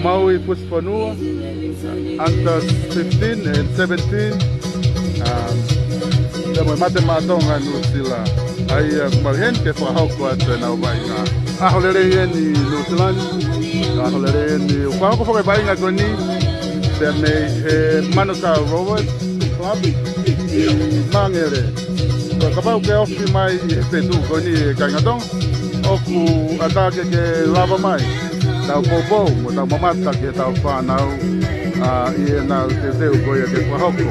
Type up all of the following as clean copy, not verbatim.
Maui Fusifonua U15 and 17. Demo mate matonga nusila. Ai malhen ke fa hoko atu na bainga. Aholere ni Nusland. Aholere ni kwa ko fa bainga koni. Tene Manuka Robert Club. Mangere. Ko ka ke ofi mai petu koni kangadong. Oku atake ke lava mai. Tau popo, mo tau mamata ke tau whanau ia nau te teu koia ke whahoko.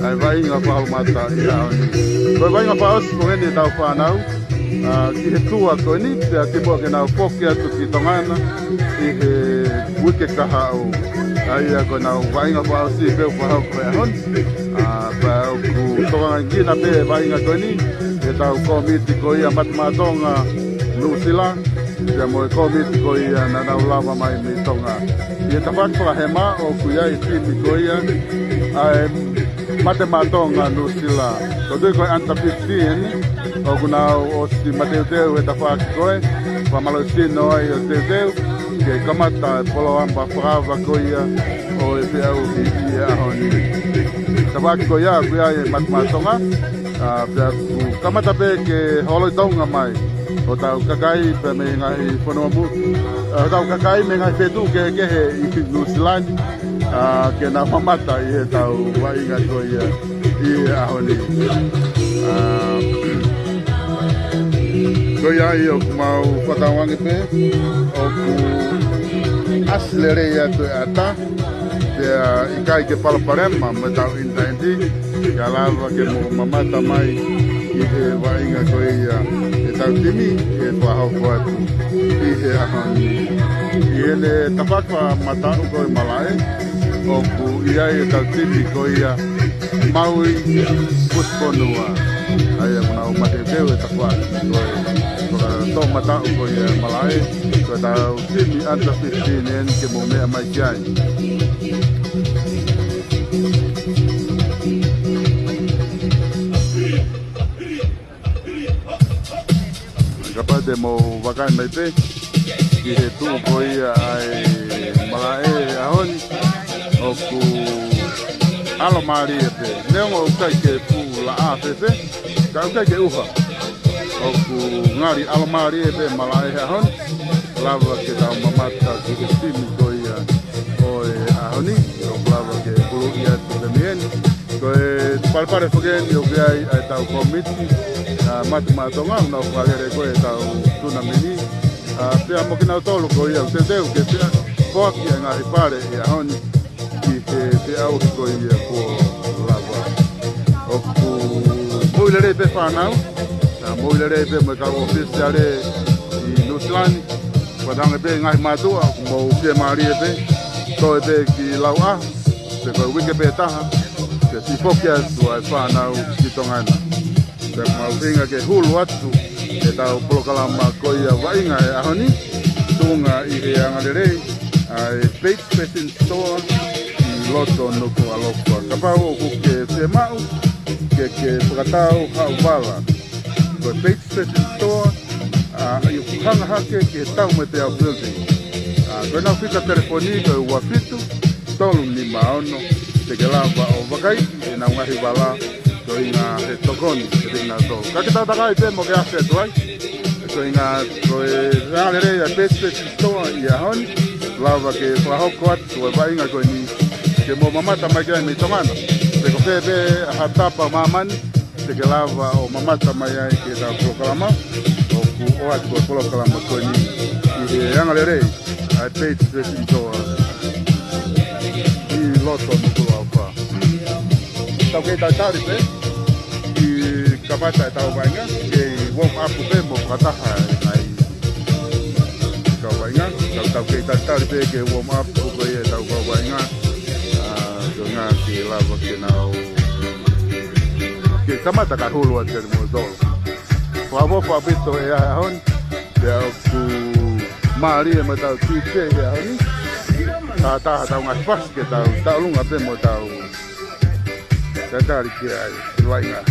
Ai wainga whahamata i haoni. Koe wainga whaosi ko hene tau whanau. Ki he tua koe ni, te ki mua ke nau poke atu ki tongana. I he wike kaha au. Ai a koe nau wainga whaosi i peu whahoko e honi. Pau ku tongana ngina pe wainga koe ni. Ke tau komiti ko ia matmatonga Nusila. Ya mo komiti ko ia na lava mai mi tonga. Ia tapak pa hema o kuia I timi ko ia ai mate matonga Nusila. Ko doi ko anta 15 o kuna o si mateu e tapak ko e pa malosino ai o teu ke kamata polo amba frava ko ia o e au ia honi. Tapak ko ia kuia mat matonga pe kamata pe ke holo tonga mai. O tau kakai pe me ngai fono mu tau kakai me ngai fetu ke he I Nusland ke na mamata I tau wainga ko ia I ahoni ko ia I o mau whatawangi pe o ku aslere ia to ata pe I kai ke palaparema me tau intendi ka lava ke mo mamata mai I he wainga ko ia tau timi e whahoko atu I he ahoni. I ele tapakwa matau ko malae o ku ia e tau timi ko ia Maui Fusifonua. Ai mana o mate teu e takwa ko to matau ko ia malae ko tau timi anta 15 en ke mo mea mai kiai. Kapag mo wakai mai pe ki he tu ko ia ai malae ahon o ku alomari pe neo kai ke pu la a pe ka kai ke uha o ku ngari alomari pe malae ahon lava ke da mamata ki ke timi ko ia o ahoni o lava ke pulu ia te mien ko palpare fogen yo ai tau komiti matmatonga na whaere koe tau tuna mini pia mokina tolu ko ia te teu ke pia koaki a ngari pare I ahoni ki te au ko ia ko lava o ku moilere pe whanau moilere pe me ka ofisiare I Nusland padanga pe ngai matua mo pia mari pe to pe ki laua pe ko wike pe taha ke si fokia tu ai whanau ki tongana Te mauinga ke hulu atu e tau polokalama ko ia wainga e ahoni tunga I he angalerei ai bait fishing store I loto nuku alokwa kapau o ke te mau ke pakatau hauwala ko bait fishing store I ukanga hake ke tau me te au building ko na fika telefoni ko wafitu tolu ni maono te ke lava o wakai e na ngahi wala ko inga he tokoni ke na to ka kita takai pe mo ke ase tuai ko inga ko rale ya peste to ya hon lava ke wahoko atu wa inga ko ni ke mo mamata mai ke mi tomana pe ko pe hatapa maman te ke lava o mamata mai ai ke tau polokalama o ku o atu polokalama koni i he anga le rei ai peitu te sintoa i loto nukulu au pa tau kei tau tauri pe i kamata e tau vainga ke i warm up pe mo kataha ai tau vainga tau kei tau tauri pe ke warm up pe e tau vainga nga ki lava ki nau ki kamata ka hulu at kani mo dolo wabo pa bito e ahon te au ku maari e ma tau tite e ahoni taha tau ngas pas ke tau lunga pe mo tau tatari ki ai wainga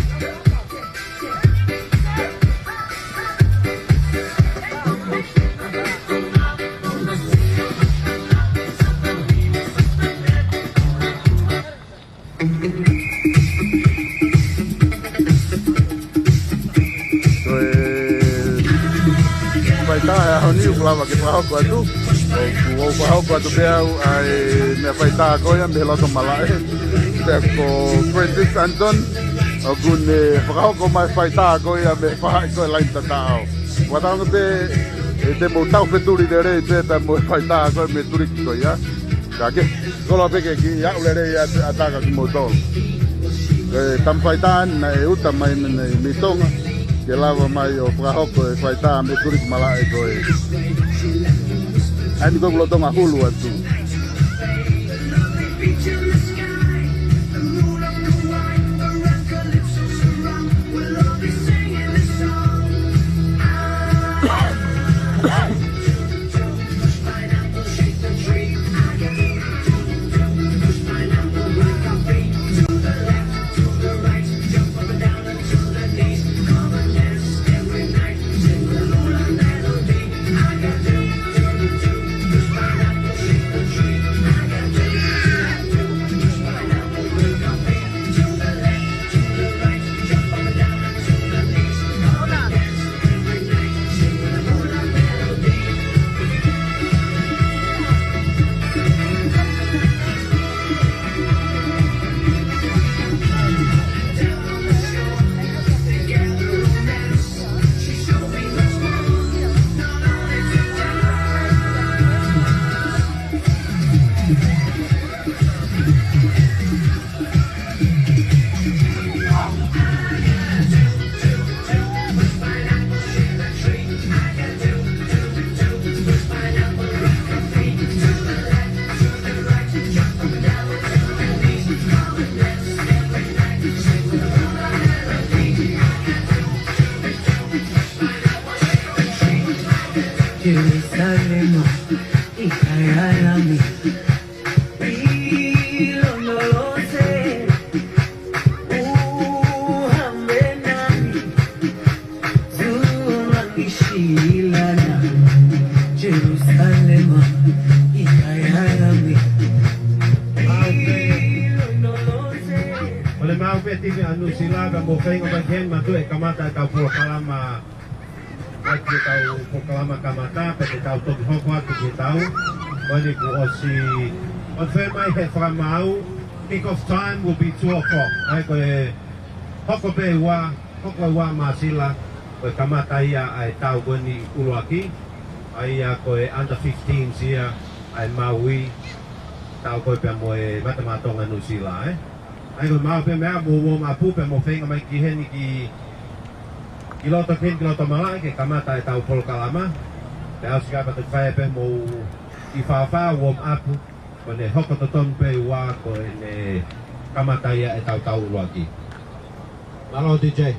Faita honi u lava ke pahoko atu o pahoko atu beau ai me faita koia me loto malae te ko Francis Anton o gune pahoko mai faita koia me fahai koe lain tatao watanga te mo tau feturi de rei te ta mo faita koe me turi ki koia kake kolo peke ki ya ulere ya ataka ki mo tol tam faita na e uta mai me tonga ke lava mai o pahoko e faita me turi ki malae koe ani koe kulo tonga hulu atu Jerusalem, ikayalami, ilondoloze, uhambe nami, tunakishilana. Jerusalem, ikayalami, ilondoloze. Ole mau peti anu silaga mo fengo bagen matu e kamata ka po kalama Aki tau pokalama kamata, pete tau toki hoko atu ki tau. Wani ku osi, on whemai he whamau, kick-off time will be 2 o'clock. Ai koe hoko pe ua, hoko ua masila, koe kamata ia ai tau wani uruaki. Ai ia koe under 15 sia, ai Maui, tau koe pe mo e matamatonga nusila. Ai koe mau pe mea mo warm up pe mo whenga mai ki heni ki Kiloto kin kiloto malai ke kamata e tau polokalama. Te au sika patu whae pe mo i whawha warm up. Ko ne hoko toton pe ua ko ne kamata ia e tau tau uruaki. Malo DJ.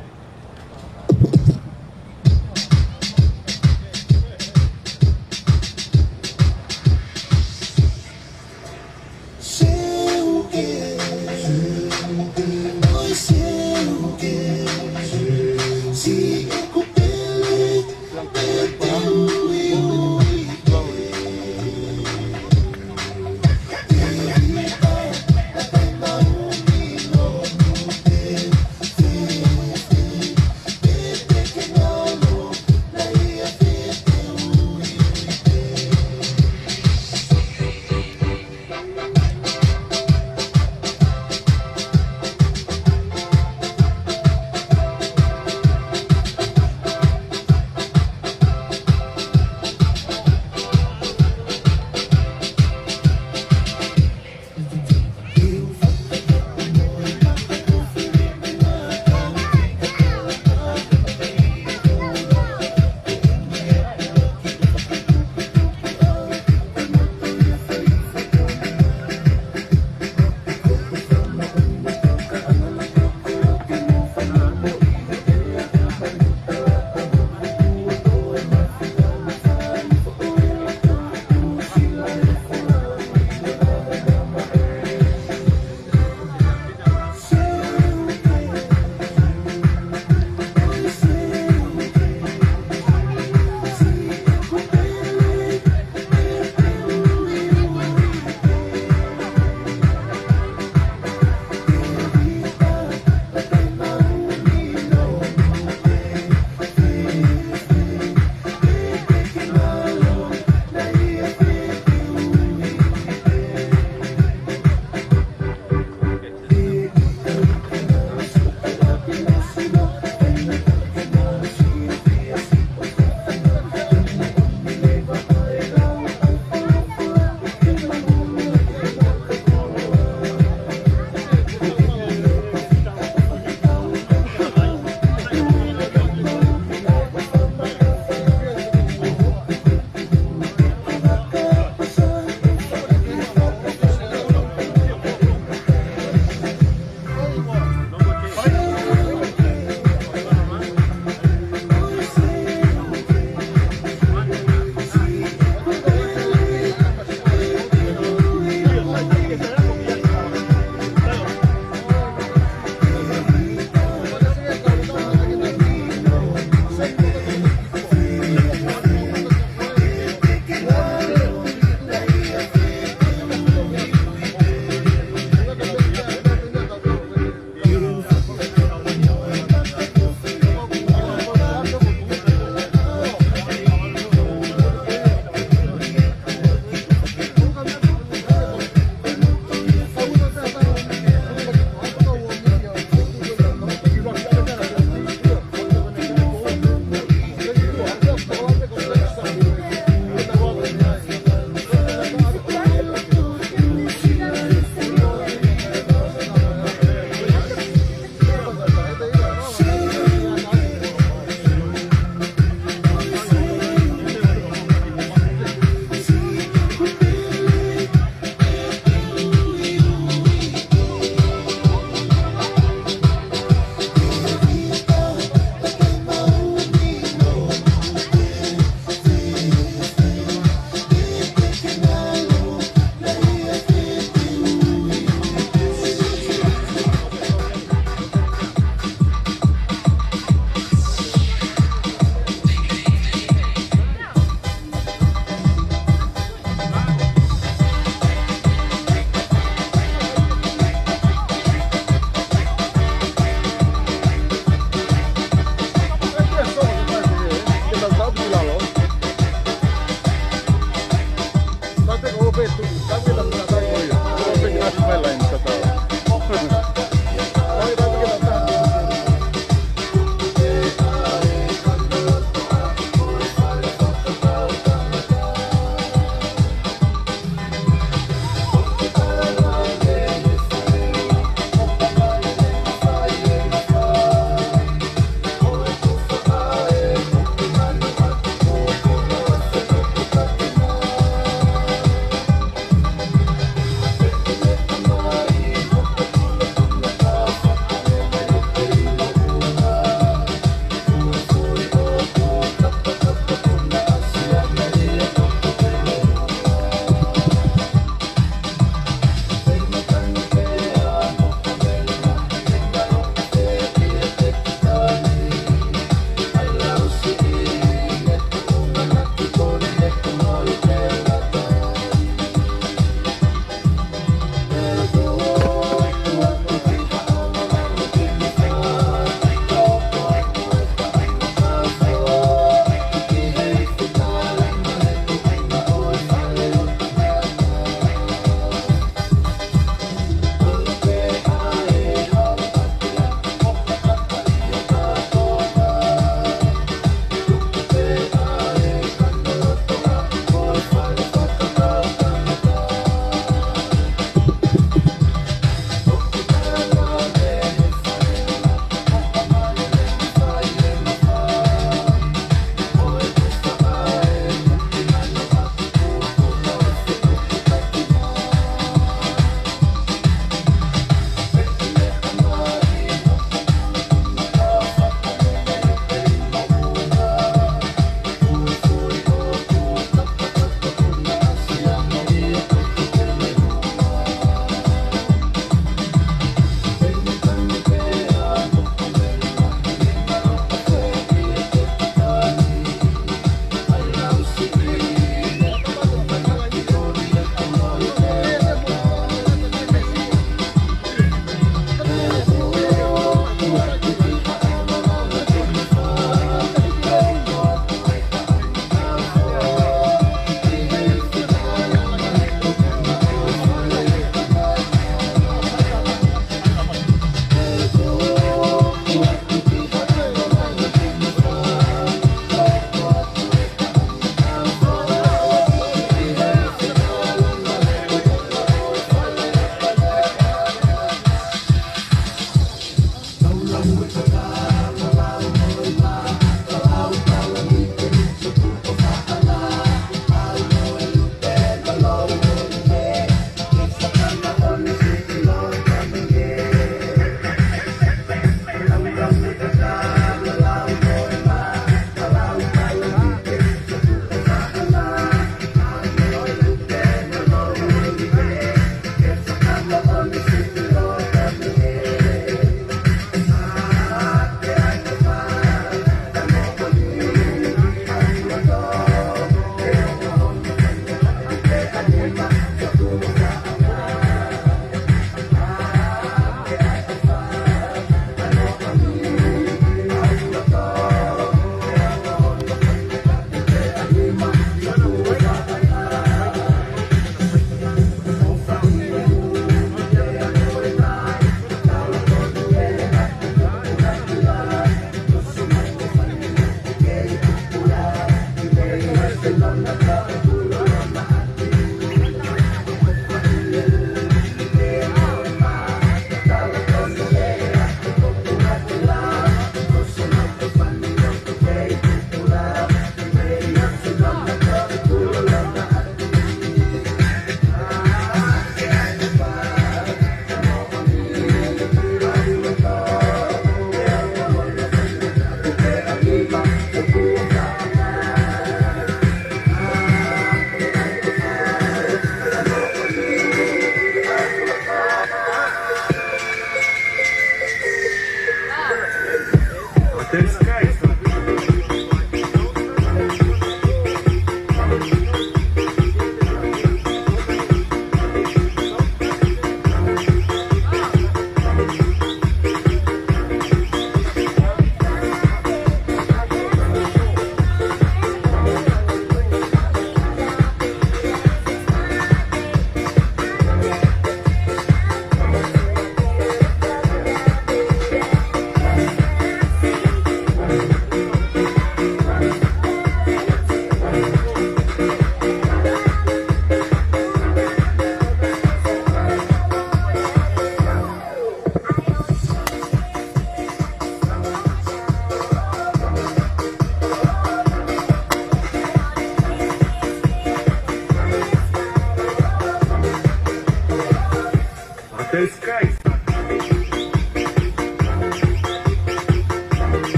The sky.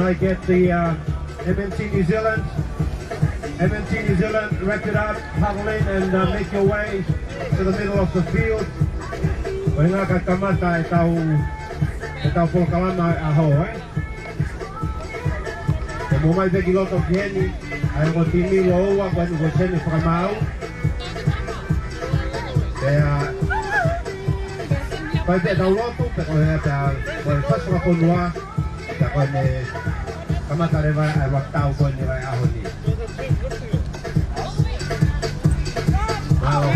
I get the MNT New Zealand? MNT New Zealand, wrap it up, huddle in and make your way to the middle of the field. Kohinga ka kamata e tau polokalama aho, E mo mai peki loto ki heni, ai ngo timi lo oua kwa nuko tene whakamau. Pai te tau loto, pe koe koe whasura konua, pe koe ne kamata rewa ai waktau koe ni rai aho ni. Malo.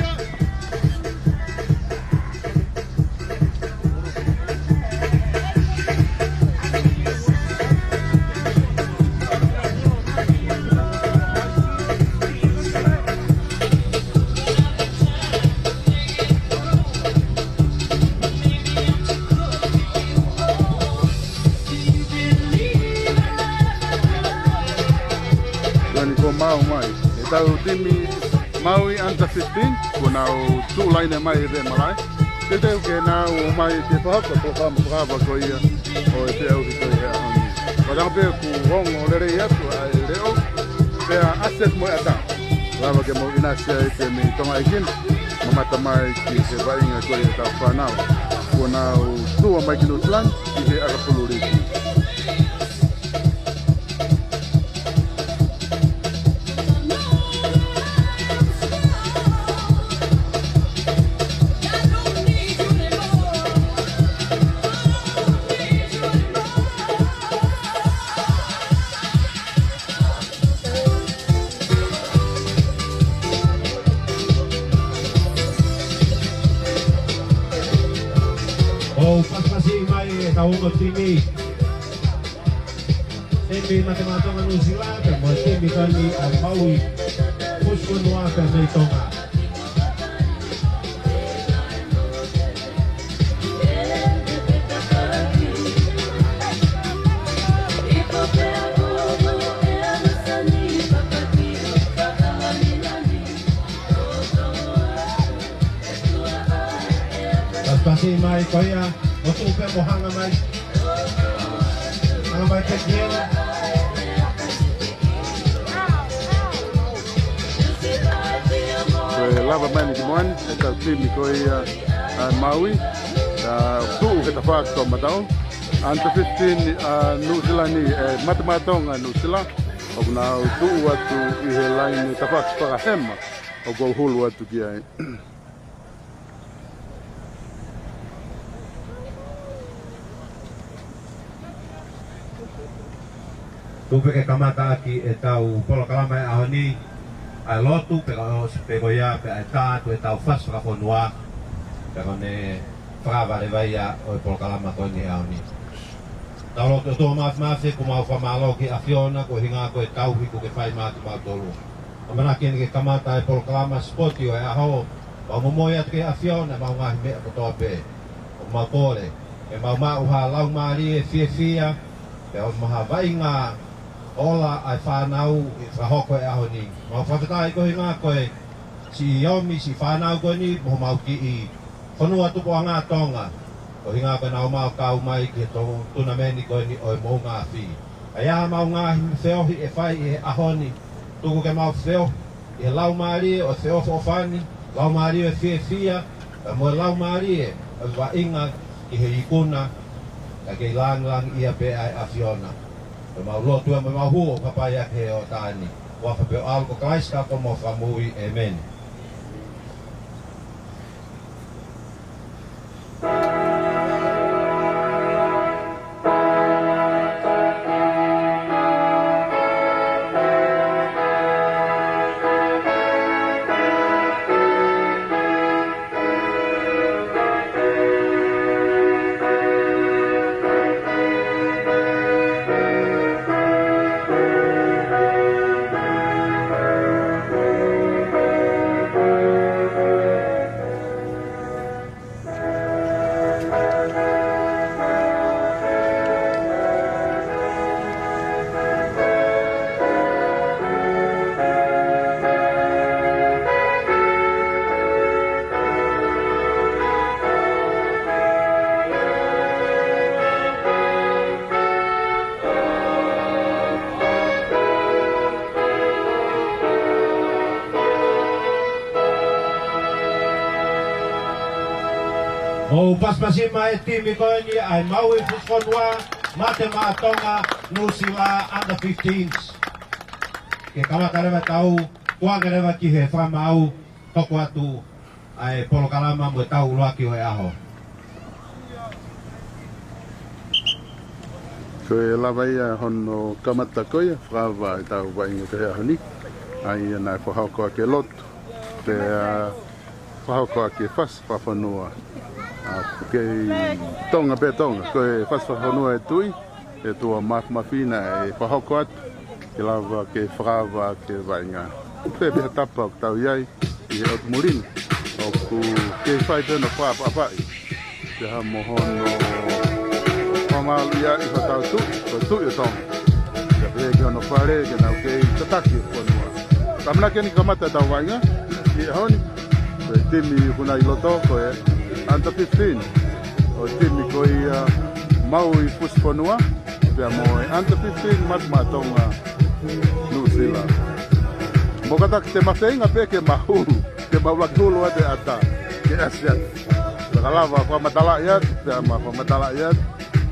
Mai, e tau timi Maui under 15, kuna o tūlaine mai e te marai. Te teu ke nā o mai te whahapa, tō whama ko ia o e te au ki toi hea hongi. Ka tanga pēr ku hongo lere i atu a e reo, pēr asset mo e ata. Rawa ke mo inasia e te mi tonga e kin, mamata mai ki se vainga ko e tau whanau. Kuna o tua mai ki New Zealand, ki he akapulu riki. Tauno timi matematonga New Zealand mo timi kani al Maui Fusifonua U15. Pasi mai koia o tupe mo hanga mai te kiela koe lava mani ki moani e tau timi koe Maui tuu ke ta whākto matau under 15 New Zealand e matematonga New Zealand o kuna tuu atu i he laini ta whākto hema o kou hulu atu ki ai. Tupe ke kamata aki e tau polokalama e aho ni ai lotu pe o se pe goia pe ai tātu e tau whaswhakaponua pe kone whakaware vaia o e polokalama koe ni aho ni. Tau lotu e tō mafi ku mau whamalo ki a Fiona ko hinga ko e tau hiku ke whai mātu mau tolu. O mana kene ke kamata e polokalama spoti o e aho o momoi atu ke a Fiona mau ngahi mea kotoa pe o mau kore e mau mauha lau maari e fia pe o maha vainga ola ai whanau i whahoko e aho ni. Mau whakatai kohi ngā koe si iomi si whanau koe ni mo mau ki i whanua tupo a ngā tonga. Kohi ngā koe nao mau kau mai ki tō tuna meni koe ni o e mō ngā whi. A ia mau ngā whiwheohi e whai e aho ni. Tuku ke mau whiwheo i he lau maari o whiwheo whofani, lau maari e whia a mo lau maari e wa inga i he ikuna ka kei lang ia pe ai a Fiona. Mau lotu e mau huo papaya he o tāni. Wafa peo alko kaiska ko mo whamui, amen. O paspasima e timi koini ai Maui Fusifonua mate maatonga nusila under 15s. Ke kamata rewa tau tuanga rewa ki he whama au toko atu ai polokalama mo tau loaki o e aho. Koe lawa ia hono kamata koia, whawa i tau wainga te hea honi. Ai nai whahaukoa ke lotu, te whahaukoa ke whaswhawhanua. Kei tonga pe tonga, koe whaswhawhanua e tui, e tua mawhina e whahaukoa atu. Ke lawa ke whawa ke wainga. Pepeha tapa o tau iai, i he otu murini. Oku ke whai tēnā whaapai. Te ha mohono whamalu ia i whatau tu, koe tu i tonga. Te pehe ke ono whare, ke nau kei tataki o whanua. Tamana ke ni kamata tau wainga, i e honi. Koe timi kuna i loto, koe under 15. O timi koe Maui Fusifonua, pia moe under 15 matmatonga New Zealand. Mo kata te mawhenga pe ke mahuru, ke mawakulu ate ata, ke asiat. Kalawa kwa matala iat, pia ma kwa matala iat,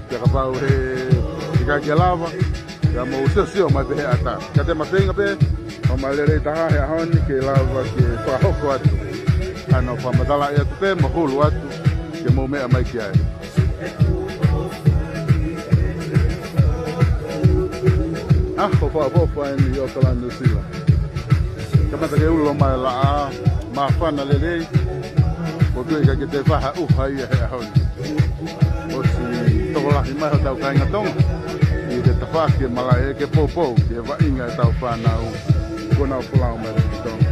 pia kapau he ika ke lava, pia mo usio ma pe ata. Kate mawhenga pe, o malere taha he ahoni ke lava ke whahoko atu. Ano kwa matala iat pe, mahulu atu, ke mo mea mai ki ai. Ako wha ni o Kalanda Sila. Kamata ke ulo mai la ma whana lelei. O tui ka ke te whaha uha ia he ahoni. O si toko lahi mai ho tau kainga tonga. I te tawhaki malai e ke poupou ki he wainga e tau whanau. Kona o pulau mai reki tonga.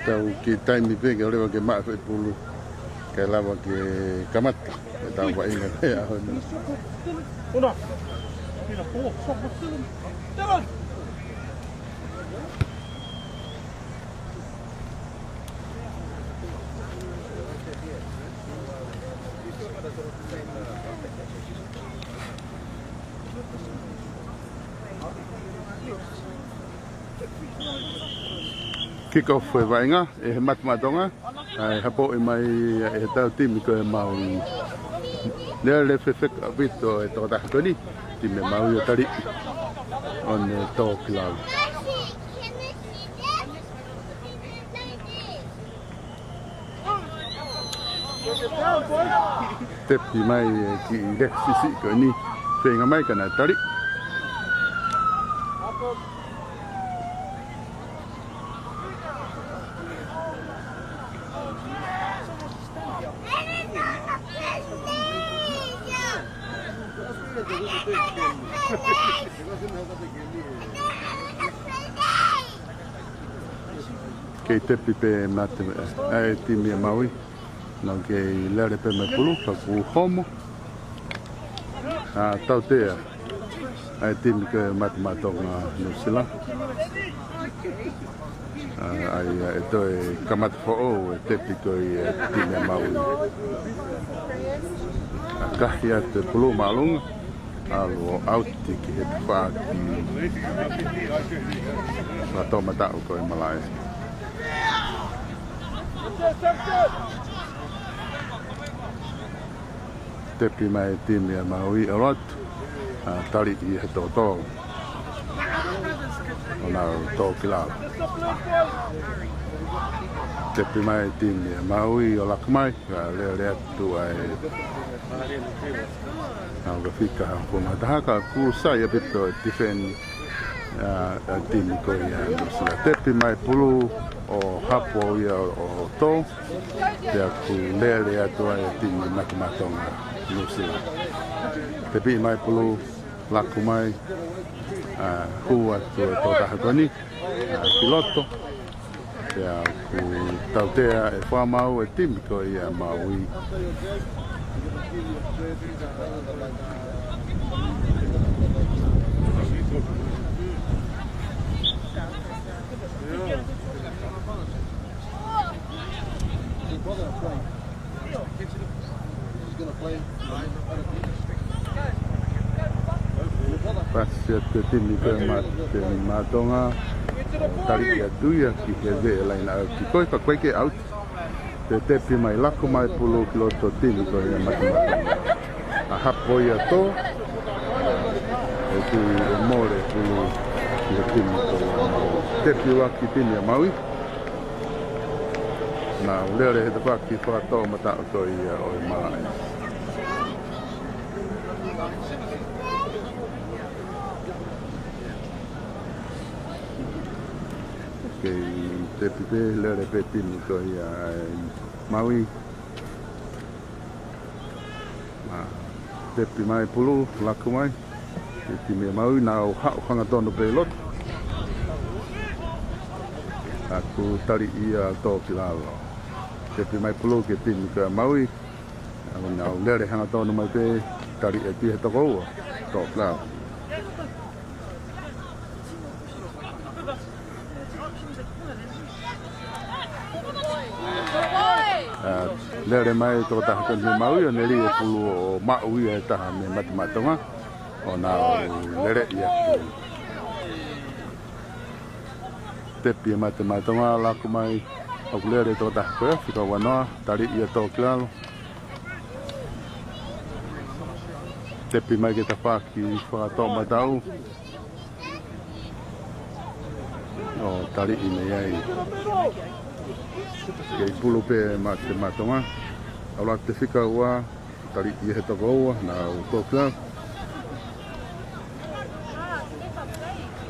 Tau ki taimi peke o lewa ke maa whai pulu. Kai lawa ke kamata. E tau wa inga pe ahoni. Kick-off e wainga, e he matmatonga. Ai hapo i mai e tau timi ko e Maui. Lea le whewheka wito e tō tahakoni. Timi e Maui o tari. On e tō kilau. Tepi mai ki re sisi ko ni. Whenga mai kana tari. Kei tepi pe mate e timi e Maui. Nau kei lere pe me pulu, ka ku homo. Tau tea. E timi ke mate matonga New Zealand. Ai e toi kamata fo'o e tepi koi e timi e Maui. Kahi ate pulu maalunga. Alo auti ki he tawhaki. Nga tō matau koi malai. Tepi mai timi e Maui a rotu. Tari i he tōtō. O nau tō kilau. Tepi mai timi e Maui o lakamai. Lea lea tu ai. Nau ka whika hako matahaka. Kusai a bito e tifeni. Timi koi Tepi mai pulu. o hapo ia o tō te aku lere atua e tini matamatonga Nusila. Te pi mai pulu laku mai hu atu e tō tahakoni piloto te aku tautea e whamau e timiko ia Maui. Passia te tini koe te matonga tari atu ia ki he vea laina au ki koe ka koe ke out te tepi mai lako mai pulu piloto tini koe ia matamatonga a hapo ia tō e tu e more pulu ki he tini koe tepi waki tini a Maui na ulere he te waki whakatō matao koe ia o e Maui. Te pipe lere pe tini ko ia Maui te pi mai pulu laku mai te timi Maui na o hao whangatono pe lot aku tari ia tō ki lalo te pi mai pulu ke tini ko Maui na o lere hangatono mai pe tari e pi he Tokoua tō ki lalo lere mai tō taha koni Maui o neri e pulu o Maui e taha me matamatonga o nā lere ia tepi e matamatonga laku mai o lere tō taha koe whika wanoa tari ia tō kilalo tepi mai ke ta whaki whakatō matau o tari i mei ai kei pulu pe matematonga ala te whika ua tari i he Tokoua na o tōkila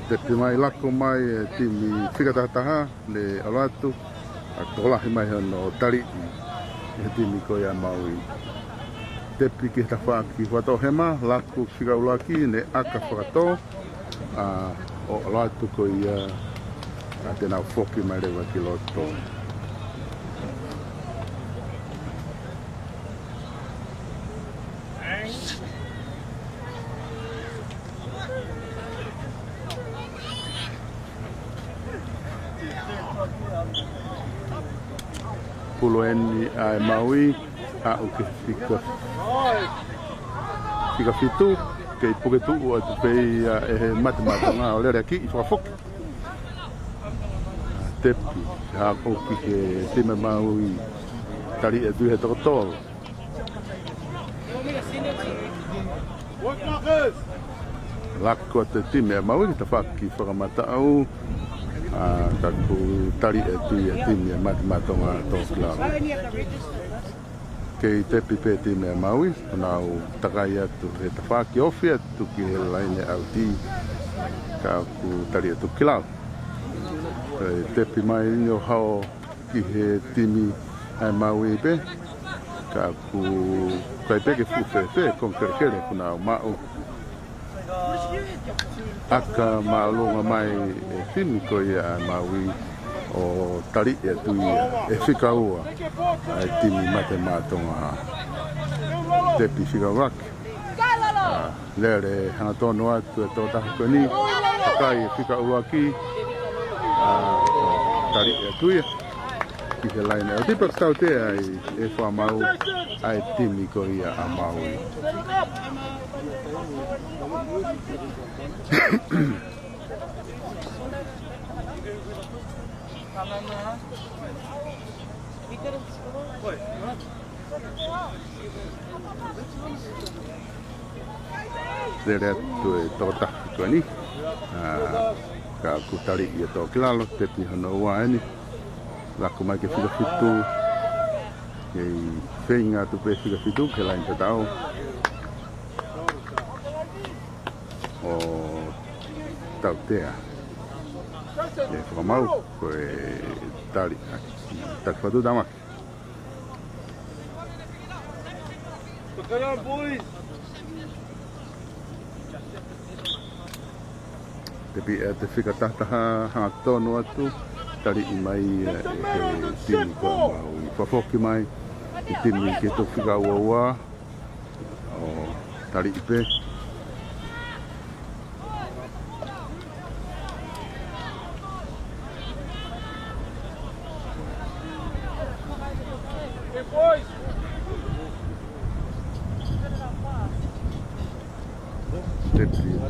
te pi mai lako mai e timi whika tahataha le alatu a tolahi mai hano tari i he timi ko ia Maui te pi ki ta whaki whato hema lako whika ulaki ne aka whakato o alatu ko ia a tēnā whoki mai rewa ki loto pulo eni ai Maui a o ke fika fitu ke puke tu o te pei e matematonga o lere aki i whakafoki tepi ha o ki ke time Maui tari e tui he tokotolo lako te time Maui te whaki whakamata au kaku tari e tui e timi e matematonga tōkilao. Kei tepi pe timi e Maui, nau takai atu he ta whaki ofi atu ki he laine au ti kaku tari e tōkilao. Kei tepi mai inyo hao ki he timi e Maui pe, kaku kai peke fuwhewhe konkerekere kuna au mau. Aka maalonga mai e whini ko ia Maui o tari e tui e whika ua e timi matematonga tepi whika waki lere hanga tono atu e tō taha koni takai e whika ua ki tari e tui ki he laine o tipak tau te ai e whamau ai timi ko ia a Maui Lere atu e tō tahi koe ni ka kutari i e tō kilalo te pihana ua eni lako mai ke whikawhitu kei whenga tu pe whikawhitu ke lain te tau o tautea e whamau koe tali. Tak fatu dama. Tapi te fika tahta ha tonu atu tali mai tim ko Maui Fusifonua mai tim ke to fika wa o tali ipe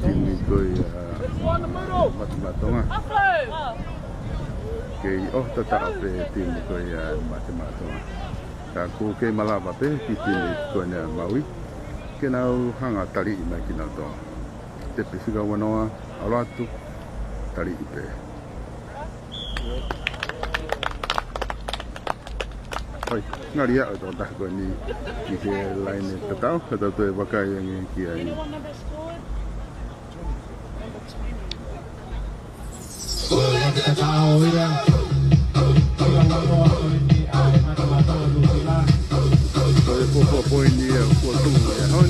tim ko matematonga ke tata pe tim ko matematonga ta ku ke malava pe ki tim ko na Maui ke nau hanga tali mai ki na to te pisiga wanoa alatu tali ipe oi ngaria o ta ko ni ki te line tatau ta to baka yang ki ai kita tahu ya kalau poin dia foto ya hon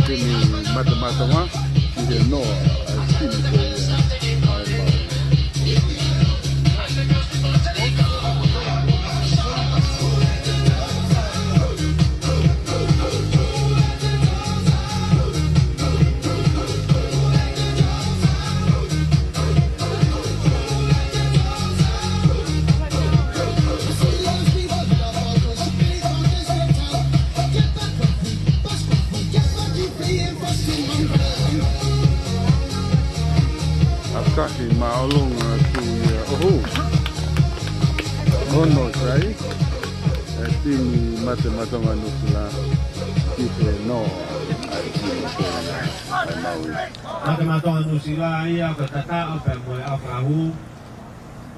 ini mata-mata dia no sini kasi maulung tu ono sai tim mata-mata manusla kita no mata-mata manusla ia kata apa moi apahu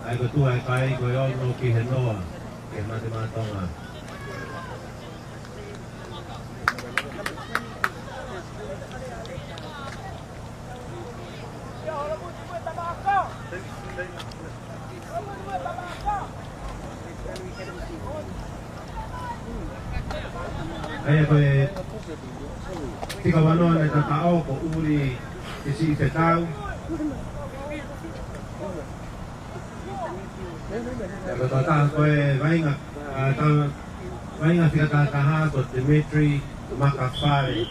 ai ko tu ai kai ko ono ki heno ke mata-mata Kaya ko ikaw ano na tao ko uli isi tao. Kaya tao ko vainga fika taha ko Mmtrl makafari.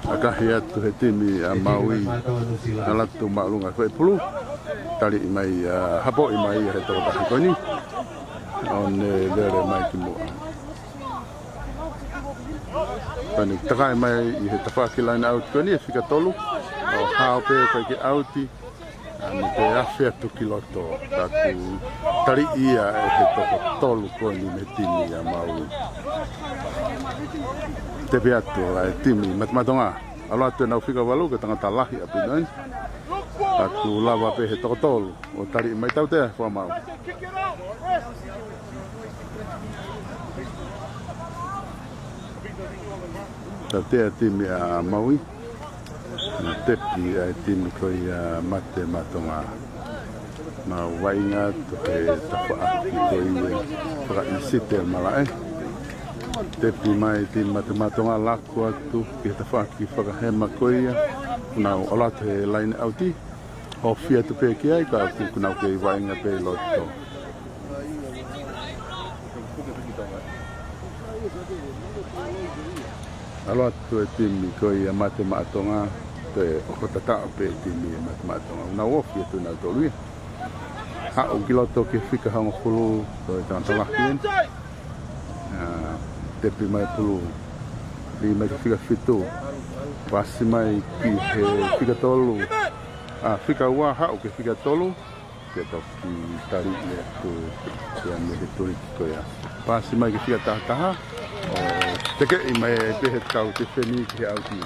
Akahiyat tu hetimi Maui nalatu maklunga ko pulu tali mai hapo mai heto ta ko ni on lere mai ki mo pani takai mai I he tafaki line out ko ni fika tolu o hao pe ko ki auti ani te afia tu kiloto ta ku tali ia he to tolu ko ni metimi Maui te beato ai timi matmatonga alo atu na fika walu ke tanga talahi apinan aku lava pe he totol o tali mai tau te fo mau te timi Maui te pi timi ko ia mate matonga ma wainga to te tafa ko ia para isite malae te pi mai ti matematonga laku atu ki te whaki whakahema koia na ola te line auti o fia te pe ki ai ka aku kunau ke wainga pe loto alo atu e timi koia matematonga te okotata pe timi matematonga na o fia tu na tolui ha o kiloto ke fika hanga fulu to e tantalakien tepi mai pulu lima fika fitu pasi mai ki he fika tolu fika wa ha o ke fika tolu ke to ki tari le tu ya me de turi ko ya pasi mai ki fika taha o te ke mai pe he kau te feni ki auti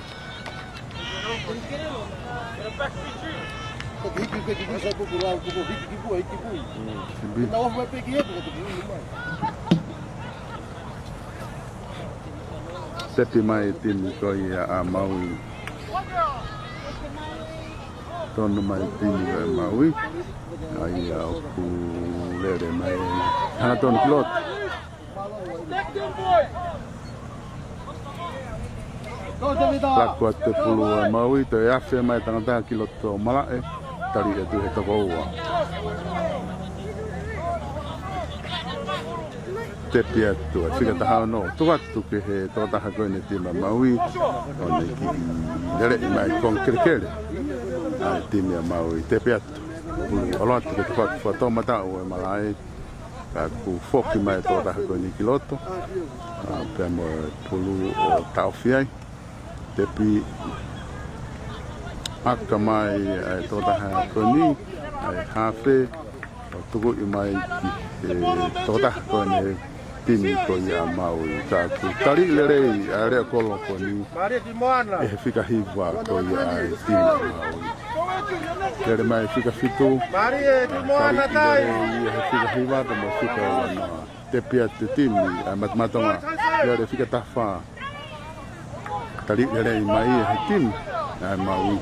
Tepi mai tini koi a Maui. Tonu mai tini koi Maui. Ai au ku lere mai hana tonu kilot. Lakua te pulua Maui te afe mai tangata kiloto malae. Tari e tu he Tokoua. Tepi atu, e whika taha no, tuatu ke he tōtaha koe ne tima Maui, o ne ki lere i mai kong kerekere, ai timi a Maui, tepi atu, olo atu ke te whakawha matau e malai, ka ku whoki mai tōtaha koe ni kiloto, pia mo pulu o tauwhiai, tepi aka mai tōtaha koe ni, ai hawhe, o tuku i mai ki tōtaha koe ne tini ko ia Maui ka ku tari lerei a rea kolo ko ni e he whika hiwa ko ia ai tini Maui tere mai whika fitu tari lerei e he whika hiwa ka mo whika wana te pia te tini a matmatonga tere whika tawha tari lerei mai e he tini ai Maui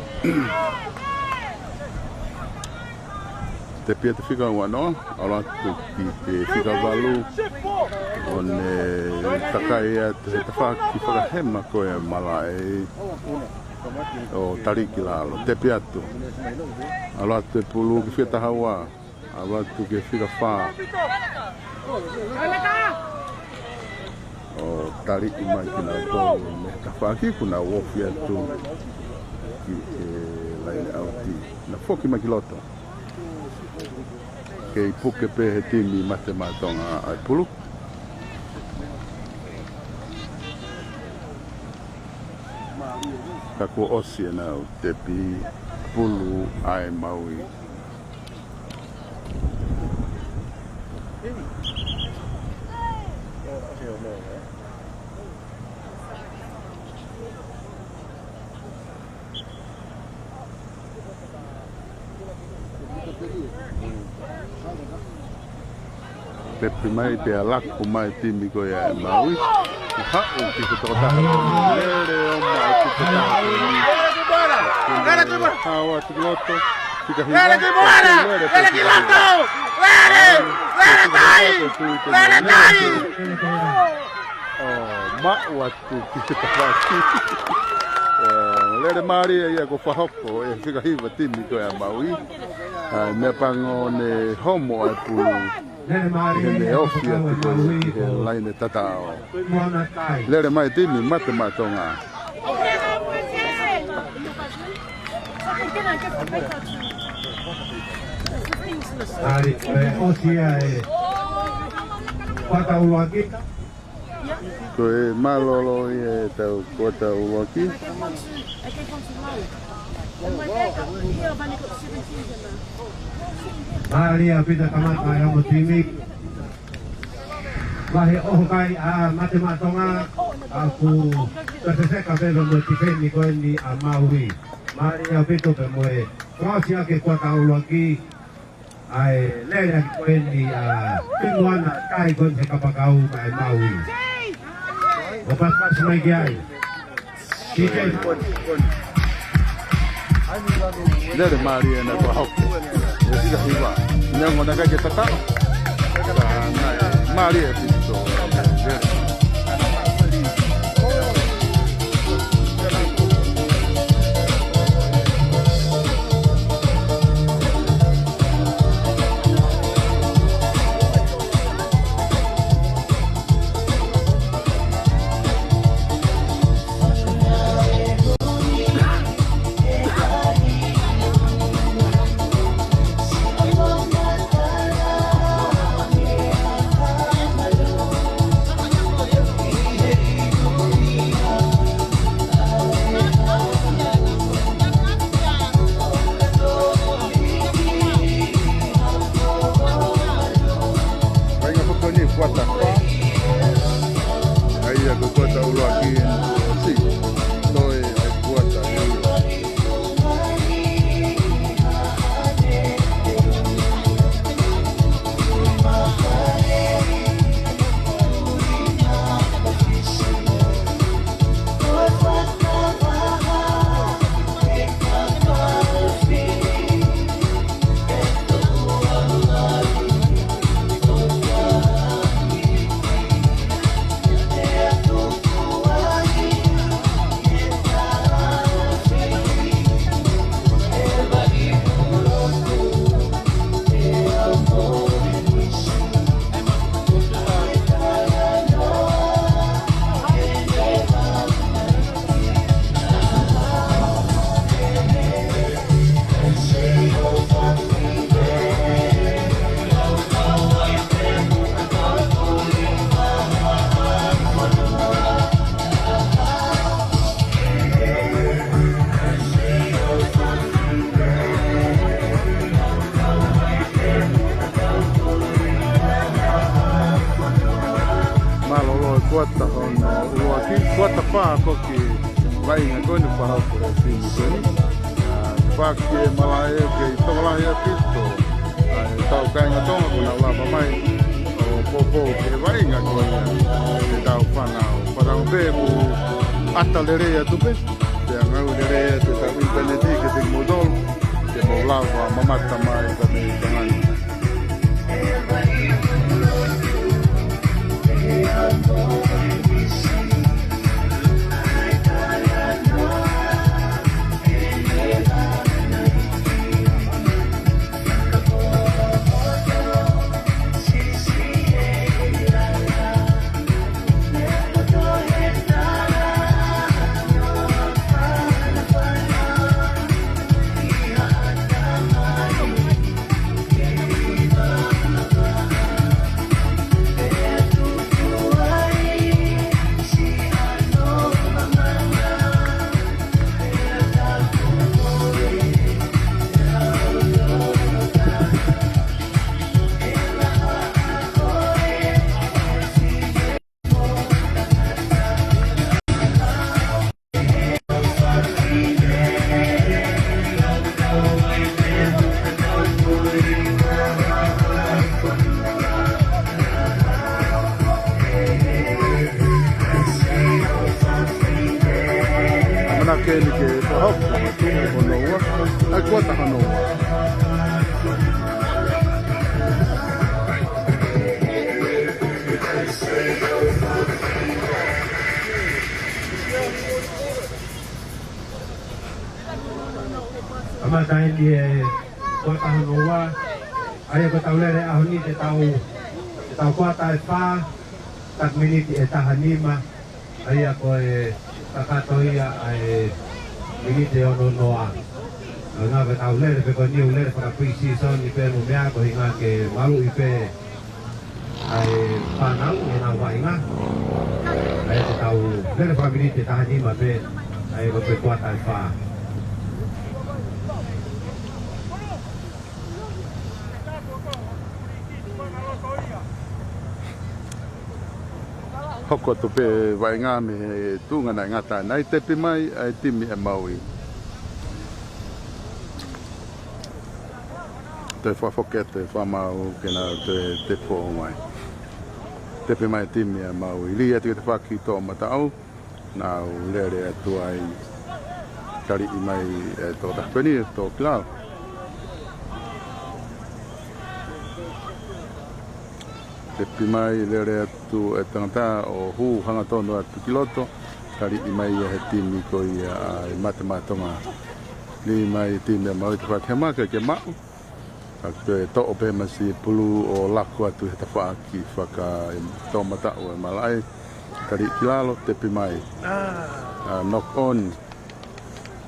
te pia te whika wano ala tu ki te whika walu o ne takai e te tawhaki whakahema koe mala e o tariki lalo, te pia tu ala te pulu ki whika tahawa ala tu ke whika wha o tariki mai ki na tō me tawhaki kuna wofi atu ki laile auti na whoki mai ki loto ke puke pe he timi mate matonga ai pulu. Ka ko osi e nau te pi pulu ai Maui. Tepi mai te alaku mai timi ko ia e Maui. Hau ki te totaha lere o mai ki te taha hawa te loto. Lere ki moana! Lere ki loto! Lere! Lere tai! Lere tai! Mau atu ki te taha lere maari ia ko whahoko e whika hiwa timi ko ia Maui. Me pango ne homo e pulu. He ofi atu koe he laine tatao. Lere mai timi mate matonga. Ari, osia e whakauloaki. Koe malolo i e tau kota uloaki. Maria pita kamata ai amo timi. Wahe ohokai a mate matonga aku perseseka pelo mo tifeni koe ni a Maui. Maria pito pe moe krosia ke whakauloaki ai lera ki koe ni a pinguana kai koe se kapakau ai Maui. O pas mai ki ai. Kike Lere Maria na ko hauko. E whika hiwa. Nyango na kai ke tatao. Maria pito. kuota hono ua ki kuota pā koki vai ngā koni whahau kura tini koni. Whaki e malae ke i tōlahi a pito. Tau kainga tonga kuna lava mai o popo ke vai ngā koni te tau whanau. Whanau pē ku ata lerea tupe. Te ngau lerea te tau interneti ke te modol. Te mo lava mamata mai ka me tangani. Keni ke whahoko ma tūnga honoua, ai kuata honoua. Amatai ni e kuata honoua, ai ko tau lere ahoni te tau kuata e whā, tak miniti e tahanima, ai ko e takatoia ai minite ono noa. Nga ba tau lere pe ko niu lere para pre-season i pe no mea ko hinga ke malu i pe ai panau e na wa inga. Ai te tau lere para minite tahanima pe ai ko pe kuata i wha. Hoko to pe vai ngā me tūnga nei ngata nei tepi mai ai timi e Maui. Te whafoke te whamau kena te pō mai. Tepi mai timi e Maui. Lia te whaki tō matau, nā lere atu ai kari i mai tō tahpeni tō kilau. Te pimai lere atu e tangata o hu hanga tono atu kiloto, kari i mai e he timi ko i a matematonga. Li mai timi a Maui te whakemaka ke mau. Te to ope masi pulu o laku atu he te whaaki whaka tō matau e malai. Kari i kilalo te pimai. Knock on.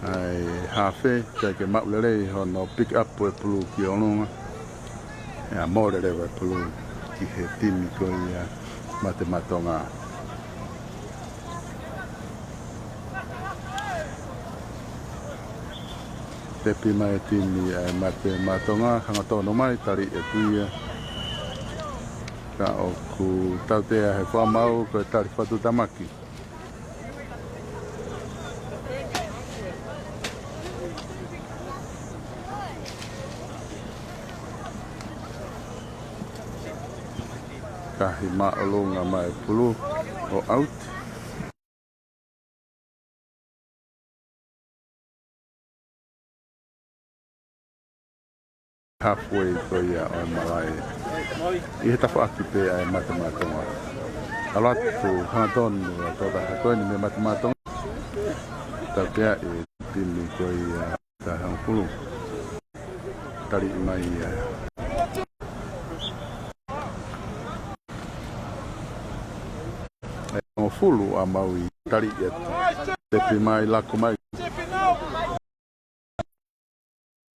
Ai hawhe, ke mau lere hono pick up o e pulu ki onunga. Ea more rewa e pulu. Ki he timi ko i matematonga. Te pima e timi matematonga, hanga tono mai, tari e tuia. Ka o ku tautea he whamau, ko e tari whatu tamaki. Kahi maalonga mai pulu o out. Halfway ko ia o malai. I he tafu aki pe ai matematonga. Alatu hangatonu a toda hakoini me matematonga. Tau pea e timi ko ia tahang pulu. Tari mai ia. O fulu a Maui tari atu. Te pimai lako mai.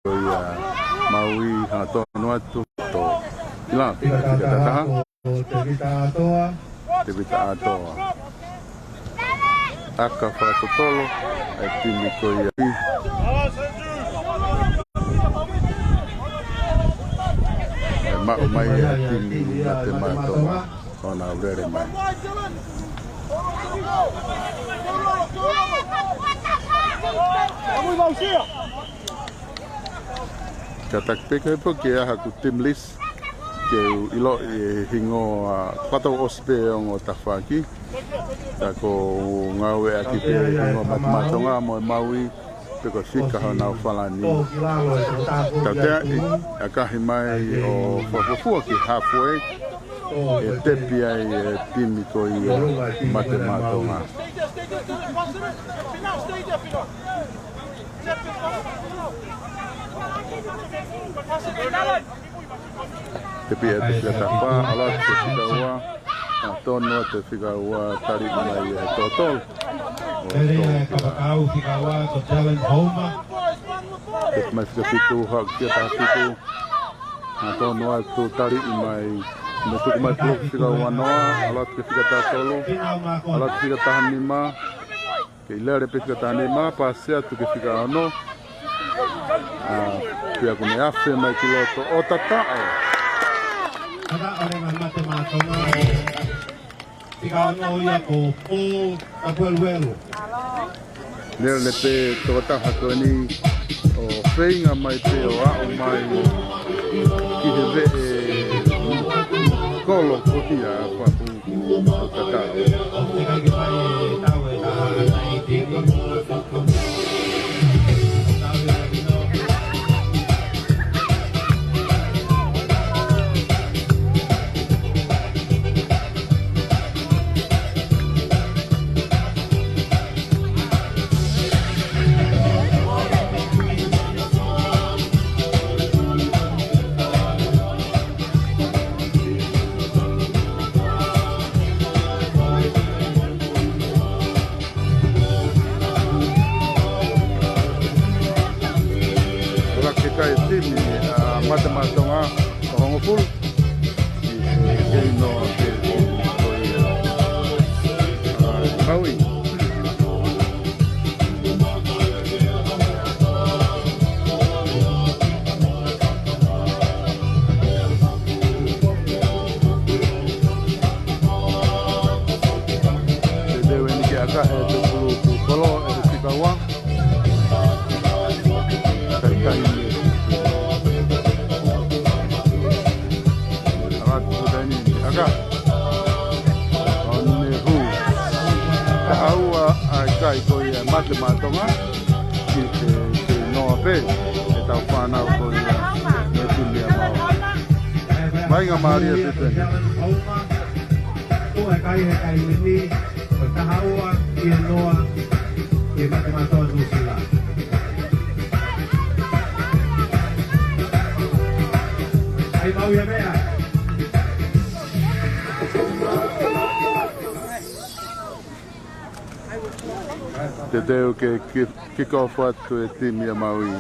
Ko ia Maui hangatonu atu to ilang. Te vita atoa. Aka whakatotolo e timi ko ia. E mau mai e timi na te matoa. Ona urere mai. Katak peka po kaya haku team list ke ilo hingo pato ospe ang otafaki tako ngawe aki pe hingo matmatonga mo Maui peko fika hana falani tatea akahimai o fofofua ki halfway e tepi ai timi ko i matematonga tepi e te tapa ala te fikaua tono te fikaua tari mai e totol Kapakau fikaua ko challenge homa te mai fika fitu hak kia ta fitu tono tu tari mai me tuku mai tu fikaua noa ala te fika ta tolo ala te fika ta hanima ke ilere pe fika ta hanima pasea tu ke fika ano pia kune afe mai kiloto o tatao Ada orang yang matematonga Ika ano ia ko po abuelo Nere le pe tōta hako ni o whainga mai pe o a o mai ki he ve e kolo kotia a whapu o tatao. Ika ki mai tau e taha na i tingi Kai timi matematonga o hongo full ke no ke Maui te dewe ni ke aka e te pulu kolo e te fikaua kai Aka on hu aua ai kai ko ia matematonga ki te no pe e tau whanau ko ia me tulia mau mai ngā maria te tene o e kai ni o tahaua i noa i matematonga nusila ai mau ia mea te teo ke kick-off atu e timi a Maui.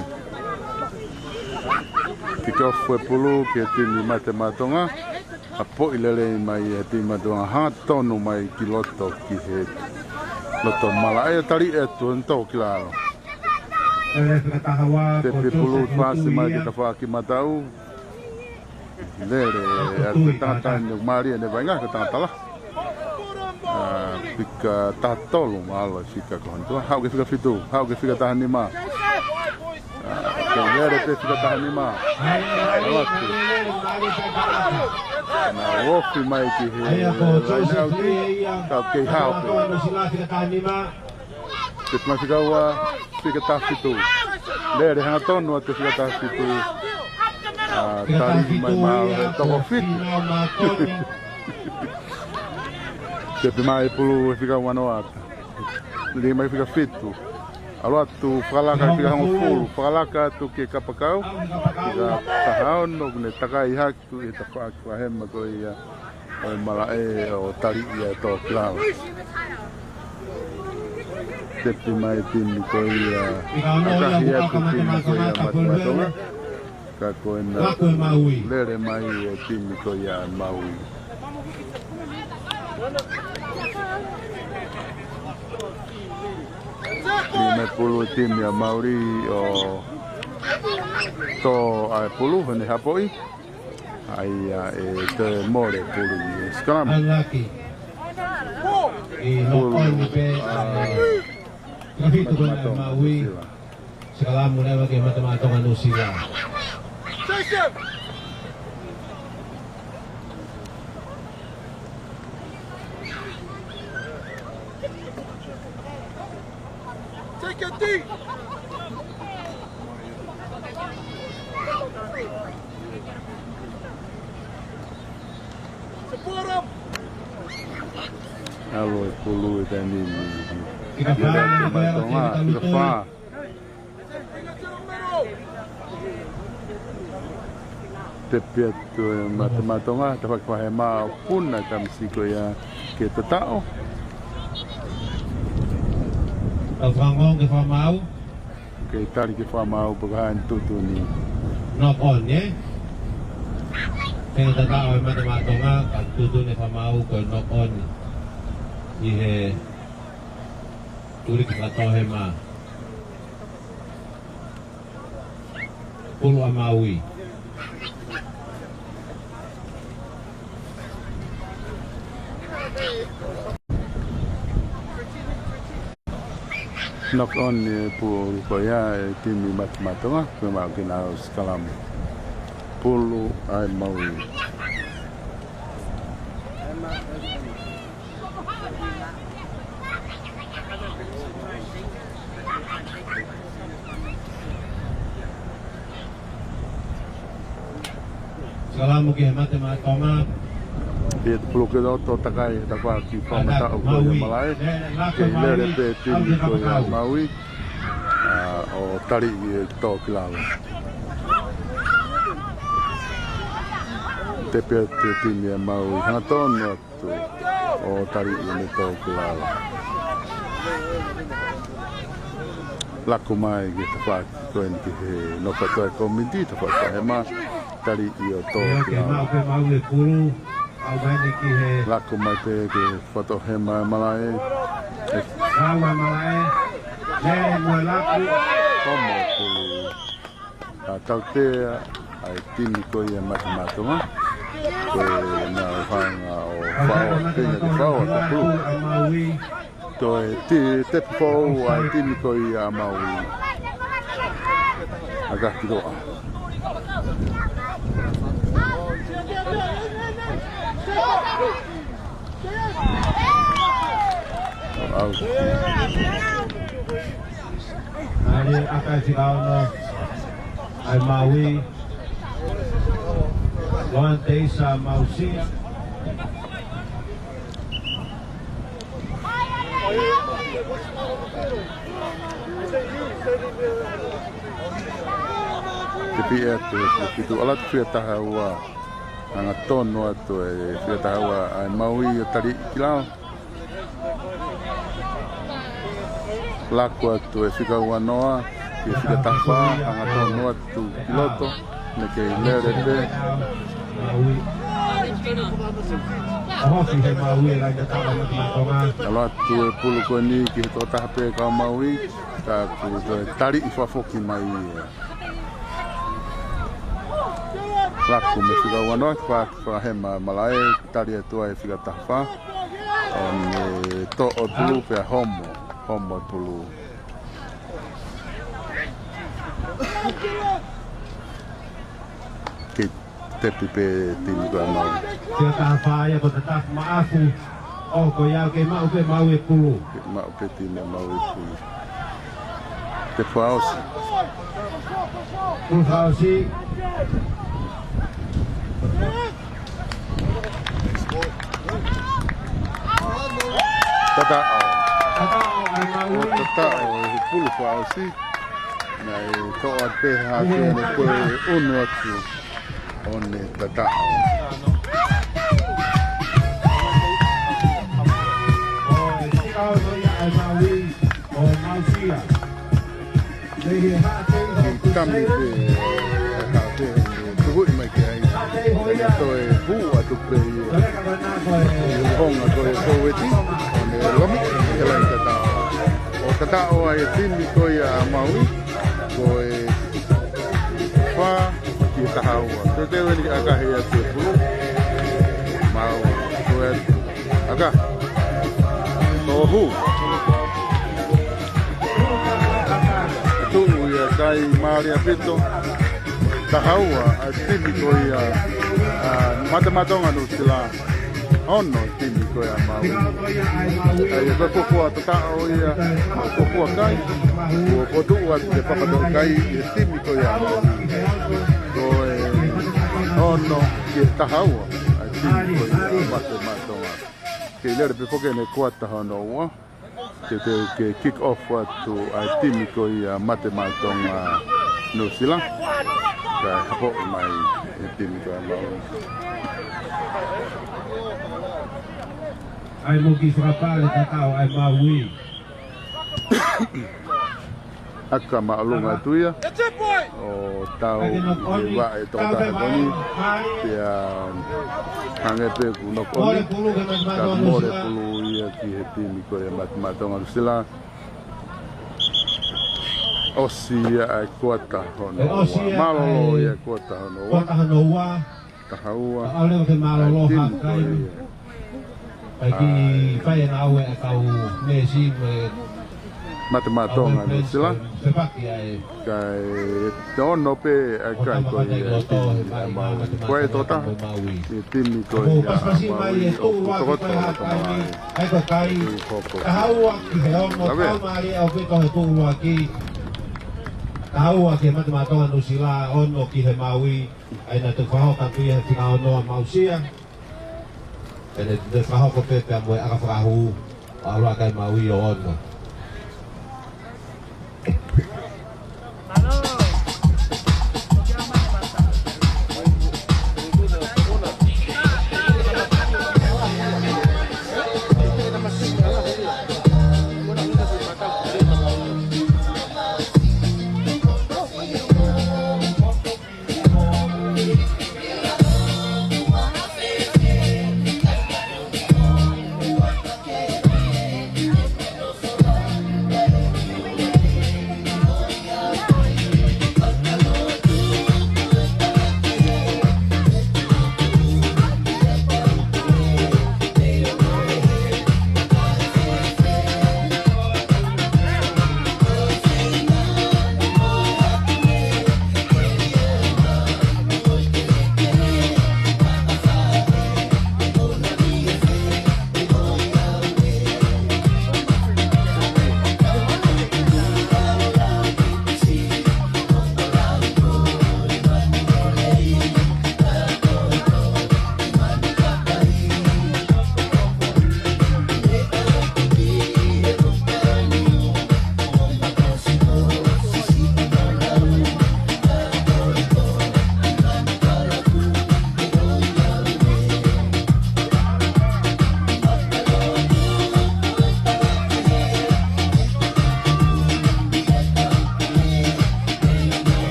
Kick-off e pulu ke timi matematonga a po i lele mai e timi matematonga ha tonu mai ki loto ki he loto mala e tari e tu ento ki lalo. Te pi pulu pasi mai ki ka whaki matau lere a te tata ni mari e ne vai ngā ka tata la Fika tatolo malo fika kontua. Hau ke fika fitu, hau ke fika tahanima. Kengere pe fika tahanima. Alatu. Na wofi mai ki he. Lainau ki, kau kei hau pe. Te kuma fika ua fika tafitu. Lere hanga tonu te fika tafitu. Tari mai mau toko fitu. Te mai pulu e fica uma noata. Ele mai fica fito. Alo tu falaka fica um full, falaka tu que capacau. Fica tahao no ne takai hak tu e tafa kwa hema ko ia o mala e o tari ia to klau. Te mai timi ko ia. Aka ia tu timi ko ia matematonga. Ka ko na lere mai e timi ko ia Maui. Me pulu timi a Mauri o to a pulu hene hapoi ai e te more pulu i skram I nokon pe ngahito ko na Maui. Salamu na wag matamatong ano sila. Take it deep. Support him. Aloi pului tani ni. Kita fala Kita fa. Tepiat tu mata-mata dapat faham pun akan siko ya kita tahu. Al frangong ke famau. Kita lagi faham bahan tu ni. Nokon ye. Kaya tatao mata-mata nga pagtuto ni famau ko nokon. Ihe tulik na tohe ma Pulo Maui. Knock on por koya timi matematika kema kina skalam Pulo Maui. Salamu ke matematika. Dia perlu kita takai dapat kita mata ukur yang malai. Kita lebih tinggi koya Maui. O tari to kilau. Tapi tinggi Maui hanton waktu. O tari ini to kilau. Laku mai kita pak koin kita nak pakai komedi dapat hemat tari iyo to kilau. Maui Pulo. Laku mai te ke foto hema malai. Maui malai. Mo laku. Como Pulo. Tau te ai timi ko ia matematika. Ko na hanga o fao tinga te fao te Pulo. To te fao ai timi ko ia Maui. Agak kidoa. Hari akan silauna ay Maui Luan Desa Mausi Tapi itu alat kereta hawa sangat tono tu kereta hawa Maui tadi kilau laku tu fika wanoa fika tafa sangat tono tu piloto neke lere de kalau tu puluh koni kita tahape kau Maui tak tadi ifafoki mai laku me fika wanoa fa hema malai tadi tu ai fika tafa on to o pulu pe homo pulu te pipe tini ko mau Dia tafa ya ko tataf maafu o ko ya ke Maui Pulo mau pe tini Maui Pulo te faus Pulhausi tata ay Maui tata Pulo fausi nai to pe ha ke ne ko unu atu one tata kami pe tu hui mai ke ai to e bu atu pe hong atu e ko weti one lomi ke lai tata o tata o ai timi ko ia Maui ko e fa ki tahawa to te weli aga he atu pu mau ko e aga Ohu. Tu ia kai Maori apito. Tokoua a timi ko ia matematonga no sila. Ono timi ko ia Maui. Ai ko ko ta o ia ko kai. Ko tu wa te papato kai timi ko ia Maui. Ko ono ki Tokoua a timi ko ia matematonga. Ke lere pe foke ne kuata hono wa. Ke kick off wa tu a timi ko ia matematonga no sila. Kaya hapo may itim ko Maui. Ai mo ki whakapale tatao ai Maui. Aka maalunga tuya That's it, boy! o tau iwa e toka haponi pia hangepe kuno koni ka more pulu ia ki he timi ko e matematonga sila osia ai kuata hono malolo ia kuata hono Kota hanoa. Tokoua Ole o te malolo hakai. Ai ki whai na aue a kau mesi me matematonga no sila se paki ai. kai tono pe kai ko ia ko e tota i timi ko Ko ia paspasi mai e tō ko waki to hakai. Ai ko kai. Ka haua ki he ono taumari au ke tohe tō waki. Ka haua ki matematonga no sila ono ki he Maui. Ai na te whahoka pia he tika ono a Mausia. Ene te whahoko pepe a moe aka whakahu. A roa kai Maui o ono.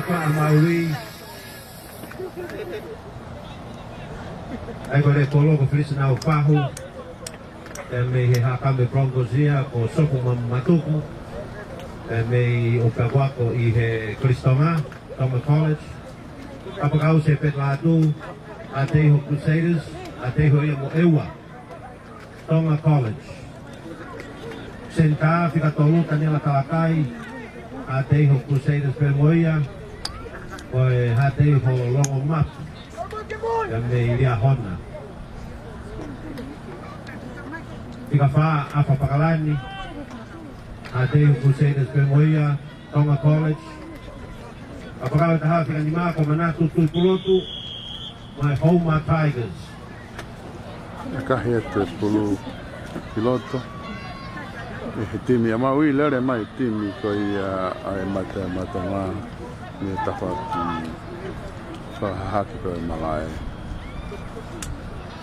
kwa Maui. Ai kore polo ko Feliz na upahu. Me he hakame Broncozia ko soku matuku. Me o kawako I he Kristonga, Toma College. Apakau se pet latu Ateho Crusaders, Ateho ia mo ewa. Tonga College. Senta fika tolu kanila kalakai. Ateho Crusaders Permoia. Oi Ateho Longo Map. Me iria hona. Fika fa apa pakalani. Ateho Crusaders Permoia, Tonga College. Apakau taha fika lima ko manatu tuipulotu. My Homa Tigers. Akahi atu pulu piloto. E timi a Maui lere mai timi koi ai mata ngā ni tawhaki whahaki koi malai.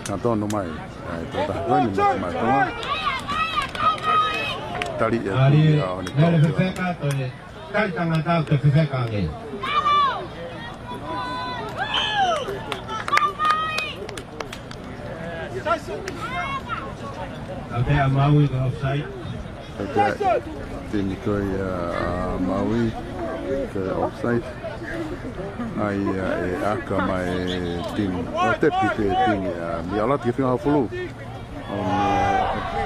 Ngā tonu mai ai tō tahakoi ni mata ngā. Tari e tumi a oni Lere whiwheka toi kaitanga tau te whiwheka nge. Atea Maui ko offside. Atea timi koi Maui ko offside. Ai e aka mai timi. O tepi te timi. Mi alati ki whingā hawhulu.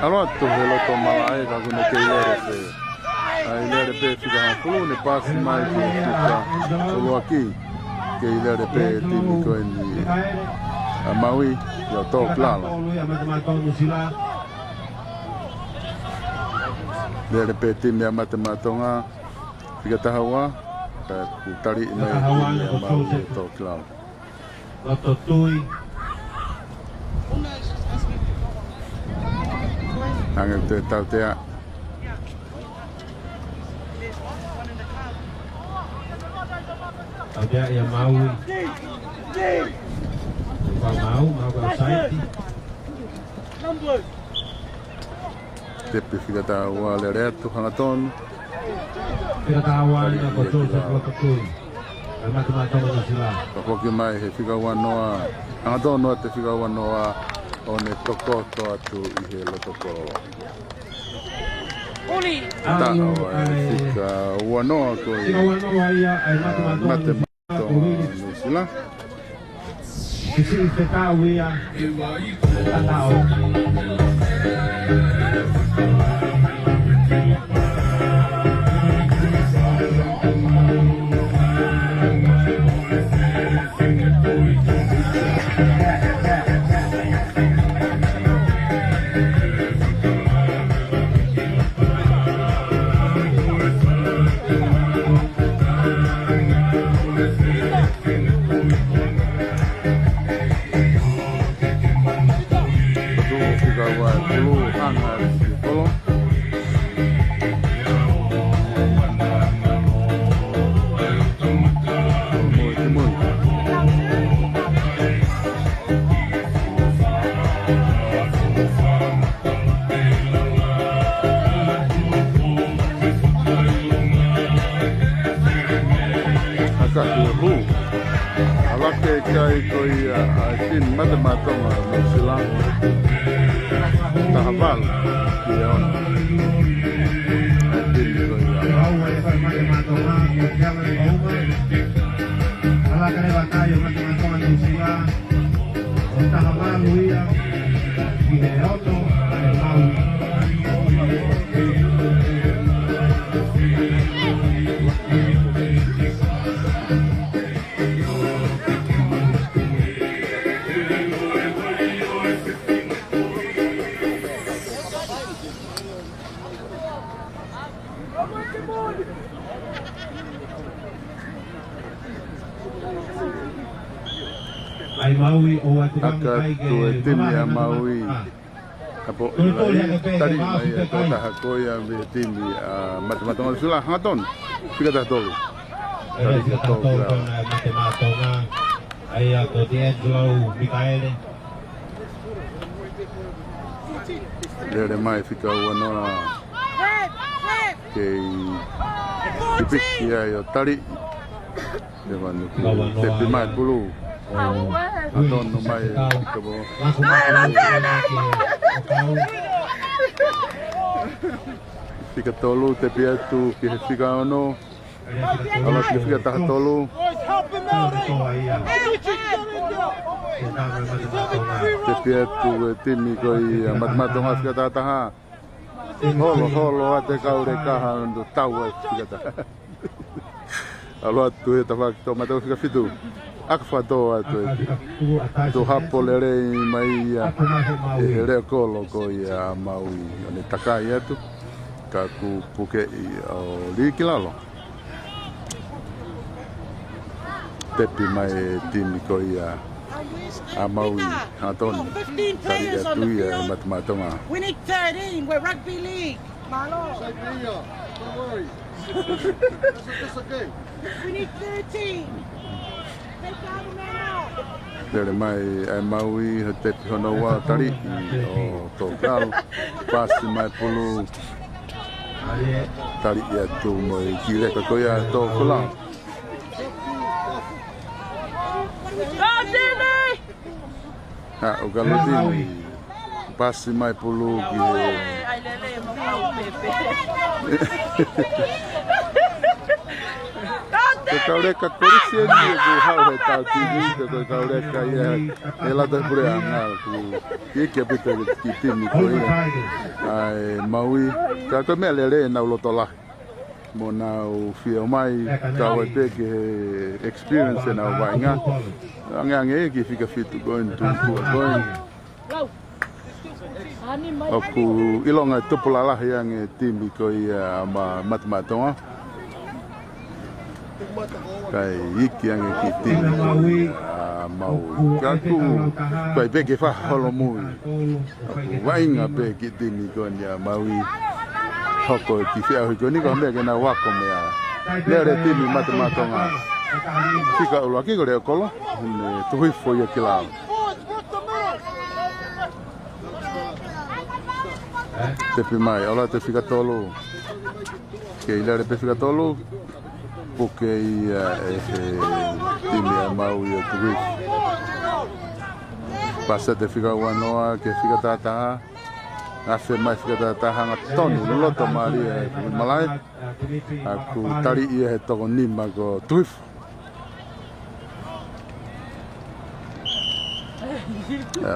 Aloa tu he loto mala e ka kune kei lere pe. Ai lere pe whingā hawhulu ne pasi mai ki whika ulu aki. Kei lere pe timi koi ni Maui yo tō klala. Lere pe timi a matematonga Fika tahawa Ka kutari ina e timi a Maui yo tō klala. Loto tui. Angel te tau tea. Atea ia Maui. Mau offside. Tepi fika tahawa lere atu hangatonu. Fika tahawa ina ko tūsa loto tui. Ai matematonga no sila. Ka hoki mai he whika wanoa. Hangatonu ate whika wanoa o ne tokoto atu I he loto korolo. Tāo e whika wanoa ko I Fika wanoa ia ai matematonga no sila. Kisi te tau ia. Tatao. Kai koi sin matematonga no sila tahaval ki ona tin koi Mau e matematonga ko jalan Homa. Ala kare batayo matematonga no sila. O tahaval ia. Ki he auto ai Mau. Ai Maui o atu Aka tu e timi a Maui. Kapo tari mai e tō tahakoia me timi a matematonga sila hangaton. Fika tahatolu. Tari fika tahatolu kona matematonga. Ai a ko D'Angelo Mikaele. Lere mai fika uanoa kei tipiki ai o tari. Te wanu te pi mai pulu. Aton no mai te bo. Fika tolu te pi atu ki he fika ono. Ala ki fika taha tolu. Te pi atu timi koi matmatonga fika taha taha. Holo ate kaure kaha ndo tau fika taha. Aloha tu e tawaki tō matau fika fitu. Aka whatoa atu e. Tu hapo le rei mai ia. E rea kolo ko ia Maui. Ane takai atu. Ka ku puke i o liki lalo. Tepi mai timi ko ia a Maui. Hatoni. Tari atu ia e matamatonga. We need 13. We're rugby league. Malo. Don't worry. That's okay. We need 13. Take out the man out. Tere mai e Maui he tepi hono wa tari o Tokoua. Pasi mai pulu. Tari ia tu mo i kireka ko ia Tokoua. Ha, o galotini. Pasi mai pulu ki he. Te kaureka korisi e ni ku hau he tau tini. Te kaureka ia e lata pure anga ku iki a pita ki tini ko ia. Ai Maui. Ka koe mea lere e nau loto lahi. Mo nau fia mai tau e pe ki he experience e nau wainga. Ange e ki fika fitu going to going. Oku ilonga tupula lahi ange timi ko ia matamatonga. Kai iki ange ki timi Maui. Kaku kai peke wha holo mui. Aku wainga pe ki timi ko ia Maui. Hoko ki whia hui ko niko mea kena wako mea. Lere timi matamatonga. Fika ulu aki ko reo kolo. Tuhui fo ia ki lao. Tepi mai, ola te fika tolu. Ke ilare pe fika tolu. Puke ia e timi a Maui o Tuwi. Pasa te fika wanoa, ke fika tataha. Afe mai fika tataha nga tonu, loto maari e malai. Aku tari ia he toko nima ko Tuwi.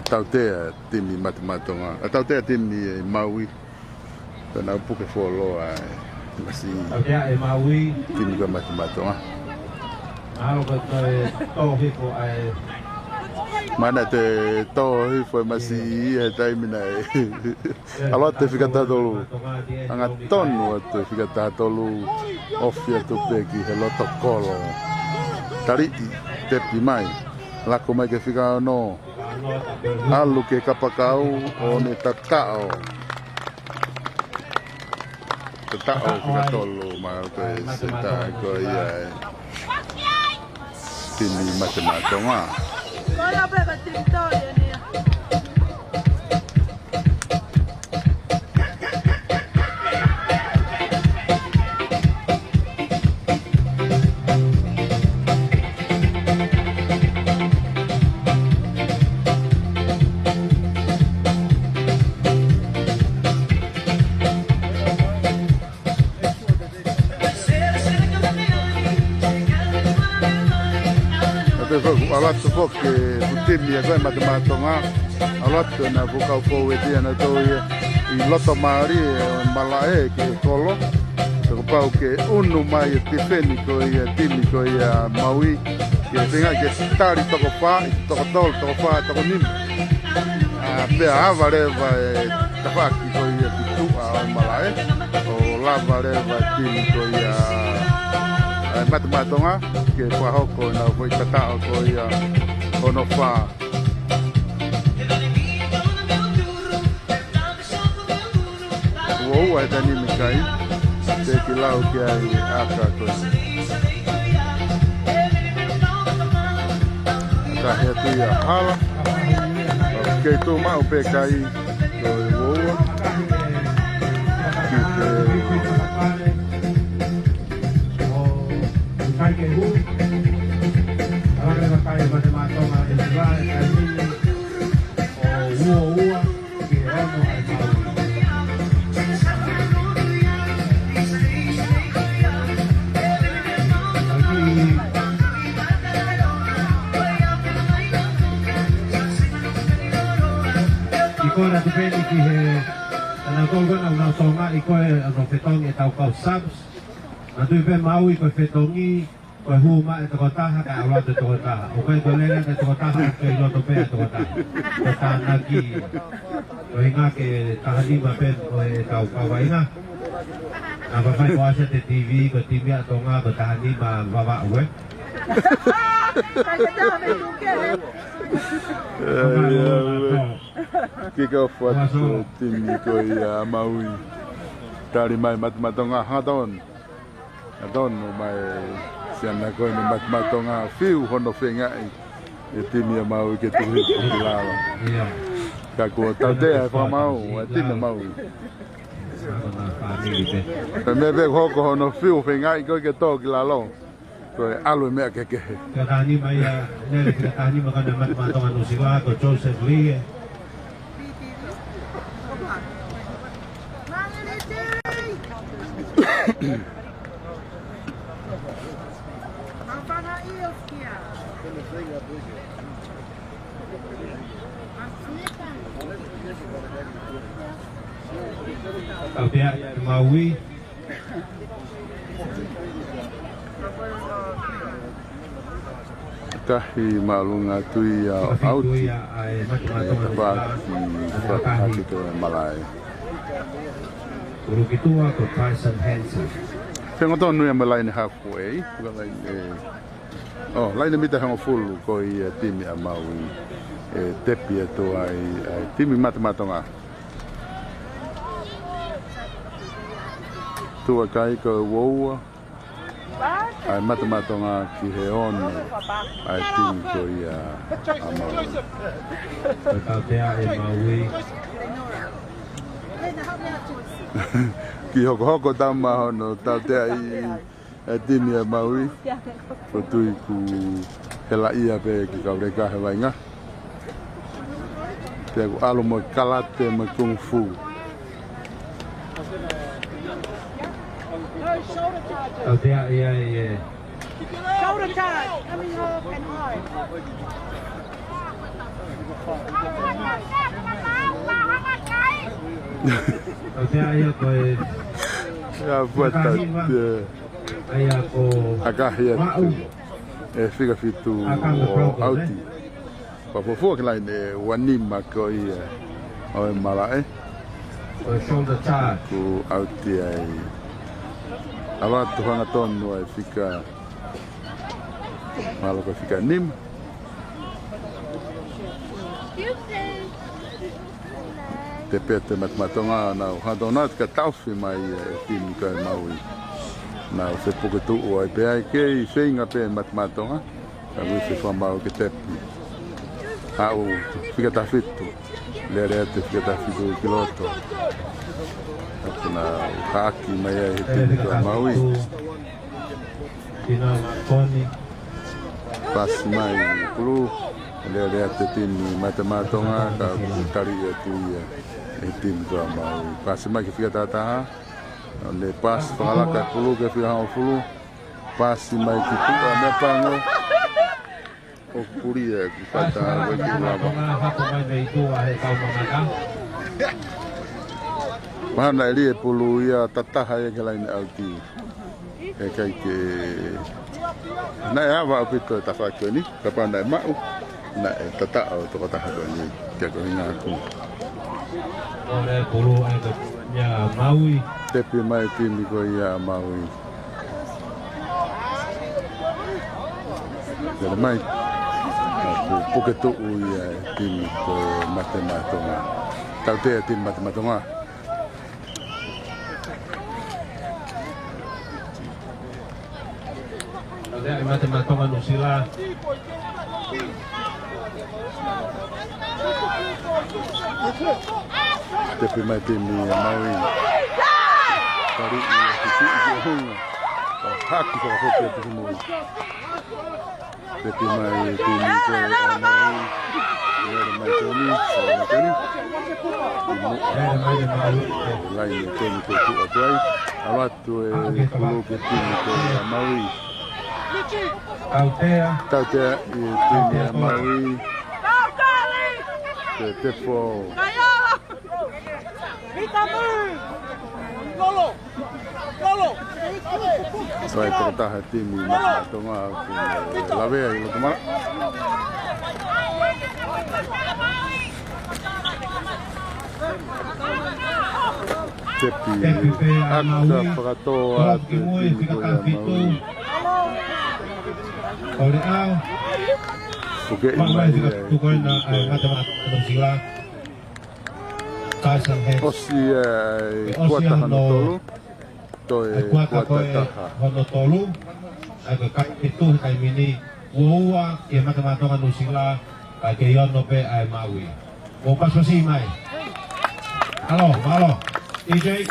Tau te timi matamatonga. Tau te timi Maui. Tana puke foloa masi. Tau Maui. Timi ka matamatonga. Alo ka to hiko ai. Mana te to hifo masi e taimina e. Alo te fika tatolu. Anga tonu atu fika tatolu. Ofia tu peki he loto kolo. Tari tepi mai. Lako mai ke fika no. Alu ke kapakau o ne tatao. Tatao fika tolu ma ko seta ko ia. Tini matematonga. Hola, beba, tintoria ni. Alatu foke putimi ya koe matematonga. Alatu na vukau foweti ana toi I loto maari malae ke kolo. Toko pau ke unu mai tifeni ko ia timi ko ia Maui. Ke venga ke tari toko pa, toko tol, toko pa, toko nim. Pea avareva tafaki ko ia pitua o malae. O lavareva timi ko ia matematonga. Ke wahoko na voi tatao ko ia ono wha. Ua e tani mikai, te ki lau ki ai aka koe. Ka hea tu ia hala, kei tō mau pe kai koe ua. Ki te... Agora depende que na gona na tonga I koe no fetongi tau kau subs. Na tui pe Maui koe fetongi koe huma e toko taha ka awa te toko taha. O koe koe lena te toko taha koe loto pe toko taha. Koe tāna ki koe inga ke taha lima pen koe tau kawa inga. Na papai ko asa te TV koe TV a tonga koe taha lima wawa ue. Kika fuat timi koi Maui tari mai matmatonga hadon adon mai siana koi ni matmatonga fiu hono fenga e timi Maui ke tu lala ka ko tade fa mau timi Maui me ve hoko hono fiu fenga ko ke to lalo ko alu me ke tani mai nele ke tani ma kana matmatonga no sila ko Joseph Lee Pihak Maui kahi malunga tui out baki ke malai Uruki tua ko Tyson Hansen Pengoton nui malai ni halfway oh lain mita hang full ko I timi a Maui tepi to ai timi matmatonga tua kai ko wo ai matmatonga ki he on ai timi ko ia a Maui Tau tea e Maui ki hoko tama hono tau te ai timi a Maui ko tui ku hela ia pe ki kaureka he wainga te ku alo mo kalate mo kung fu Tau tea ia Shoulder charge. Coming home and hard. Tau tea ia koe ya buat tau Aia ko agahia Mau fica fitu auti papofu ke lain wanima ko ia o malae ko shoulder charge ku auti ai ala tu hanga tonu ai fica malo ko fica nim te pete matmatonga na hadonat ka taufi mai tim ka Maui na se poke tu o ai pe ai ke senga pe matmatonga ka se fa mau ke tepi au fica ta fitu le rete fica ta fitu piloto na haki mai ai tim ka Maui Tina Tony pas mai pulu le rete tim matmatonga ka kari tu ia tim ka Maui pas mai ke fica ta le pas fala ka pulu ke fica au pulu pas mai ki tu me pango o puria ki fata we ki lava mai nei tu ai kau mamaka mana li e pulu ia tataha e ke lain auti e kai ke na ya va pito ta fa ke ni ka pa na mau na tata o to ta ha ni ke ko ina ku ole pulu ai ko ya Maui tepi mai timi ko ia Maui ya mai ku poke tu ia timi ko matematonga tau te timi matematonga Ada matematonga no sila tepi mai timi Maui tari ia kisi hunga haki ko ko te mo tepi mai timi ko Maui ia mai timi lain temi ko tu atrai awatu e pulu ke timi ko Maui tau te i timi Maui te fo Pita move! Lolo! Lolo! Sai totahan tiimi tonga lavea ilo tomara. Tepi akta pakatoa tiimi koya Maui. Oleh au, Oke, Maui juga tukar na mata sila. Kasang head. Osi kuota hanotolu. Toi kuota taha. Hanotolu. Aga kai itu kai mini. Wua ke mata sila. Kai ke yono pe ai Maui. Wo pas pasi mai. Halo, halo. DJ.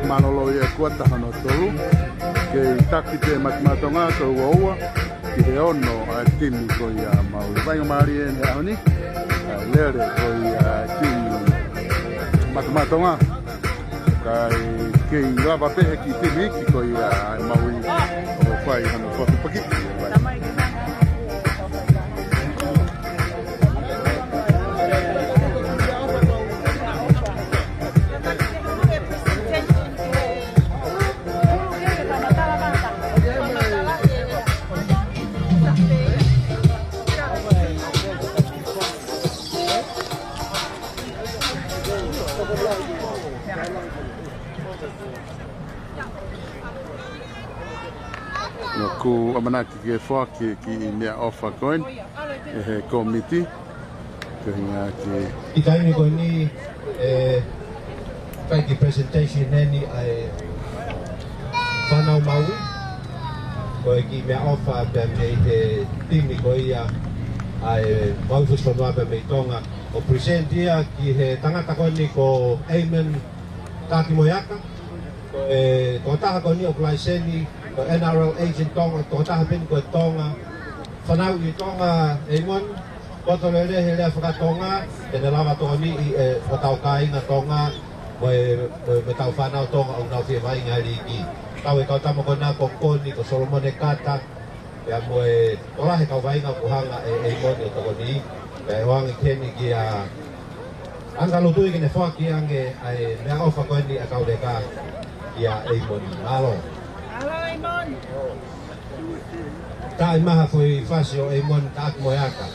Manolo ia kuota hanotolu. Kei takite matmatonga ko uaua. Ki he ono a timi ko ia Maui. Vainga maari e ne ahoni. Lere ko ia timi matmatonga. Kai kei lava pehe ki timi ki ko ia Maui. O whai hano whatu paki. No ku amanaki ke whaki ki mea ofa koin. E he komiti. Ke hinga ki... I taimi ko ni kai ki presentation neni ai whanau Maui. Ko ki mea ofa pe me te timi ko ia ai Maui Fusifonua pe me tonga. O present ia ki he tangata ko ni ko Amen Taki Moyaka. Ko taha ko ni o Klaiseni. Ko Mmtrl agent tonga. Ko taha pin ko tonga. Whanau i tonga Eimon. Koto lele he lea whakatonga, e ne lawa tonga ni i whatau ka inga tonga, me tau whanau tonga au nau whia mai ngā riki. Tau e kau tamo kona kongkoni, ko Solomone Kata, pia mo e olahe kau wainga kuhanga e moni o toko ni, pia e wangi keni ki a anga lutui ki ne whaki ange ai mea ofa koe ni a kau reka ki a e moni. Alo. Alo, Imon! Tā i maha fui whasi o e moni tāki moeaka.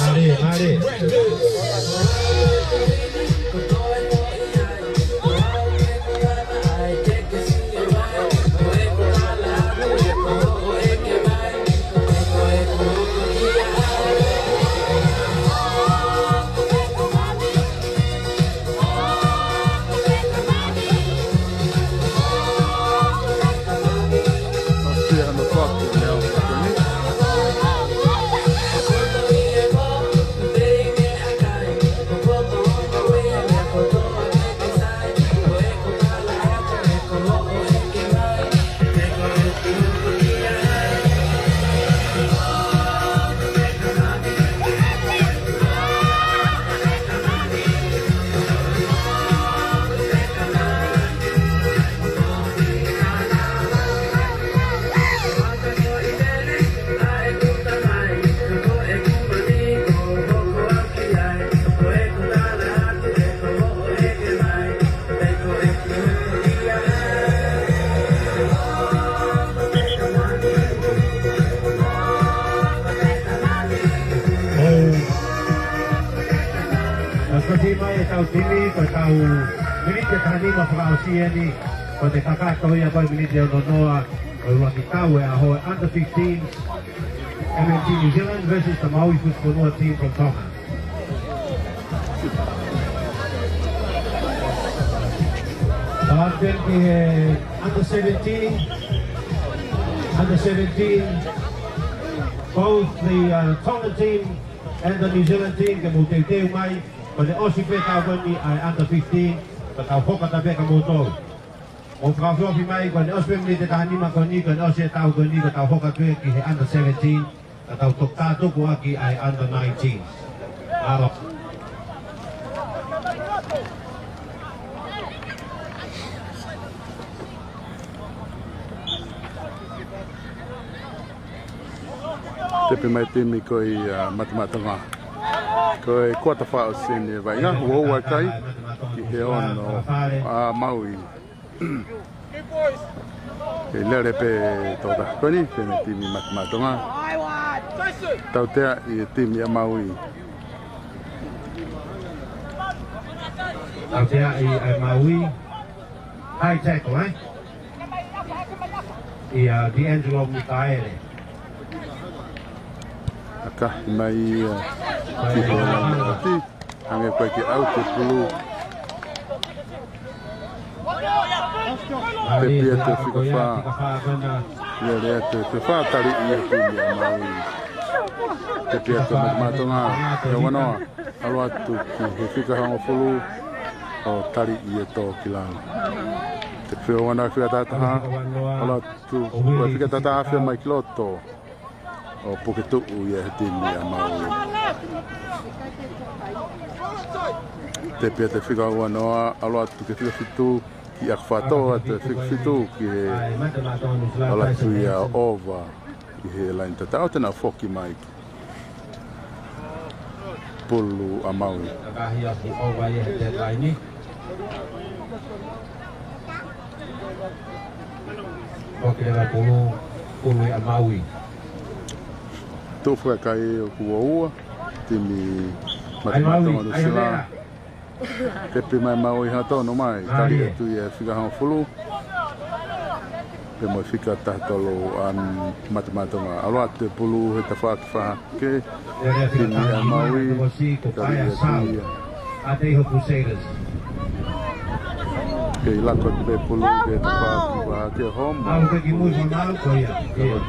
Mari, mari. Tau tini, ko tau minite tanima whakausia ni, ko te kakatoia koe minite o nonoa, o luaki tau e ahoe under 15s, MNT New Zealand versus the Maui Fusifonua team from Tonga. Then the under 17, both the Tongan team and the New Zealand team can move to mai, but the Aussie play under 15, but our focus on the motor. Of course, we might go to Australia, the Tanima Koni, and Aussie Tau Koni, but our focus under 17, but our Tokuaki under 19. Tepi mai timi koi matematonga koi quarter final sini vai nga wo wa kai ki he ono a Maui e lere pe toda koni pe timi matematonga tau te i timi a Maui tau te i Maui high tackle i D'Angelo Mikaele aka mai ki ho na ti ange ko ki au te pulu te pia te fika fa le te fa tari i ki Maui te pia te matonga e wana alwa tu ki fika ha fulu o tari i to kilanga te fio wana fika tata ha alwa tu ko fika tata ha mai kloto o poketu ia timi a Maui te pia te whika ua noa aloa tu ke whika whitu ki a whatoa te whika whitu ki he ala tu ia ova ki he lain tata o tena whoki mai ki pulu a Maui Oke, pulu a Maui. Tu foi kai o kuoua timi matematonga do sila tepi mai Maui hatono mai tali tu ia fica han fulu pe mo fica tatolo an matematonga aloa te pulu he ta fa ke timi a Maui tali ia Ateho Crusaders. ke lako te pulu ke ta fa ke home Au ke ki mui mal ko ia.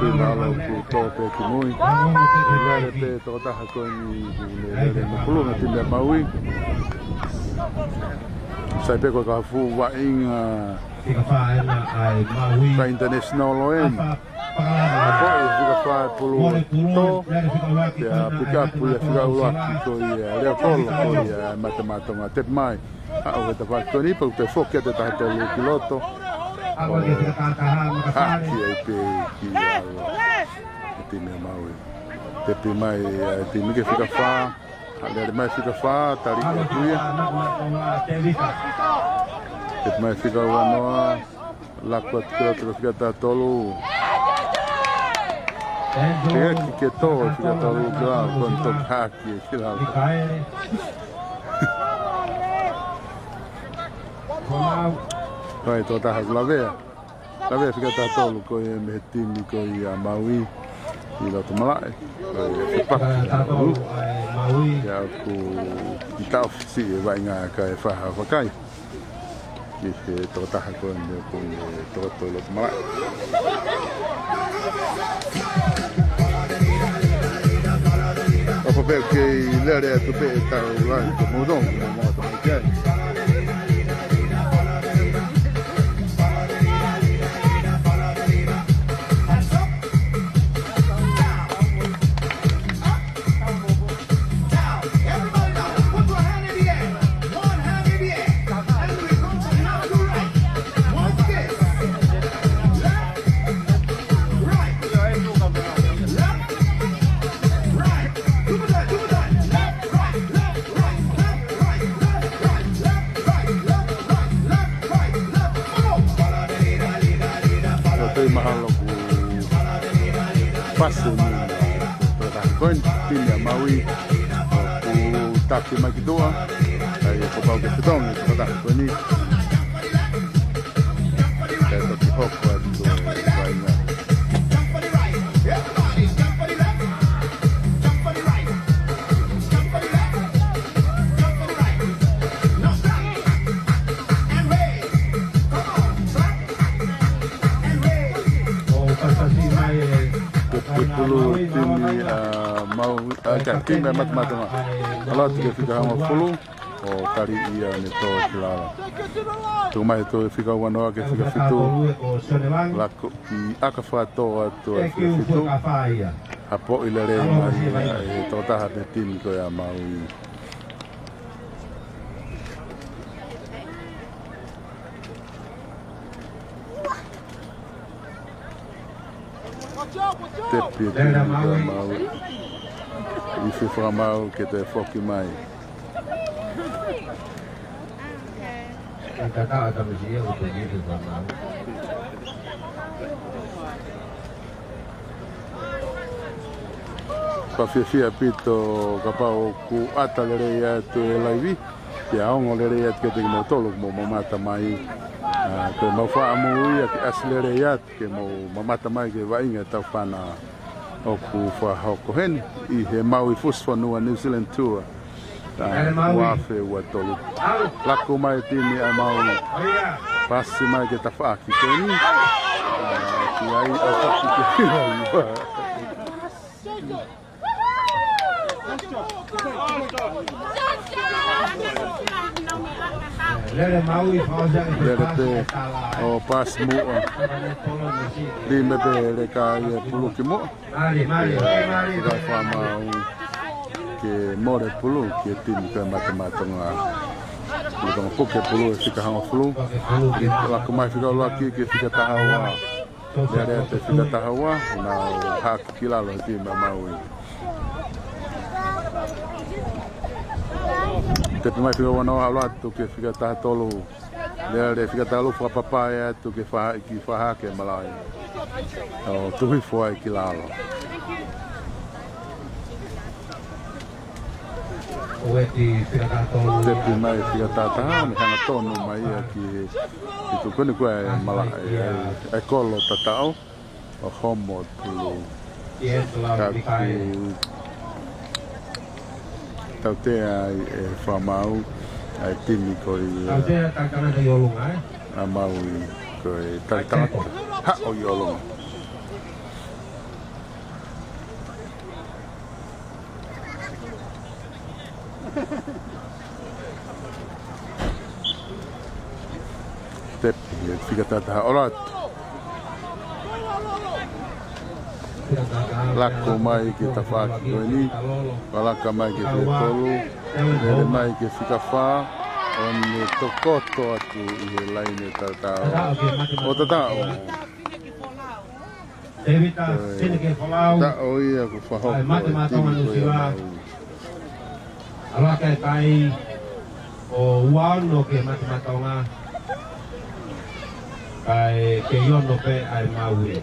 tu malo ku to pe ki mui le te to ta ha ko ni le pulu na timi a Maui sai pe ko ka fu wa inga Fica fa ai Maui. pa international loen ko fica fa pulu to ya pick up ya fica ua ko ya le polo ko ya matematonga te mai a o te fa ko ni po te foke te ta to lu piloto Agora que fica cantar makasale. ki ai pe ki te me Maui te pe mai te mi ke fica fa ale mai fica fa tari ko ya te mai fica ua noa la ko te fica ta tolu que todo fica todo claro con toque claro vai toda a la fica todo com me timi com a Maui e lá toma lá Maui. ya ku kita si vai nga ka fa fa kai que toda a com todo lo toma lá Dopo perché l'area tu per stare là come un modo ok mahalo ku passe ni con timi a Maui ku tapi magidua ai ko ba ke tong ko ta ko ni ka to ki hokko do vai na pulu tini mau tini mata-mata kalau tu fika hama pulu o kari ia ni to kilala tu mai to fika wanoa ke fika fitu lako I aka fato atu fitu hapo ilere mai to taha ne tini ko ya Maui tepi Maui Fusifonua U15 ke te foki mai Pafia pito kapau ku ata lere ia tu laivi ya ongo lere ia ke te motolo mo mata mai ke mau fa amu ia ke aslere ia ke mo mata mai ke vainga tau pana o ku fa hoko hen I he Maui Fusifonua New Zealand tour wafe wa tolu lako mai tini a Maui pasi mai ke tafaki teni ki ai au faki ke lere te o pas mu lime pe le ka ia pulu ki mo ka fa mau ke more pulu ke tin ke mata-mata nga ko ko ke pulu fika hanga pulu la ko mai fika lo ki ke fika tahawa lere te fika tahawa na hak kilalo ti Maui te mai fika wana ala tu ke fika ta tolu le fika ta lu fa papaya tu ke fa ki fa ke malai o tu hi foi ki lalo te mai fika ta ta ni kana tonu mai ki tu koni ko malai e kolo ta tao o homo tu tau te ai whamau ai tini ko a Maui ko taritanga ha o I olonga tepi fika tata orat lako mai ke tafaki ko ni palaka mai ke te tolu ele mai ke fika fa on tokoto atu I he laine tatao o tatao o ia ku fa hoko tini ko ia ala kai kai o wano ke mata-mata kai ke yono pe ai Maui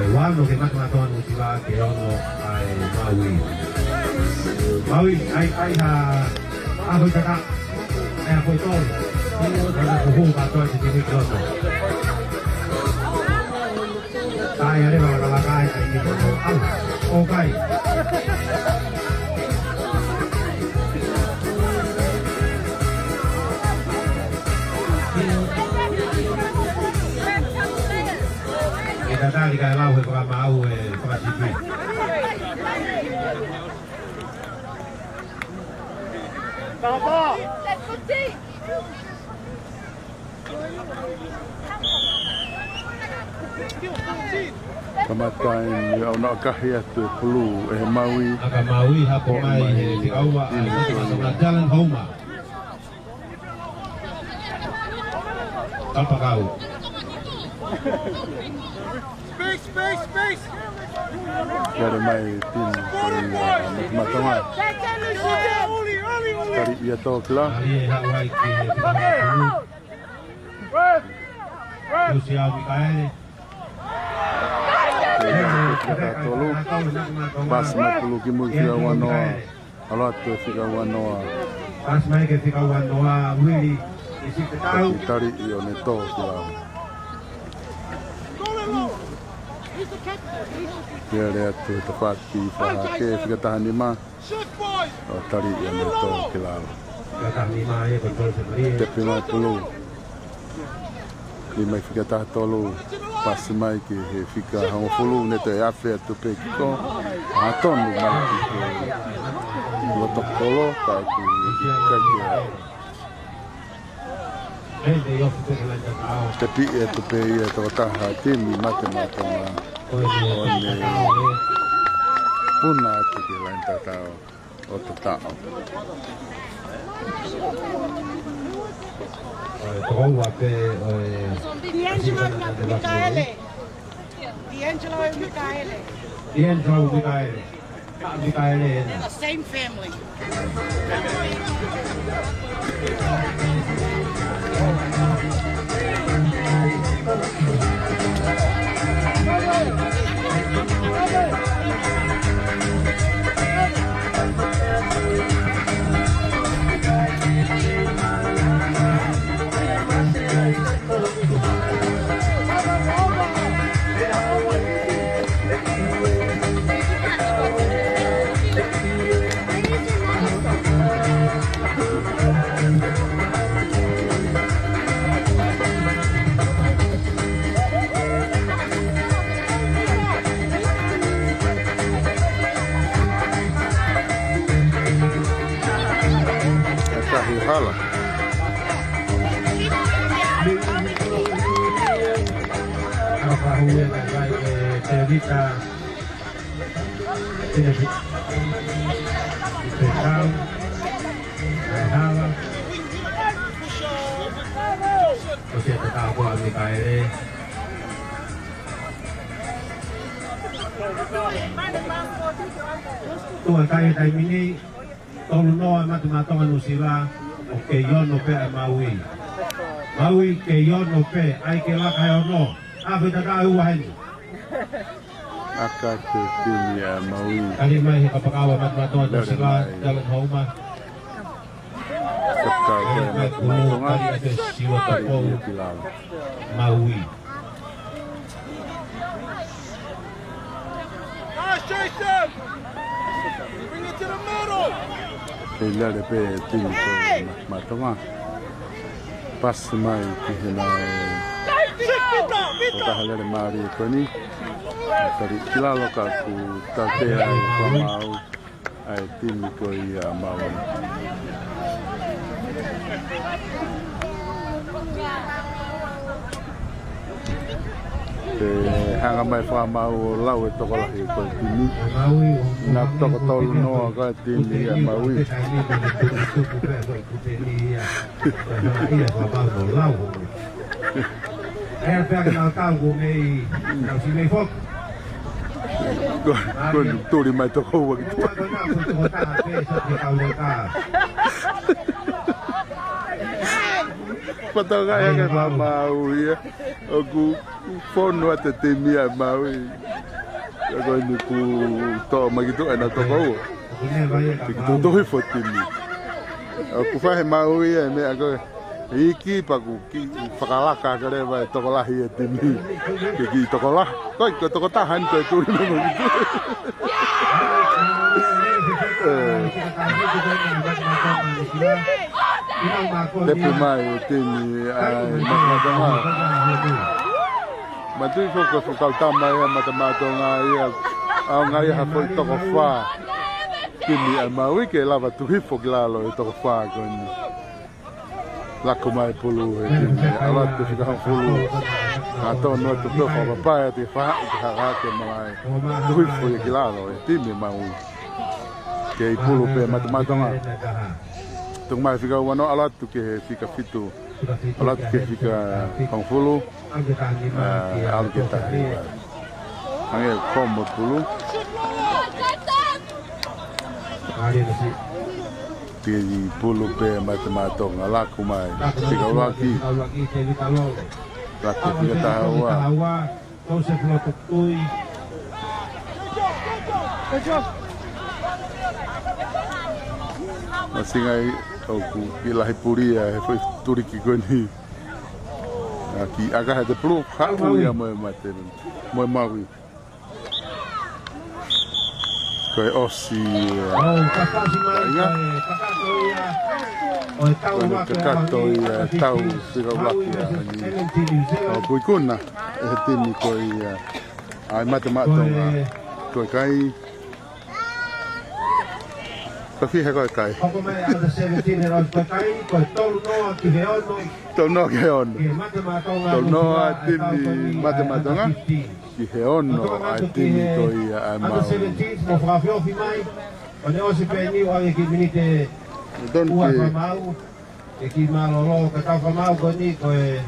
Wano ke mata-mata sila ke ono ai Maui Maui ai ha ako taka ai ako tol ana kuhung ka to di sini ko ai are ba la kai ai ni ko okay Tadi kalau lau ke mau Pasifik. Papa. Kamatain au na kahia tu pulu Maui. Aka Maui hapo mai he Tokoua na jalan Homa. Alpakau. Space! Kare mai tin matonga. Tari ia tokla. Ali Hawaii ki he Lucia Mikaele. Tolu pas matulu ki multia wanoa. Alato fika wanoa. Pas mai ke fika wanoa wili isi tau. Tari io ne tokla. Kere atu tapati fa ke fika tahanima. Tari io ne tokla. Tahanima ye betul sebenarnya. Tepi matulu. Ki mai fika tahatolu. Pas mai ki he fika hangofulu ne te afe atu pe kiko atonu mai ki lotokolo ka ki kaki te pi e tu pe e to taha timi mate matonga one puna atu ki lenta tao o to tao Tokoua pe D'Angelo and Michaele. D'Angelo and Michaele. D'Angelo Mikaele. Mikaele. They're the same family. hala. Tuan kaya tayo mini tolu noa matumatong anusila o keyon no pe Maui. Maui keyon no pe ay kela kayo no. Abe tatayo wahin. Aka te tini Maui. Kali may kapakawa matumatong anusila jalan Homa. Saka kaya matumatong Kali ate siwa tapong Maui. Jason! Bring it to the middle! Kaya le pe tini ko matonga. Pas mai ki hina o tahalere maari ko ni. Tari kilalo ka ku tate ai ko mau ai tini ko ia mau. Hanga mai wha mau lau e toko lahi ko tini. Nā toko tolu noa ka tini a Maui. Ko turi mai Tokoua ki tu. Patanga ya ka Maui ya. Oku fono ate temi a Maui. Ako ni ku to magitu ana Tokoua. Ki tu hi fotimi. Aku fa Maui ya me ako iki paku ki fakalaka kare vai tokolahi e temi. Ki tokolah. Koi ko tokotahan ko tu ni magitu. Depi mai tini matamatonga. Matui foko fukau tama ia matamatonga ia au ngai ha foi toko fa. Tini a Maui ke lava tuhi fo glalo e toko fa koni. Lako mai pulu e tini ala te fika pulu. Atau no tu tu ko pa ti fa ha ke mai tu fu ki la lo ti mi Maui ke pulu pe matamatanga tu mai fica wano ala tu ke fica fitu ala tu ke fica konfulu ala ke ta ange komo pulu ti pulu pe matamatanga la ku mai fica laki laki fica tawa Entonces lo que estoy masing ai au ku ilahi puria e foi turiki koni aki aga ha de plu ha ku ya mo mate mo Maui ko osi kakato ia tau sira lakia ni o kuikuna e tini ko ia ai mate matonga ko kai Tapi he kai. Ako may under 17 era ko kai ko tolno ki heono. Tolno ke on. Matematonga. Tolno atini matematonga. Ki heono atini ko ia ai Under 17 mo frafio fi mai.One o se peni o ki minite. Don ki mau. E ki malolo ka ka mau ko ni ko e.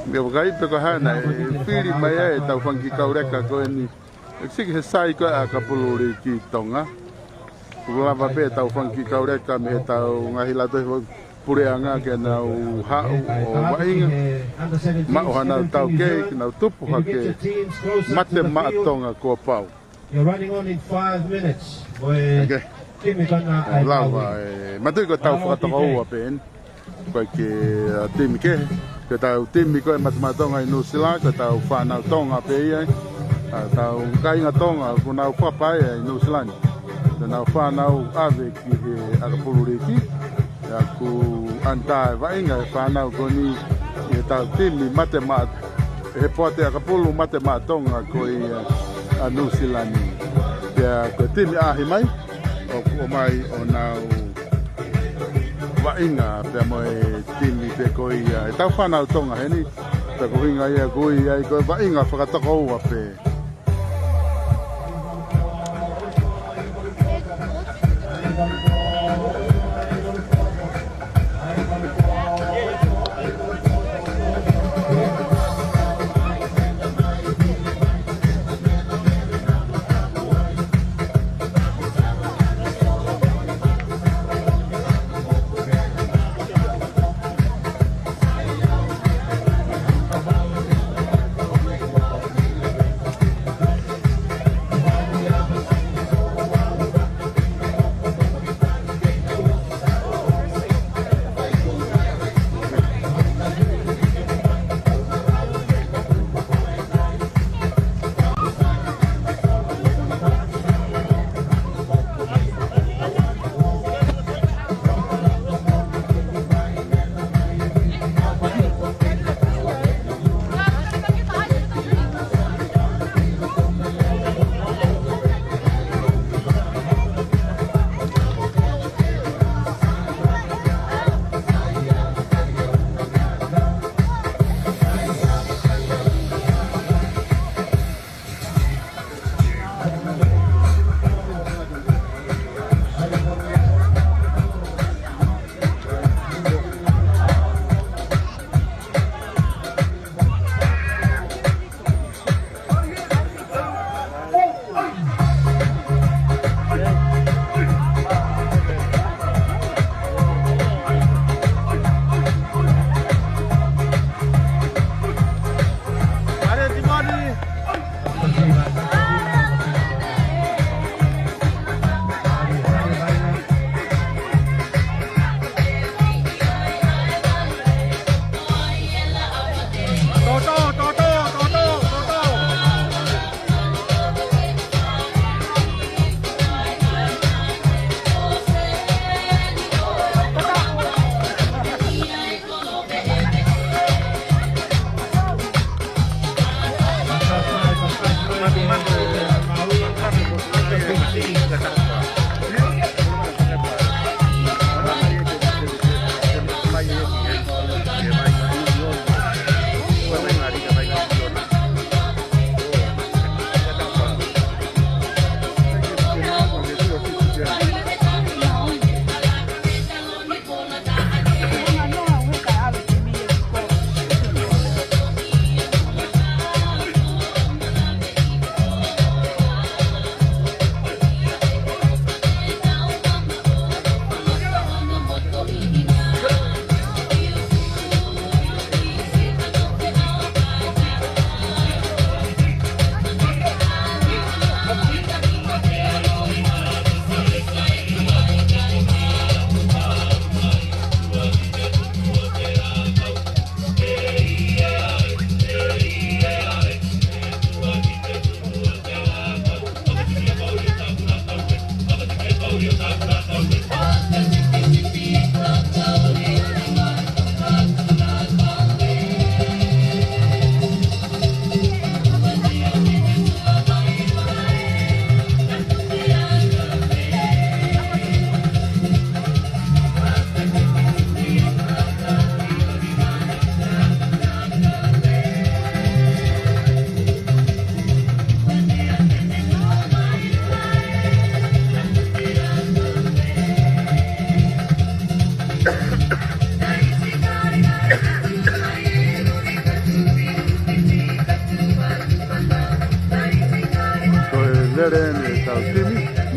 Me vai pe ko hana pili mai e tau fangi kaureka ko ni. Siki he sai ko a kapuluri ki tonga. Kula va pe tau fanki kaureka me tau ngahi la to pureanga ke na u ha o wainga ma o hana tau ke na tupu ha ke mate ma tonga ko pau. You're running on in 5 minutes. Okay. Timi kana ai. Lava mate ko tau fa Tokoua pe en ko ke timi ke tau timi ko ma tonga i Nusila ko tau fa na tonga pe ai tau kai na tonga ko na fa pa i Nusila. Na whanau ave ki he akapururiki aku antai vainga whanau koni e tau timi mate mat he pote akapulu mate matonga ko i Nusilani pia ko timi ahi mai o mai o nau vainga pia mo e timi pe ko i tau whanau tonga heni ta ko hinga ia ko i ko vainga whakatokoua pe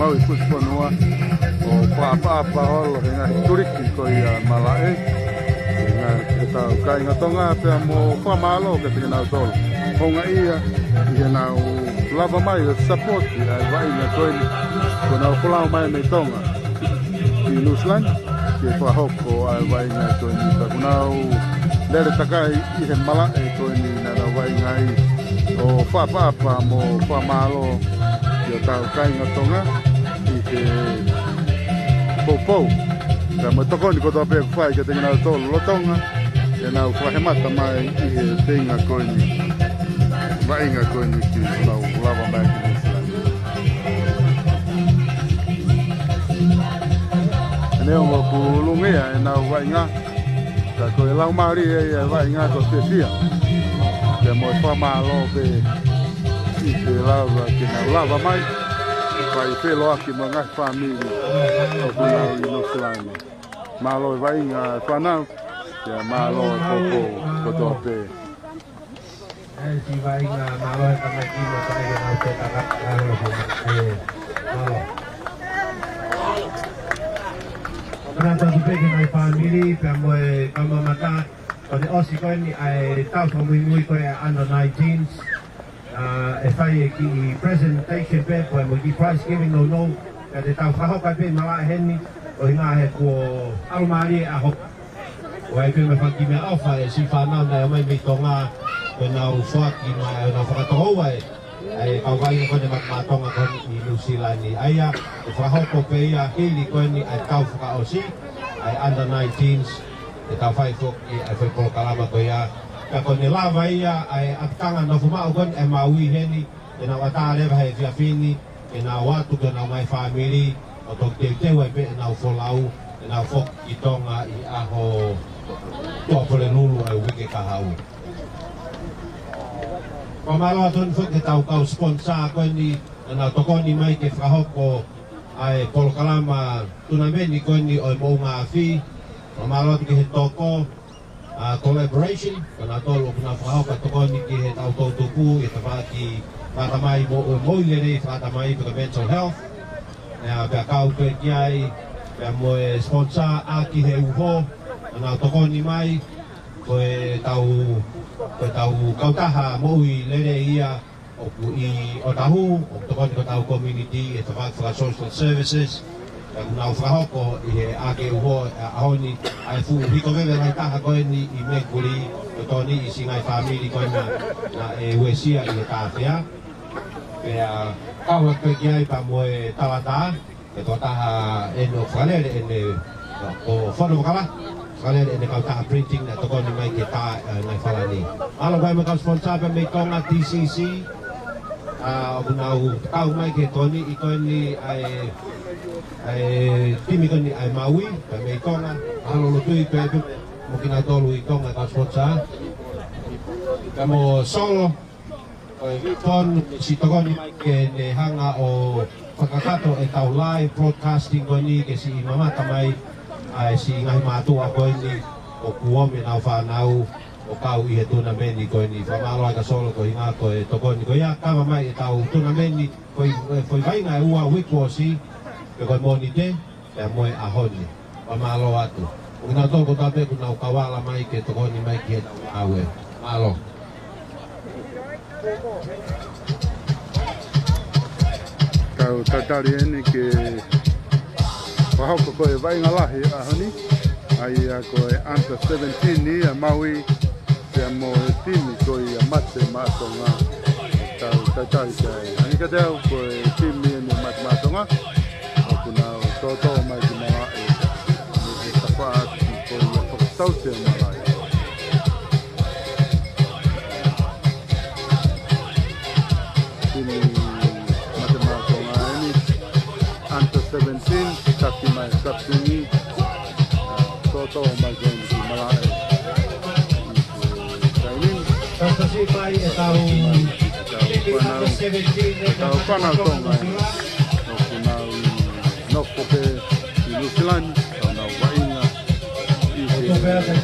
Maui Fusifonua o Papa holo he ngahi turiki ko ia malae nga ke tau kai ngatonga pe mo whamalo ke te nau tolu honga ia i nau lava mai o support ai vai nga koini ko nau pulau mai me tonga i Nuslan ke whahoko ai vai nga koini ka kunau lere takai i he malae koini na nau vai ngai o whapapa mo whamalo i o tau kai ngatonga i ke Pou ka mo tokoni ko tope fai ke tenga to lotonga e na fa mata mai i he tenga koini vai nga koini ki na lava mai ki ne o ku lungia e na vai nga ka ko la mari e vai nga ko tesia ke mo fa malo be i ke lava ki na lava mai vai pelo aqui mga família o kunau i Nusilani malo vai nga whanau ke malo popo kotope si vai nga malo e kamaki mo tayo na te takak malo malo Nanta tupe ke nai family pe mo e kamamata o ne osi ko ni ai tau ko mui ko e under 19s e whai e ki presentation pe po e mo ki prize giving no ka te tau whahokai pe mala heni o hinga he ko alumari a hok o e pe me whaki mea awha e si whanau nei o mai me tonga ko nau whaki mai o nau whakatohoua e kaukai ko ne matonga ko ni New Zealand ni aia e whahoko pe ia hili ko ni ai tau whakaosi ai under 19s e tau whai whoki ai whai polo kalama ko ia ka kone lava ia ai atanga na fumau kon e Maui heni e na watare vai fia fini e na watu ke na mai family o tok te wai pe na folau e na fok i tonga i aho topole nulu ai wike ka hau ko malo aton fok ke tau kau sponsor ko ni na tokoni mai ke frahoko ai polo kalama tunameni ko ni o mo nga fi ko malo ke toko collaboration kana tolo kuna whao ka tokoni ki he tau tau tuku e te whaki whatamai mo o moilere whatamai for the mental health pia kau pe kiai pia mo e sponsor a ki he uho kana tokoni mai ko e tau kautaha mo i lere ia o ku i o tahu o tokoni ko tau community e te whaka social services Nau whahoko i he ake uho ahoni ai fu hiko vewe rai taha koe ni i mekuri o toni i singai family koe na e uesia i he tāwhia. Pea kaua koe ki ai pa moe tawata e tō taha eno whalere ene o whono wakala whalere ene kau taha printing na toko ni mai ke tā nai whalani. Alo kai me kau sponsor pe mei tonga TCC o nau kau mai ke toni i koe ni ai timi koni ai Maui pe mei tonga alo lo tui pe mo kina tolu i tonga ka sponsor ka mo solo o ton si tokoni mai ke ne hanga o whakakato e tau live broadcasting koni ke si mamata mai ai si ngai matua koni o kuome nau whanau o kau i he tunameni koni whamalo ai ka solo ko hinga ko e tokoni ko ia kama mai e tau tunameni koi vainga e ua wikosi pe koe moni te, pe moe ahoni, pa malo atu. Kuna toko tape kuna ukawala mai ke tokoni mai ki he awe. Malo. Kau tatari eni ke wahoko koe vainga lahi ahoni. Ai a koe under 17 ni a Maui pe mo timi koe a mate matonga. Kau tatari kai. Ani ka teo koe timi eni mate matonga. Kuna toto mai ki mala e tapa ko ia taute mala ini matematika ini under 17 tapi mai sapini toto mai ki mala e ini Kau si mai e tau tau pana tonga no pope i New Zealand na vainga i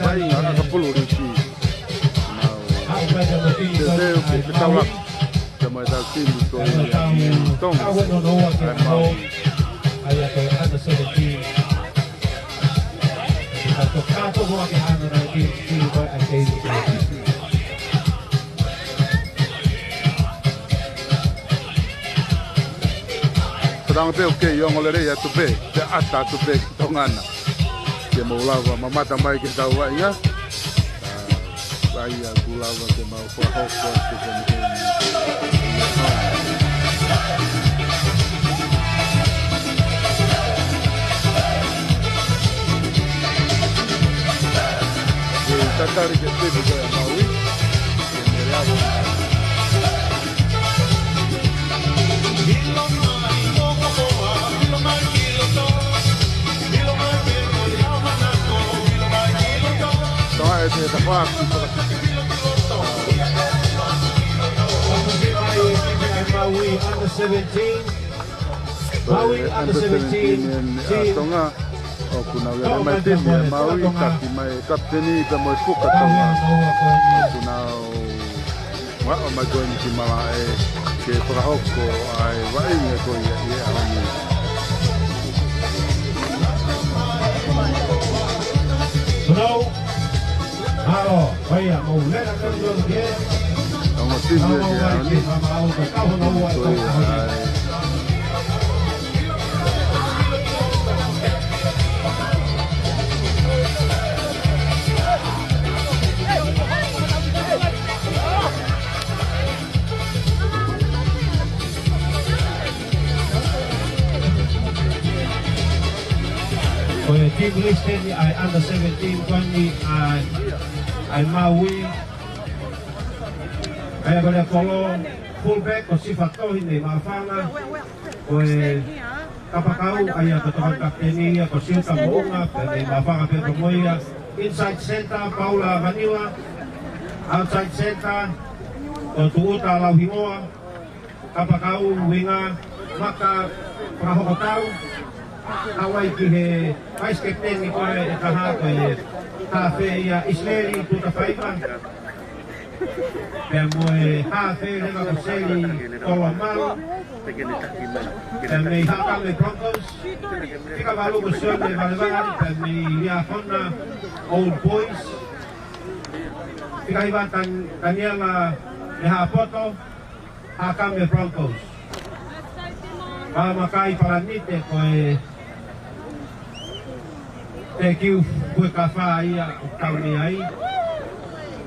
vainga a kapulu riki na te tau la te mai tau timi ko tonga Tokato ko ang ihano na i-silver at daily. Sedang pe oke yang oleh ya tu pe, ya ata tu pe tongana. Dia mau lawa mamata mai ke tawa ya. Saya gulawa ke mau pohok ke sini. Kita tarik ke sini ke Maui. Itu tempat Maui under 17. Maui under 17. Tonga kuna wale mai timu ya Maui kati mai kapteni ka mai fuka tonga. Kuna wa mai join ki mala ke prahoko ai wa inga ko ya ani. No. Halo, vaya, mau lera kan dong dia. Ang timu ya ani. Team listed ay under 17 kwani ay Maui ay wala kolo fullback ko sifat ko hindi maafanga ko kapakaw ay katukan kapteniya ko siya tamuunga pero maafanga pero moya inside center Paula Manila outside center ko tuuta Lauhingoa kapakaw winga maka prahokotao Hawaii kihe vice captain ni ko ay kahato ay hafe ya Israeli tuta faiba kaya mo ay hafe lima kuseli kolomalo kaya may hakang may Broncos ika balo kusyon may balibaran kaya may liakon na old boys ika iba kanyang lihapoto hakang may Broncos makai paranite ko ay thank you for kafa ia kauni ai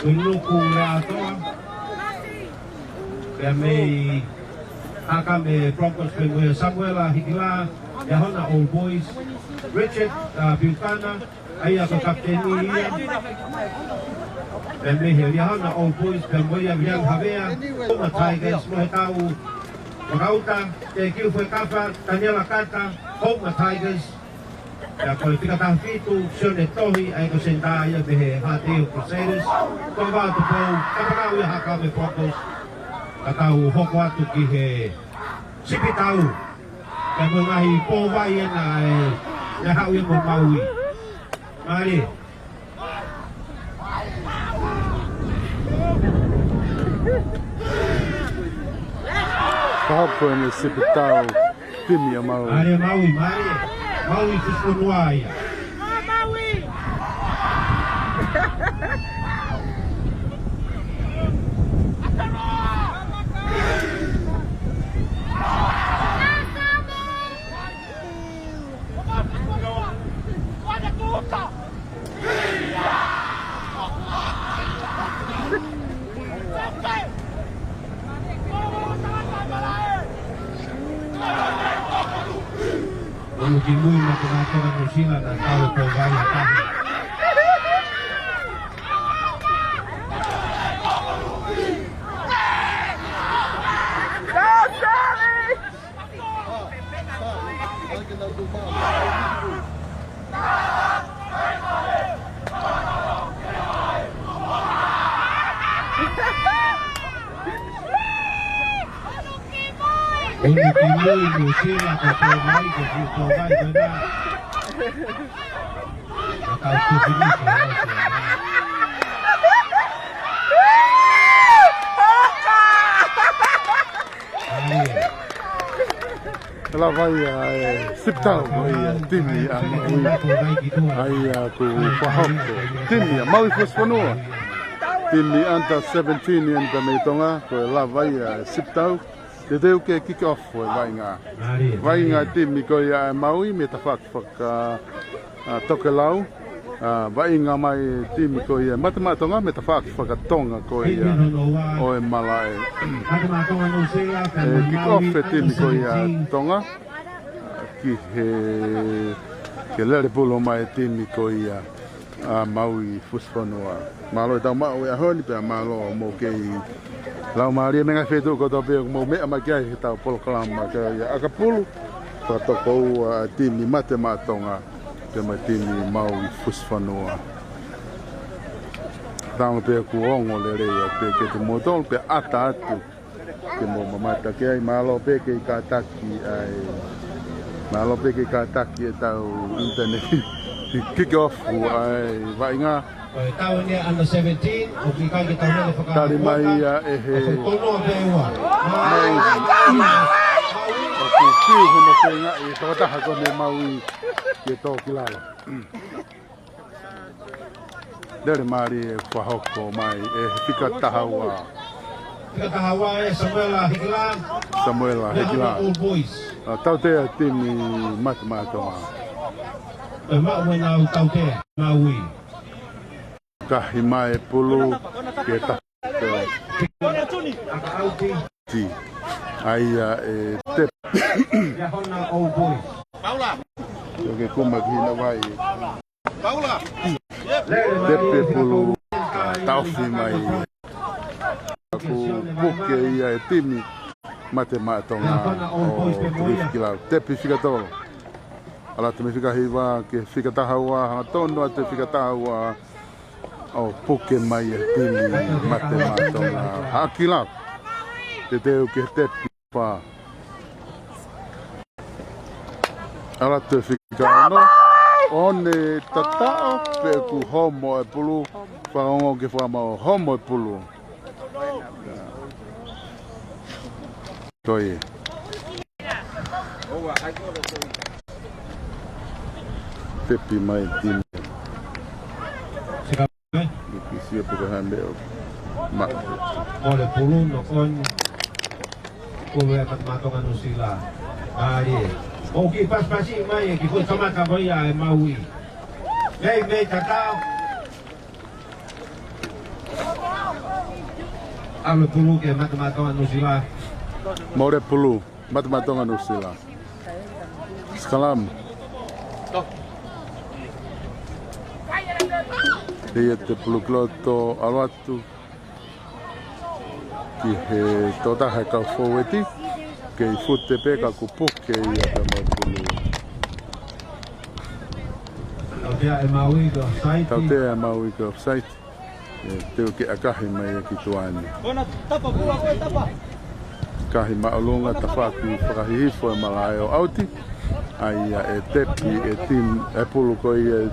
unuku leato kaya may akame Broncos kaya Samuel Higla yahona old boys Richard Buchanan ay ako kapteni ia kaya may yahona old boys kaya yang habea mga Tigers mga tao Magauta, thank you for kafa Daniela Kata home Tigers. Ya ko tika fito syon tohi ay ko senta ya behe hati Crusaders. Kung ba to po kapagaw ya hakame Broncos. Katau hokwa to kihe sipitau. Kaya mga hipowa yan ay yahaw yung Maui. Mari. Kahapon ko ni sipitaw timu ya Maui. Mari Maui, mari. Maui Fusifonua U15. Maui! Ujimui matematika kusila na tao ko gaya tayo. Ujimui kusila ko provide ko provide ko na. Nakau kubini ko. la vai siptau ai timi a Maui ai ku whahoko timi a Maui Fusifonua timi anta 17 and the meitonga ko la vai siptau te teu ke kick off vai ngā timi ko ia Maui me ta whaka tokelau vai ngā mai timi ko ia matematonga me ta whakatonga ko ia o e malae kick off e timi ko ia tonga ki he lere pulo mai timi ko ia Maui Fusifonua malo e tau mau e ahoni pe malo mo kei lau maria menga fetu ko to pe mo me ama kai he tau polo kalama ka ia akapulu pa Tokoua timi matematonga te mai timi Maui Fusifonua tau pe ku ongo le rea pe ke te motol pe ata atu ke mo mamata ke ai malo pe ke ka taki ai malo pe ke ka taki e tau internet kick off ai vai nga tau ni under 17 o ki ka ki tau le whaka tari mai e he tono pe ua o ku tiu hono ke nga e tawataha ko me Maui ke tō ki lalo dere mari e whahoko mai e whika tahaua Samuela Hikila tau te timi matematonga Maui kahi mai pulu ke ta ti ai e te ke kuma ki na vai te pulu tau fi mai ku buke ia e timi matematonga o Hikila te fika tolo ala te me fika hiwa ke fika tahaua ha tono te fika tahaua o puke mai e timi matematonga hakila te teu ke te pipa ala te fika no one tatao pe ku homo e pulu whaongo ke whamao homo e pulu toi tepi mai timi sia puka hande o mak ole pulu no kon ko ve matematonga no sila ali o ki pasi mai ki ko kamata vai a Maui me tatao ale pulu ke matematonga no sila more pulu matematonga no sila skalam Dia te pulu kloto alatu ki he tota he ka foweti ke I fute peka ku puke ia te mai pulu tau te e Maui ko site tau te e Maui ko site teo ke akahi mai ki tuani kahi maalunga ta whaku whakahihifo e malae o auti ai e tepi e tim e pulu ko I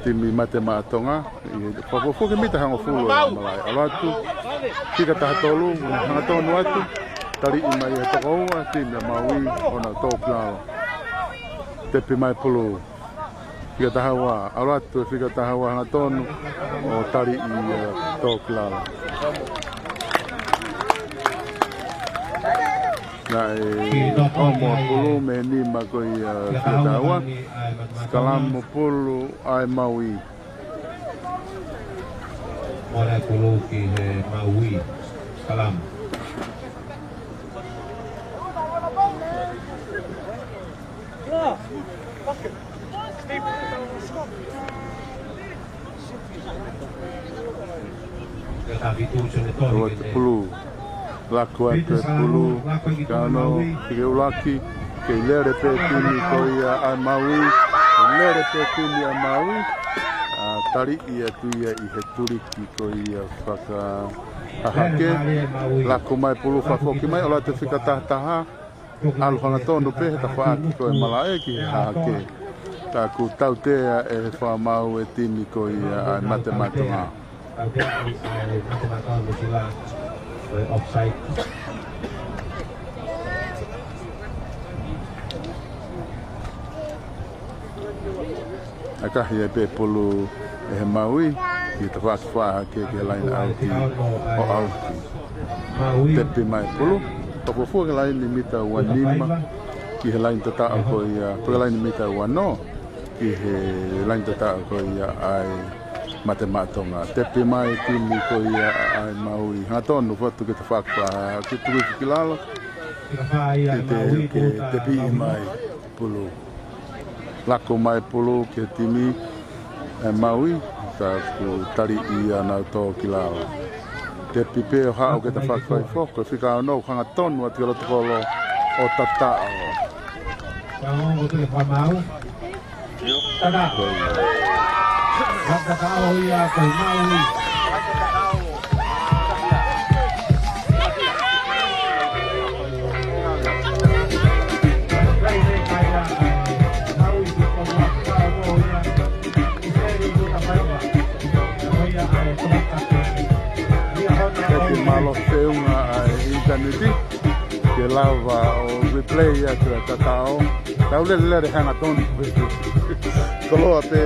timi matematonga whakofoke mita hango fulo e malai alatu kika taha tolu hanga tonu atu tari I mai e Tokoua timi Maui ona tōklalo tepi mai pulu kika taha wa alatu e kika taha wa hanga tonu o tari I tōklalo na e omo pulu me nima ko I kika taha wa Kalamo pulu ai Maui. Ora pulu ki he Maui. Kalam. Ora pulu. Laku ate pulu. Kano kike ulaki. Ke lere pe tini ko ia ai Maui. Lere pe tini a Maui, tari ia tu ia I he turiki ko ia whaka hahake, lako mai pulu whafoki mai, ola te whika tahataha, aluhanga tonu pe he ta whaaki ko e malae ki he hahake. Tā ku tau tea e he whamau e tini ko ia matematonga. Tau tea e matematonga sila offside. Akahi e pe pulu e he Maui ki te whakawha ke laina auti o auti. Tepi mai pulu. Toko fua ke laini mita ua nima ki he laini tatao ko ia. Pura laini mita ua no ki he laini tatao ko ia ai matematonga. Tepi mai timi ko ia ai Maui. Hatonu whatu ke te whakawha ki tui ki lalo. Ke tepi mai pulu. Lako mai pulu ke timi e Maui ka ku tari ia na to ki lalo. Te pipe o hao ke te whakai whoko, e whika anō hanga tonu ati o tokolo o tatao. Kau o te whamau. Tada. Watakao ia koi Maui. Malo feunga ai interneti ke lava o replay atu tatao tau le hanga tonu kolo pe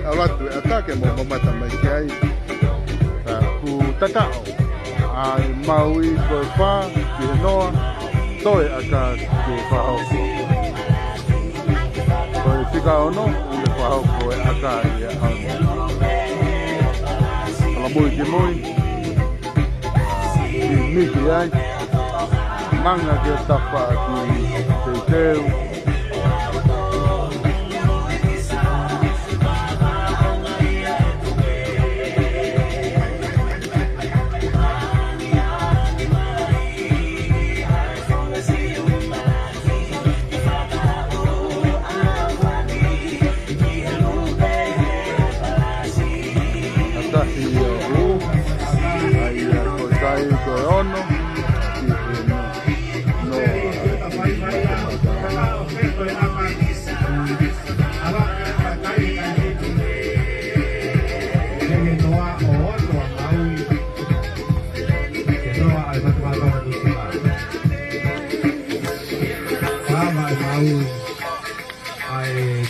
alatu atake mo mata mai ai ku tatao ai Maui ko fa ki noa toi aka ke fa ho ko tika ono le fa ho ko aka ia ala moi ki moi miki ai manga ke tapa ki teu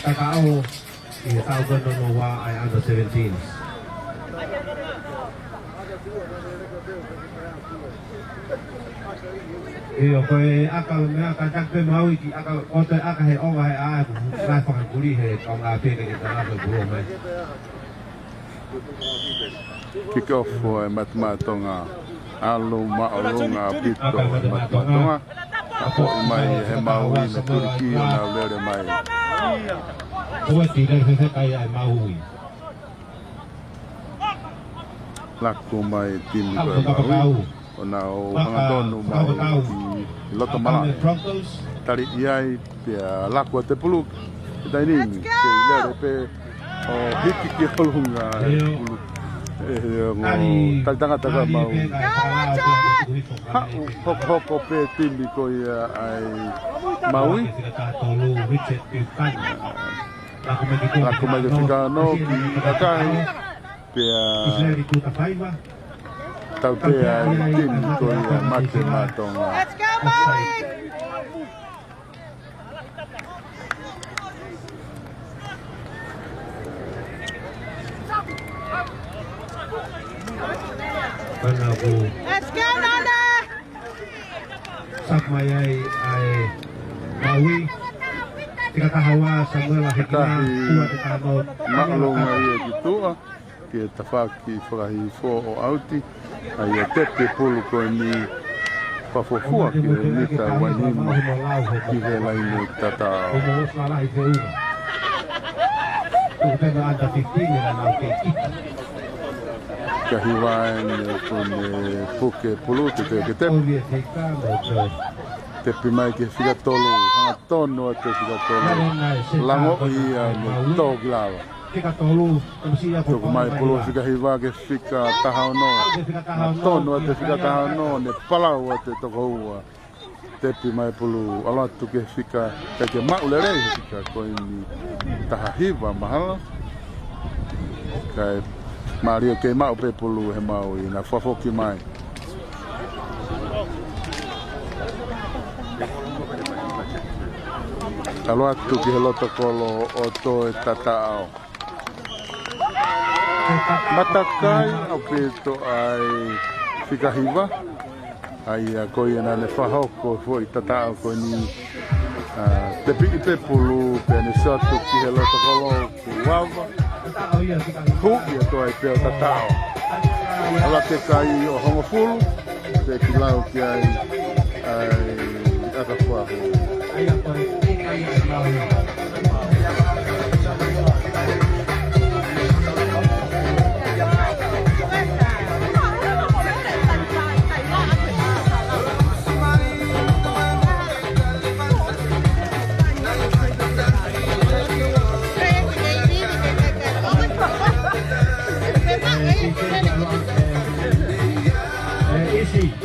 Tokoua i tau kono wa ai under 17. Iyo koe aka mea ka takpe Maui ki aka kote aka he onga he a ngai whakakuri he onga peke ki ta lawe buro mai. Kick off for matematonga alo maolonga pito matematonga ako mai he Maui na Turki na lere mai. Ua tira se kai ai Maui. Lako mai timi ko Maui. Ona o hangatonu mai i loto malai. Tari iai pia lako te pulu tai nini ke lere pe o hiki ki holunga pulu. Talitanga taka mau. Hoko pe timi ko ia ai Maui. Lako mai ke whika no ki akai pia tau te ai timi ko ia mate matonga. Let's go, Maui! Let's go, Nanda! Sak mai ai Maui. Tika tahawa sa mwela hekina ua te tano. Maalonga ia ki tua. Ke tawhaki whakahi fō o auti. Ai a tepe pulu koe ni whafofua ki re nita wanima ki he laine tatao. Omo osla lahi te uma. Tukutena anda 15 na nau ke kita. Ka hiwaen kone puke pulu te ke tepe. Olie te kama te. Tepe mai ke whika tolu. Hanga tono a te whika tolu. Lango ia me tō glawa. Tika tolu, kamsia ko Toko mai pulu whika hiwa ke whika tahao no. Tono a te whika tahao no. Ne palau a te Tokoua. Tepe mai pulu alatu ke whika. Ke maule rei whika koe ni taha hiwa mahala. Kai Mario ke mau pe pulu he Maui na whafoki mai. Alo atu ki he loto kolo o to e tatao. Matakai au pito ai whikahiwa. Ai a koi ana le whahoko fo i tatao ko ni te piki te pulu pe ni sotu ki he loto kolo ku wawa. Hu i a toi peo tatao. Ala te kai o hongofulu, te kilau ki ai aka whahu.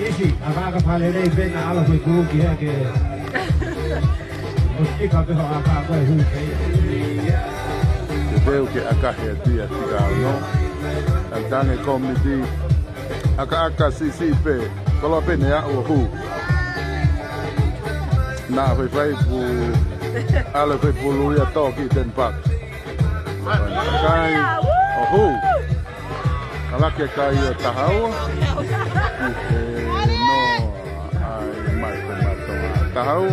Isi, aga pale rei pena ala foi kuki he ke Ostika peho aga koe huke. Te teo ke akahe tia tika no. Al tange komiti aka sisi pe kolo pene ya o hu. Na fai pu ala fai pu lu ya toki ten pak. Kai o hu. Ala ke kai o tahau. No ai mai tomato. Tahau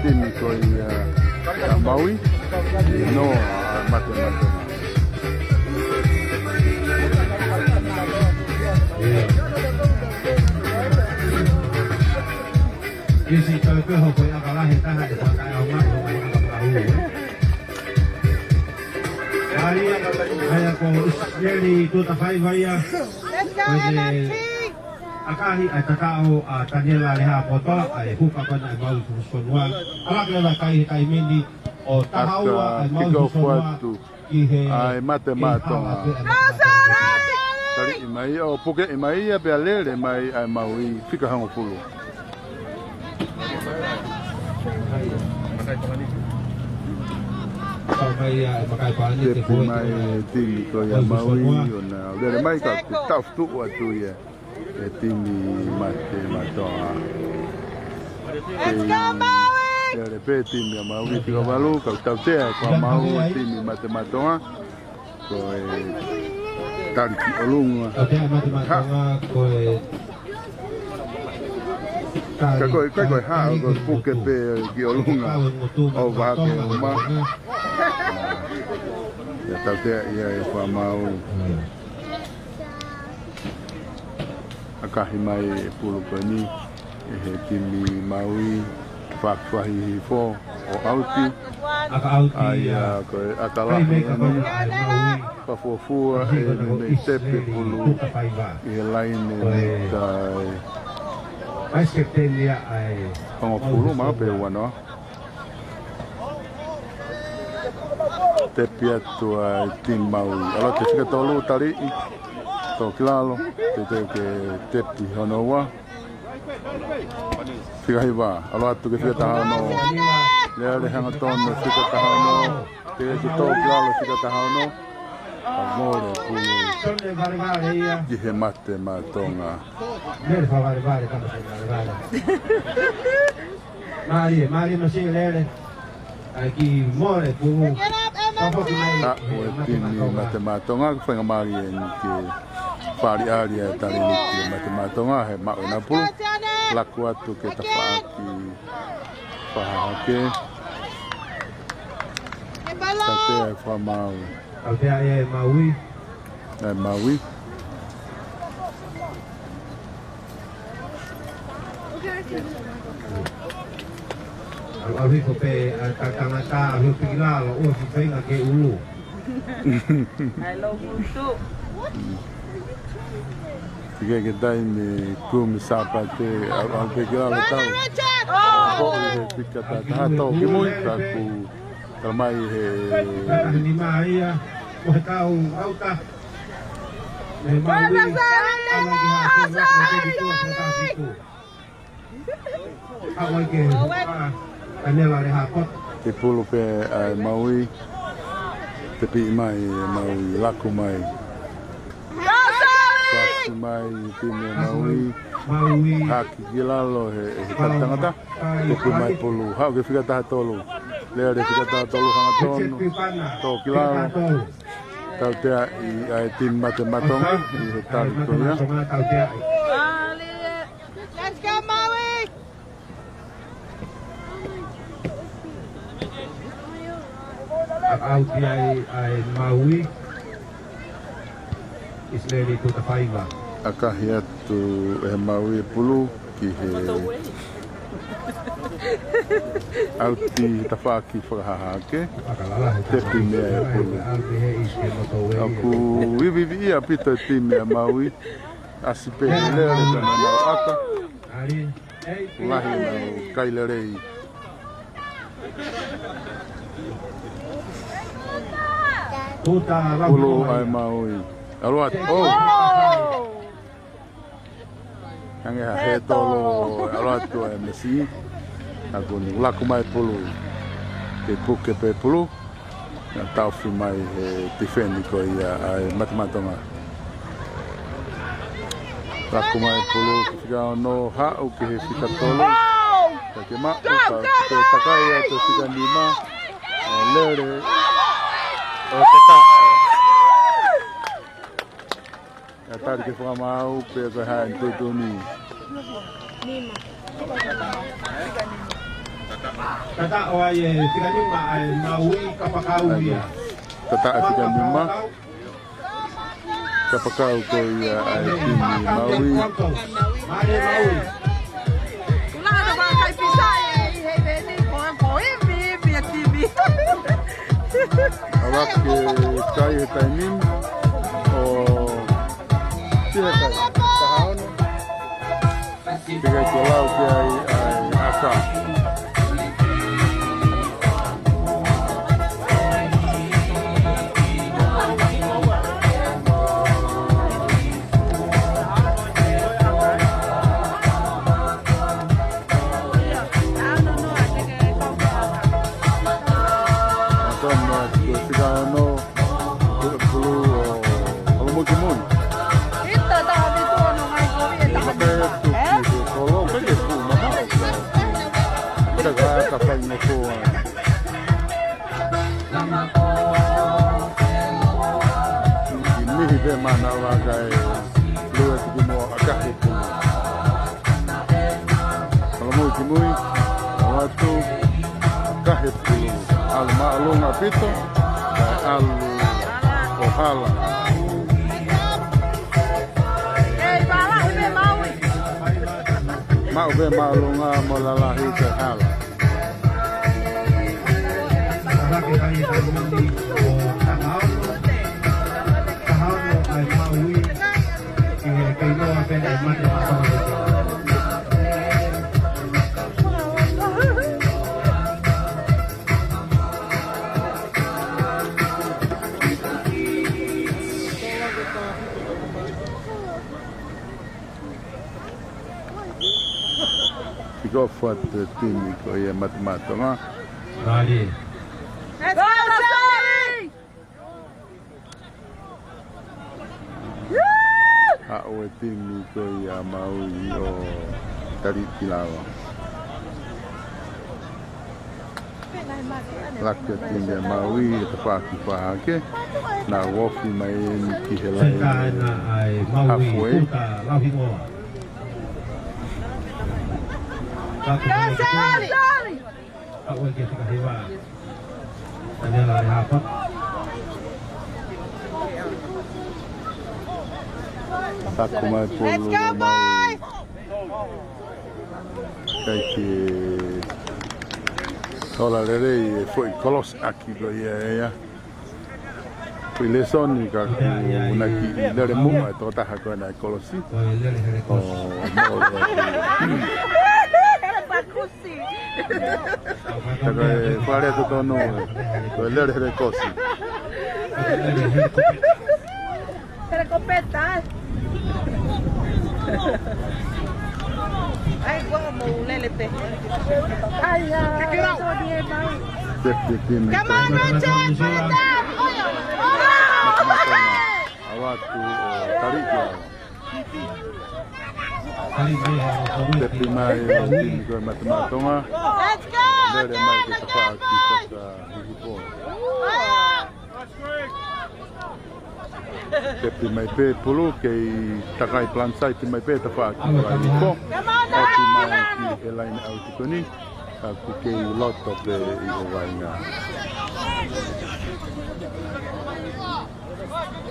timi koi Maui. No mate. Isi kalau peho koe akalah he taha de pakai amat o mai tahu. Hari saya ko isleri tu ta fai vaia. Akahi ai tatao a Daniela leha poto ai huka kona ai Maui Fusifonua. Alak le kai mini o tahaua ai Maui Fusifonua ki he ai mate matonga. Tari mai o puke mai a bealele mai ai Maui fika hango pulu. Pakai pani te koe mai tini ko ya Maui ona le mai ka taftu atu ya e tini mate matoa. Let's go Maui! Ya le pe tini ya Maui tika balu ka tafte ko Maui tini mate matoa ko e tari ki olunga. Oke mate matoa ko e Koe ha ko puke pe ki olunga o va ke uma. Ya tafte ya e fa mau. Akahi mai pulu pani e he timi Maui whakwahi fo o auti ai ko akala pafuafua e me tepe pulu i laine tai ai skeptelia ai kongo pulu ma pe wano tepe atu ai tim Maui ala te fika tolu tari to kilalo te ke tepi honoa fika hiva alo atu ke fika tahano le hanga tono fika tahano te ke to kilalo fika tahano amore pulu ki he mate matonga Mari no si lele aki more pulu tini mate matonga whenga mari e ni ke whari aria e tari ni ke mate matonga he mau na pulu laku atu ke ta whaaki whahake tate e whamau Altea e Maui e Maui Awi ko pe tangata awi pigilalo o si venga ke ulu. Hello Muntu. Sige ke dai me kum sapate au pigilalo tau ko he pika ta to ki mui ta ku tamai he Ni mai o tau auta. E Maui ke Daniela le hapot. te pulu pe ai Maui te pi mai Maui laku mai laku mai tine Maui haki gilalo he tangata te pi mai pulu hau ke fika taha tolu Lea de fica tau tolu hanga tonu. Tō kilao. Tau tea I ai tim mate matonga. I he tari toia. Let's go, Maui! Out ai Maui is ready to Tokoua. Akahi atu e Maui e pulu ki he auti tawhaki whakahahake. Te pimea e pulu. Aku wiwiwi ia pito e pimea Maui. Asipe he lea re tana nau aka. Lahi nau kailerei. Pulu ai Maui. Aluat, oh! Hange ha he tolo aluat tu ai mesi. Aku ni laku mai pulu. Te puke pe pulu. Na tau fi mai he tifendi ko ia ai matematonga. Laku mai pulu fika no hau ki he fika tolo. Ke ma te takai ya te fika lima. Lere. O te ka. Ya tari ke whamau pe ko ha en tutuni. Tata o ai fika lima ai Maui kapakau ia. Tata fika lima. Kapakau ko ia ai tini Maui. Mare Maui. Awak ke kai he tainim o tihe kai tahaon tiga kolau ke ai aka mana wagai luar tu mau agak itu. Kalau mau kimui, waktu agak itu. Al ma'lum apito, al ohala. Mau be ma'lum molalahi kehala. Go for the team ko ia matematika. Rali. Let's go, Sally! O team ko ia Maui o tari tilawa. Lakka team ia Maui te paki pahake. Na wofi mai ki helai. Sentana ai Maui puta lahingo. Sally! Aku lagi tiga hewa. Tanya lari apa? Aku mai pulu. Let's go, boys! Kaki ola lere foi kolos aki go ia. Foi lesoni ka una ki lere mu to ta ha ko na kolosi. Oh, Taga pare to tono, to lere re kosi. Recopeta. Ay, como lelepe. Ay, ya. Come on, Richard, put it down. Awak tu tarik dia. Kali mai ha Te primai tini koe matematonga. Let's go! Lere mai ke te whaaki kota hihipo. Te primai pē pulu kei takai plansai te mai pē te whaaki kora hihipo. Oki mai ki Elaine au tikoni. Ku kei loto pe i o wainga.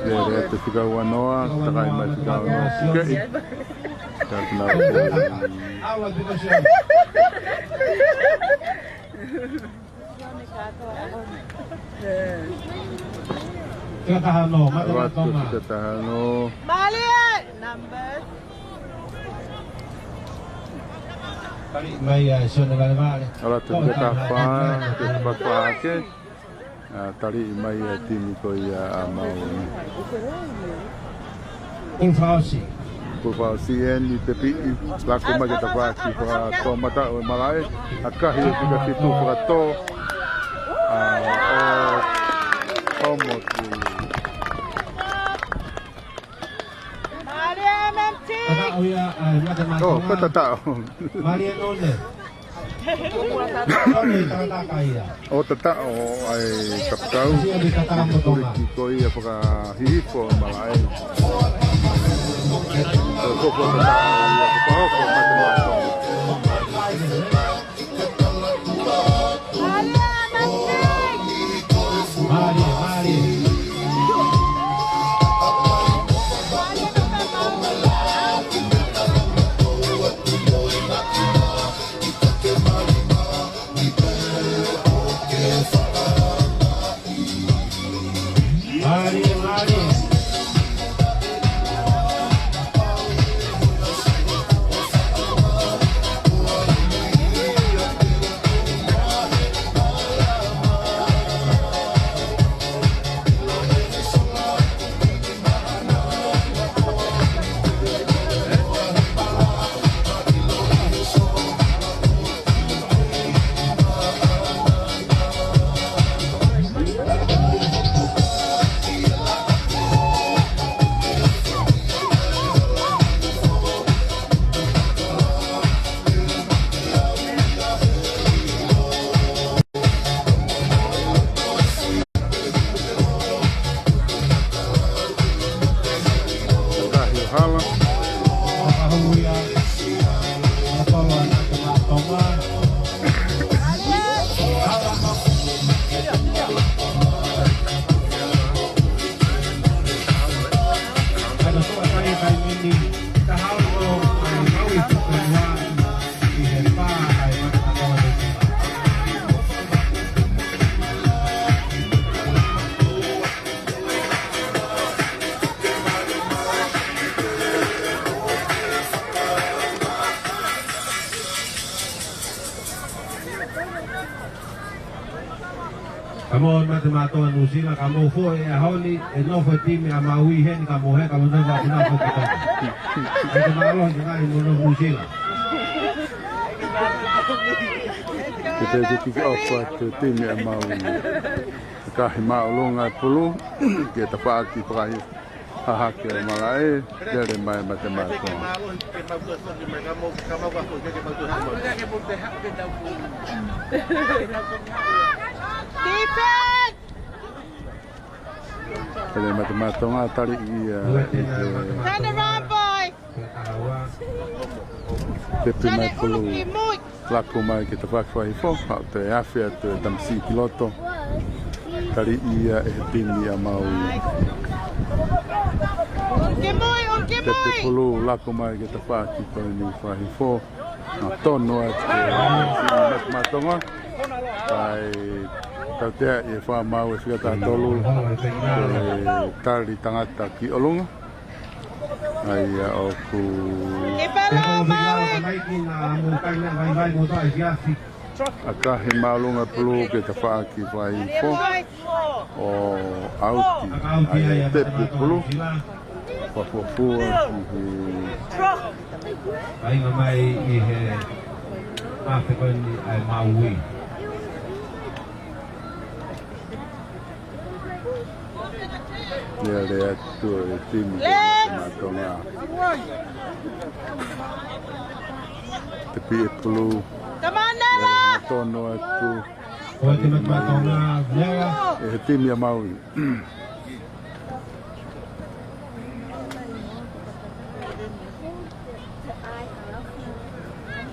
Lere te whikau anoa, takai mai whikau anoa sikei. Tātuna Aula bina siya. Kita tahano, matematonga. Kita tahano. Malian! Numbers. Mai siya nagalaga. Ala tu kita fa, kita fa ke. Tali mai timi ko ia mau. Inflasi. Por CN te pi la kuma que tava aqui para tomata o malai akahi fica fitu para to o motu Malian Mmtrl! Kata uya matematonga. oh kata tao Marian one. One kata kaya. o tata o ai kaptau Siya dikatakan motonga. ko ia para hipo malai ko ko tata ko matematonga Malian Mmtrl! Mari. Kamu matematonga nusila kamu fo e holi e no fo timi a Maui hen kamu he kamu no va una fo kita. Itu malo juga ini no nusila. kita kick off tu timi a Maui kahi maulunga pulu kita paki pai hahake malai dari mai matematonga Defense! dari matematonga tali ia Turn around, boy! te primai Turn pulu it, Mut! laku mai kita whakawhi fo, hau te awhia te tamsi kiloto. Tari ia e tini a Maui. Unke Te mui! pulu laku mai kita whaki koe ni whahi fo. Nā tono e te matonga. Tai tau tea e wha mau e whikata tolu. Te tari tangata ki olunga. Ai o ku... Ipala, Maui! Akahi maulunga pulu ke te whaaki whai fo. O auti ai te pulu. Whafofua ki Ai mai I he Afrikani ai Maui. ia rea tu e tini. Let's matonga. Te pie pulu. Come on, Nella! Tono atu. O te matatonga nela. E timi a Maui.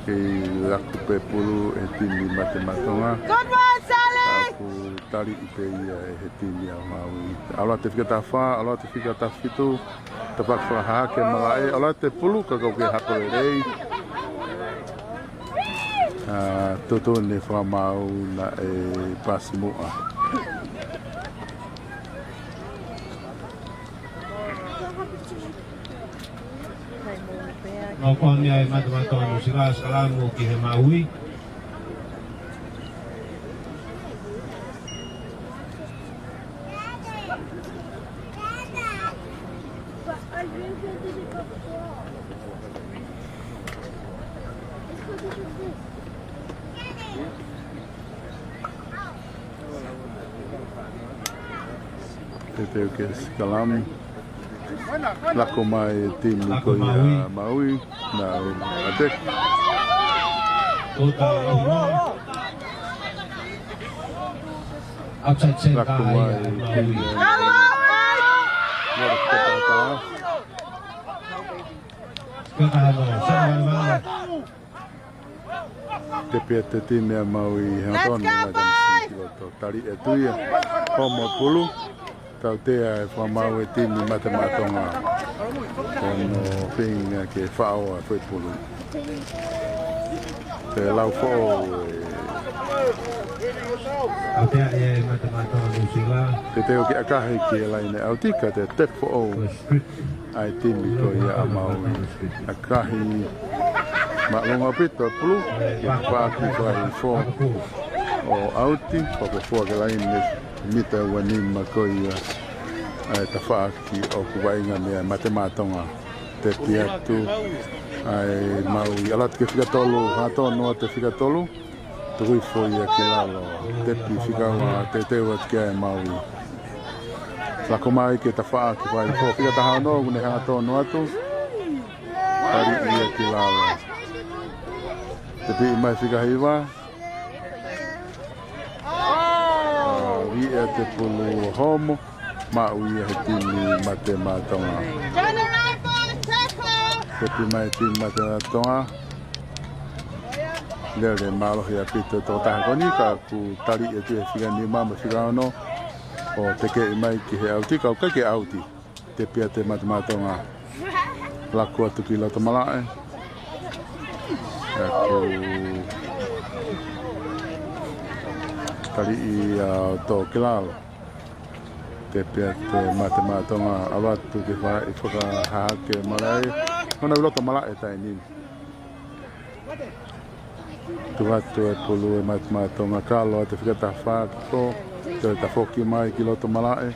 Kei laku pe pulu e timi matematonga. Good one, Sally! Aku tari i pe ia e he timi a Maui. Aloha te whika ta wha, aloha te whika ta whitu. Te pakwhaha ke malae, aloha te pulu ka kau ke hapore rei. Toto ne whamau na e pasimua. Mau kon ia e matamatonu sila salamu ki he Maui. Te o ke skalamu. Lako mai tim ko ia Maui na atek. Tota Omo. Outside center Lako mai tim Maui. Nora kata Kakahano, sana mana. te pia te tim ia Maui he tonu mai tam sikiloto. Tari e tuia homo pulu. Tau tea e whamau e timi matematonga. Kono whinga ke whaoa whai pulu. Te lau fo Atea e matamatonu sila. te teo ki akahi ki e laine au tika te tepo o ai timi ko ia a Maui. Akahi maʻlonga pito e pulu ki whaaki whai fo o auti whapofua ke laine mita wanima ko ia ta whaaki o kuwainga mea matematonga te piatu ai Maui alat ke whikatolu hatono te whikatolu te hui foi a ke lalo te pi whikaua te teua te kia e Maui lako mai ke ta whaaki whai fo whikataha no kune hatono atu tari ia ke lalo te pi mai whikahiwa ia te pulu homo Maui he timi matematonga. Te pi mai timi matematonga. Lea le malohi a pito tō tahakoni ka ku tari e tu e whiga ni mama whiga ono o te kei mai ki he auti ka ukai ke auti te pia te matematonga. Laku atu ki lauta malae. Aku tari i tō kilalo. Te pia te matematonga awatu ke wha i whakahake malai. Hona uloka malai tai nini. Tu watu e pulu e matematonga kalo te whikata whākiko. Te ta whoki mai ki loto malai.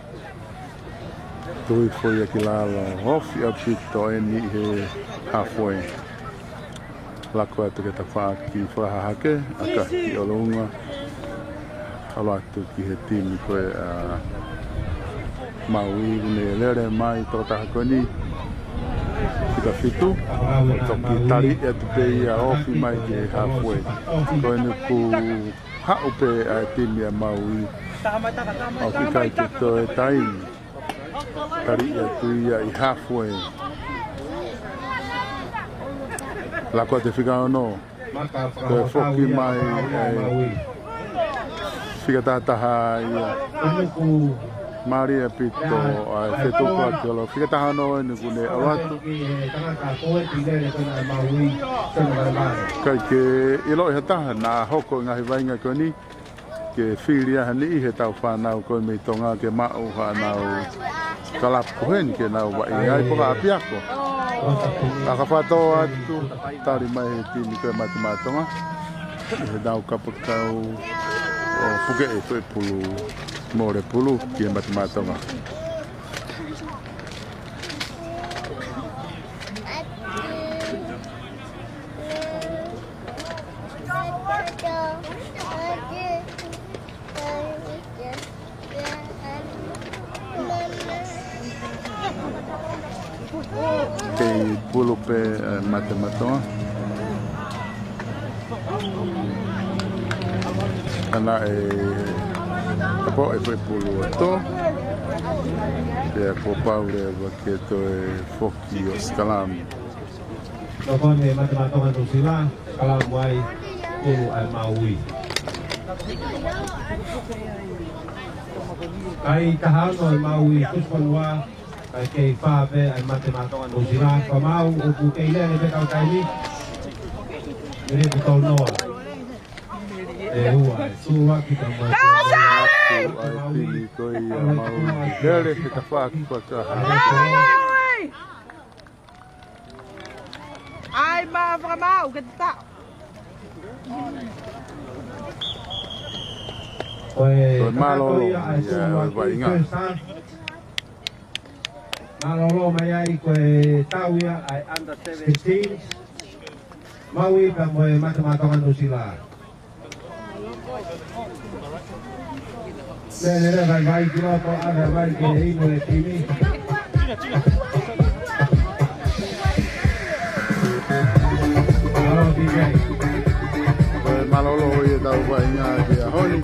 Tui whoi a kilalo. Hofi a pito e ni he halfway. Lako atu ke ta whāki whakahake. Aka ki olunga. Alatu ki he timi koe Maui ne lere mai tō tahakoni Tika whitu Toki tari e tu pe ia ofi mai ki he halfway Koe ne ku hau pe a timi a Maui O ki kai te tō e taini Tari e tu ia i halfway Lako te whikaono Koe whoki mai Whikatataha ia Maria pito ai whetuku atu alo whikataha no e nuku ne awatu Kai ke ilo i hataha nā hoko i ngahi wainga koe ni Ke whiria hani i he tau whanau koe mei tonga ke mau whanau Kalapu hen ke nau wai ai poka apiako Aka whatoa atu tari mai he tini koe matematonga He nau kapakau o puke e whai pulu More pulu ki e matematonga. pulu pe mate-matoa. Ana tapo e pulu to. Ia ko paule ke to foki o skalami. Tapo me mate-matoa no sila kalam wai pulu ai Maui. Ai tahano ai Maui Fusifonua ai kei whawe ai mate-matoa no sila ka mau o ku kei lene pe kau kaini. Mire ku tau noa. Ua, sua ki ka mai. Ai pili koi mau dele ke ta whaki whaka. Ai ma whakamau, ke te tau. Koe malolo, ai sua vai ki inga. Malolo mai ai koe tau ia ai under 17. Maui ka moe mate-matoa no sila. Nere vai ki roto ana vai ke ino e timi. Alo DJ. Malolo ia tau vai inga ki a honi.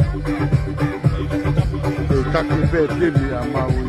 E kaki pe timi a Maui.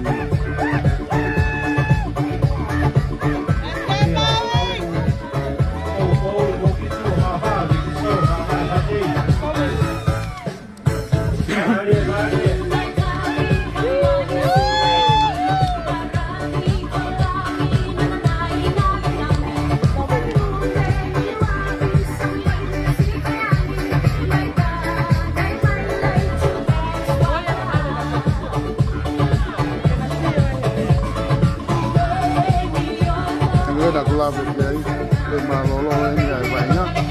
Da kula pe ai pe malolo ni ai vai na te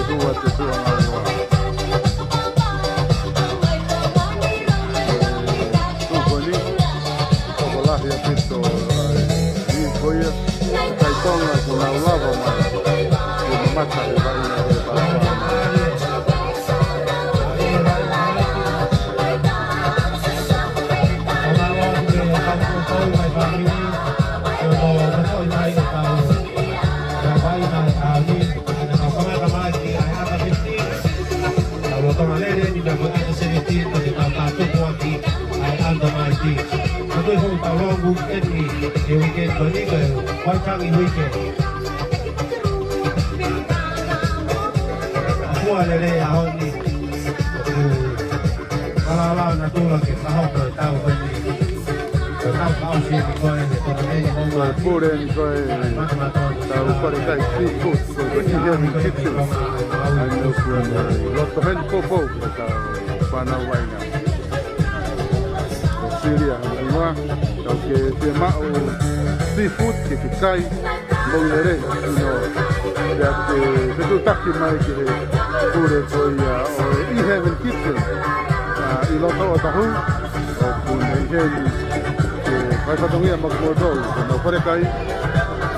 tua Tuponi Tokoua ia pito ni koia kai tonga ko na lava mai ko mata e vai na e para Tôi không tàu lo bút cái gì thì weekend có những người quan trọng như weekend. Mua này đây à hơn đi. Kalau là tôi là cái xã hội rồi tao bên đi. Rồi tao có gì thì coi để tôi đây không mà Puren koi tau pare kai seafood ko ni ia ni kitchen ai no kuan lot of hen popo ta pana waina Syria ngwa tau ke te mau seafood ke kai mongere no ya te tu taki mai ke pure koi o I have in kitchen I lot of ta hu o kun hen vai fazer um ia mas mordou não pare kai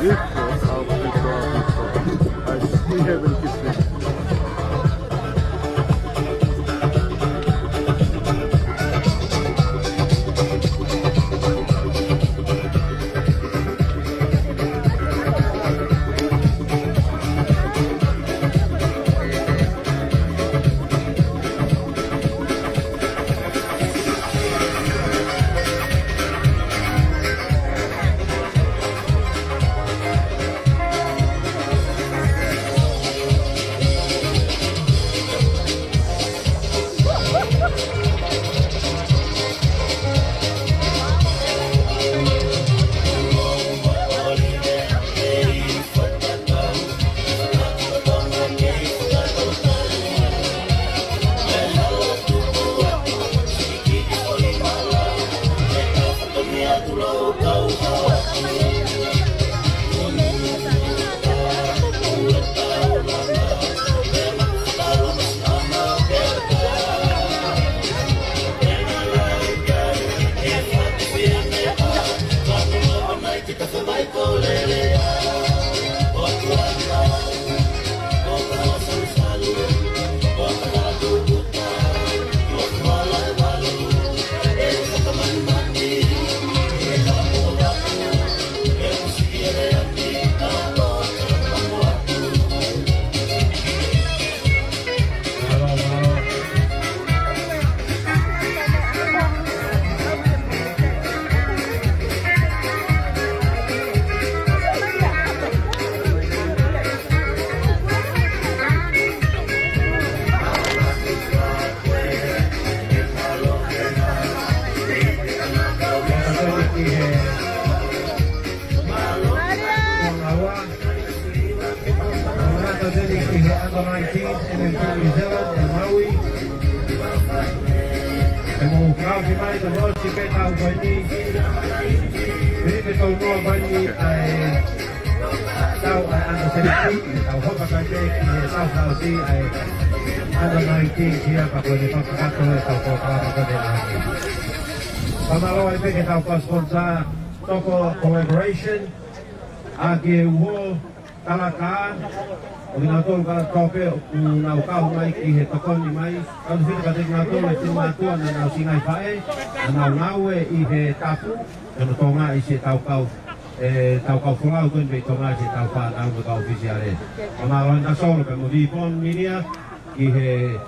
isso ao pico ai se have in kitchen mau kau di mai tu bos si kita buat ni. Ini kita mau buat ni tahu anda sendiri tahu apa kerja tahu si anda nanti siapa boleh pakai tahu apa kerja lagi. Pamalo itu kita tahu sponsor toko collaboration agi wo talakaan Minatul ka tope unau kau mai ki he tokon ni mai kalau sini kata minatul itu matuan dan nau singai pae nau nawe I he tapu dan tonga isi tau kau fulau kun be tonga isi tau pa nau kau ofisiale Pamalo na solo pe mudi pon minia ki he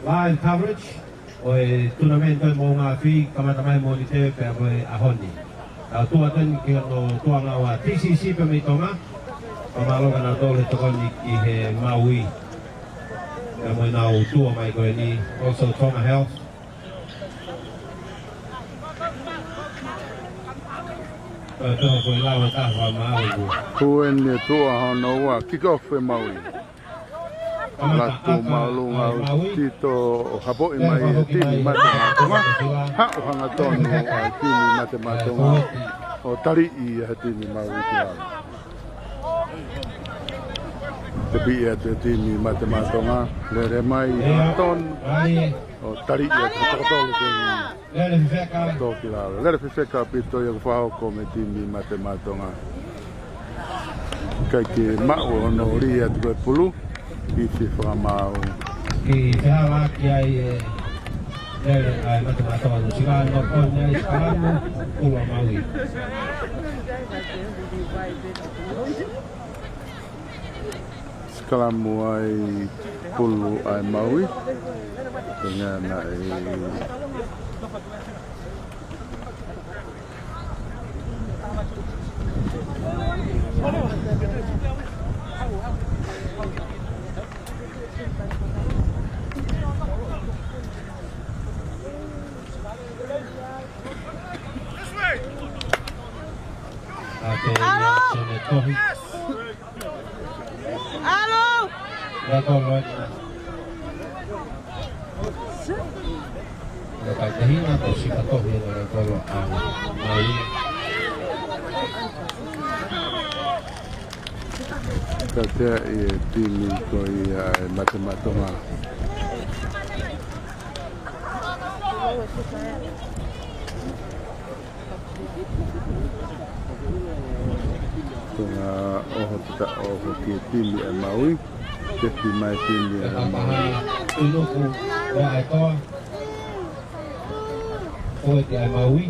live coverage o tournamento mo nga fi kamatamai mo ni te pe ahoni tua ten ki no tua ngawa TCC pe mi tonga Pamalo kana tole tokoni ki he Maui. Ya mo na utua mai ko ni also Tonga Health. Tonga ko lawa ta fa Maui. Kuen ni tua hono wa kick off e Maui. Latu malunga tito hapo mai tini matematonga. Ha o hanga tonu tini matematonga. O tari I tini Maui tua. Tapi ia tu tini matematonga lere mai ton o tari ia totol ko to kila lere feka pito ia fa ko me tini matematonga kai ke ma o no ria tu pulu I fi fra mau ki fa ki ai lere ai matematonga sila no kon nei skalamu ulo Maui Kalamu ai pulu ai Maui dengan ai Kahina to si katohi na tolo ang Maui. Kata ia tini ko ia matematonga. Tunga oho kita oho ki tini a Maui. Kepi mai tini a Maui. Inuku ya ito. Oe te ai Maui.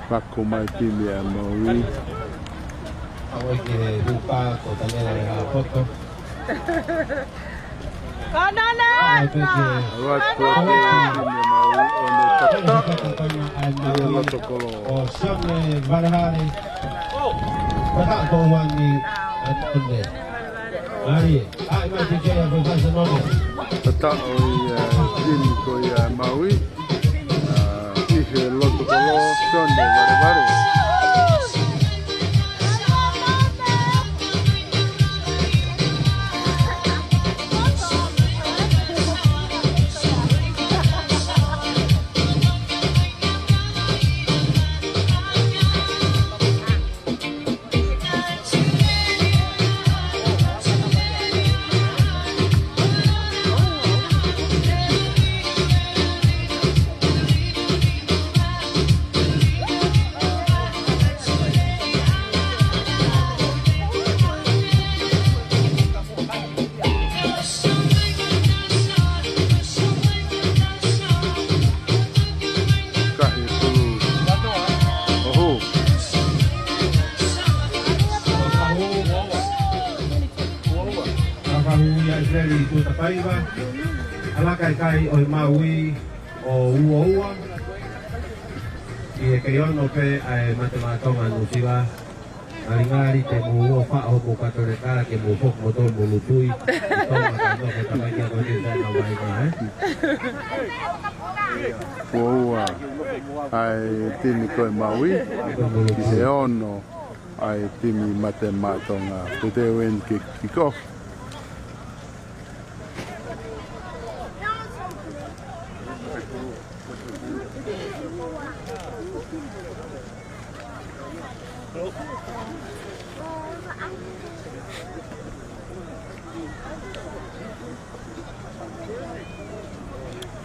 Pako mai tini a Maui. Oe ke rupa ko tanera ha foto. Kanana! Awas ko tini a Maui one tata. Ia loto kolo. O siame vale. Kata ko wani atende. Ari, ai mai te kaya ko sa nome. Tata o ia tini ko ia Maui. Ihe loto kolo sonde vare. Kai o Maui o Ua i ke ono pe ai matematonga no sila alingari te mo fa o ko katoreka ke mo fok mo tol mo lutui to no ke tamai ke ko dia na mai Ua ai tini ko Maui i se ono ai tini matematonga te wen ke kiko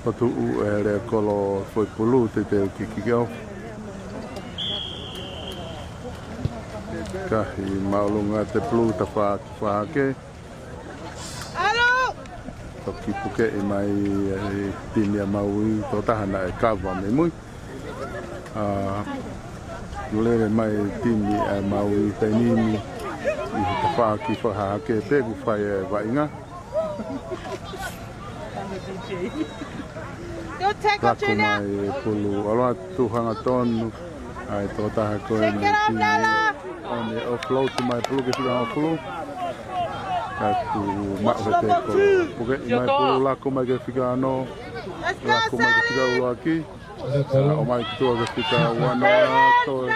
Patu u e rea kolo foi pulu te te kikikau. Kahi maulunga te pulu ta whaake. Alo! Toki puke i mai tini a Maui tō tahana e kawa me mui. Lere mai tini a Maui te nini i te whaaki whaake peku whai e wainga. Rako mai pulu aloha tuhanga tonu ai tō taha koe me tini one offload mai pulu ke whika hao pulu. Kaku ma'u te ko puke i mai pulu lako mai ke whika ano lako mai ke whika uaki o mai ki tua ke whika uanoa toi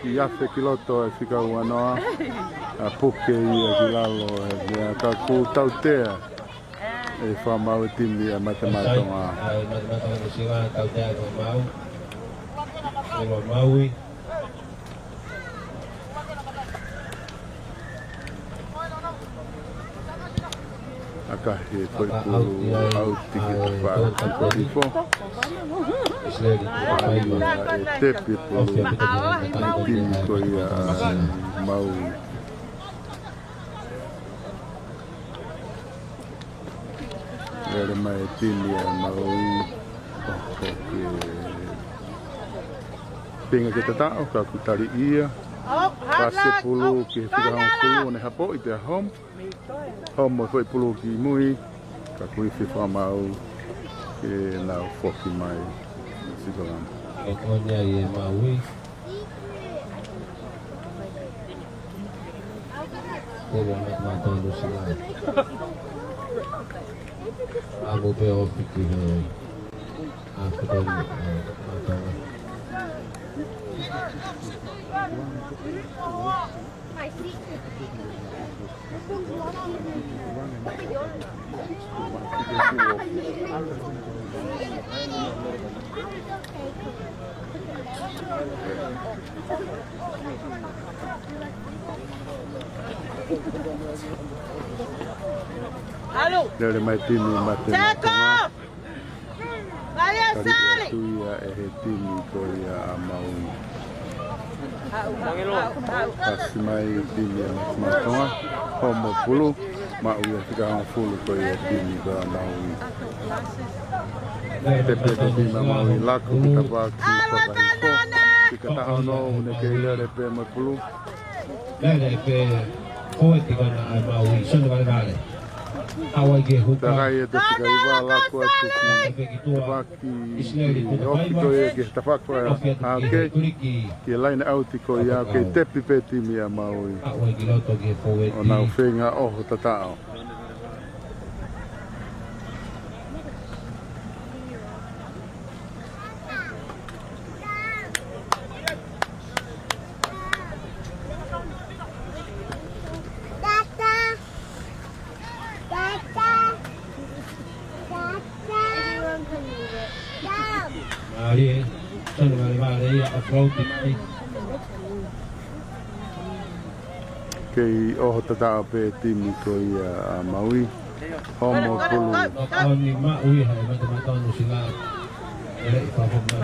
ki afe ki loto e whika uanoa a puke i a ki lalo e kaku tautea e whamau e timi a matematonga. Matematonga ni siwa tautea ko mau. Ko Maui. Akahi koe pulu au tiki te whaaki korifo. E tepi pulu timi koe a Maui. Lere mai tini a Maui o ke pinga ke tatao ka kutari ia. Pase pulu ki whika hao pulu ne hapo i te home. Home foi pulu ki mui. Ka kui whamau ke nau whoki mai Sikorama. E konia i e Maui. Tewe matematonga siwa. Amo pe o piki hoi. A kutari matonga. Alo! Lere mai tini matematonga. Maria Sali! Tuia e he tini koe a Maui. Kasi mai tini a matematonga. Homo pulu. Mau ia whika hao pulu koe a tini koe a Maui. Te pepe tina Maui laku ki ta waki whakahiko. Tika taha no une ke lere pe mai pulu. Lere pe koe tikana ai Maui. Sone vale vale. Awa ke huka. Takai e te tika iwa laku atu ki te waki i oki koe ke ta whakwa a ke. Ki e laina auti koe ia ke tepi pe timi a Maui. Awa ki loto ke poeti. O nau whenga oho tatao. Mari, sone vale vale ia upload mai. Kei oho tatao pe timi koe ia a Maui. Homo pulu. Oni Maui hai matematonga sila. Ele i whawhama.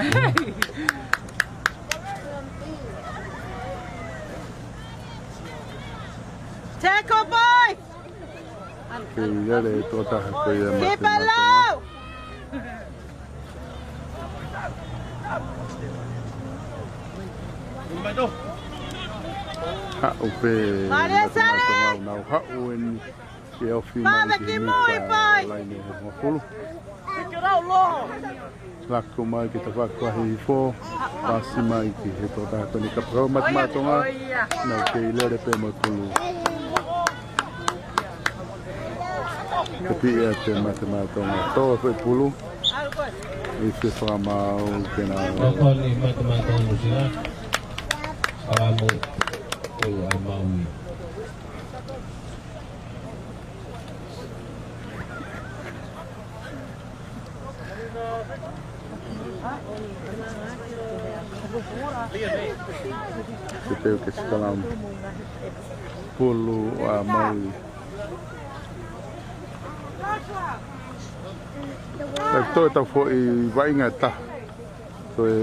Tackle boy! Kei lere e tō taha koe ia Keep it matematonga. low! Ha'u pe Maria Sale! matematonga nau ha'u en ke ofi mai Mama, ke ki ni moi, pai! laine he hoa pulu. Take it out low! Lako mai ki te whakwahi i fō. Pasi mai ki he tō taha koe ni ka prau matematonga. Nau kei lere pe mai pulu. Te pia te matematonga tō whai pulu. I te whamau ke nā Oni matematonga sila. Awamu ko ai Maui. Kita ke Salam Pulu Maui. Tôi tao foi vai ngata. Tôi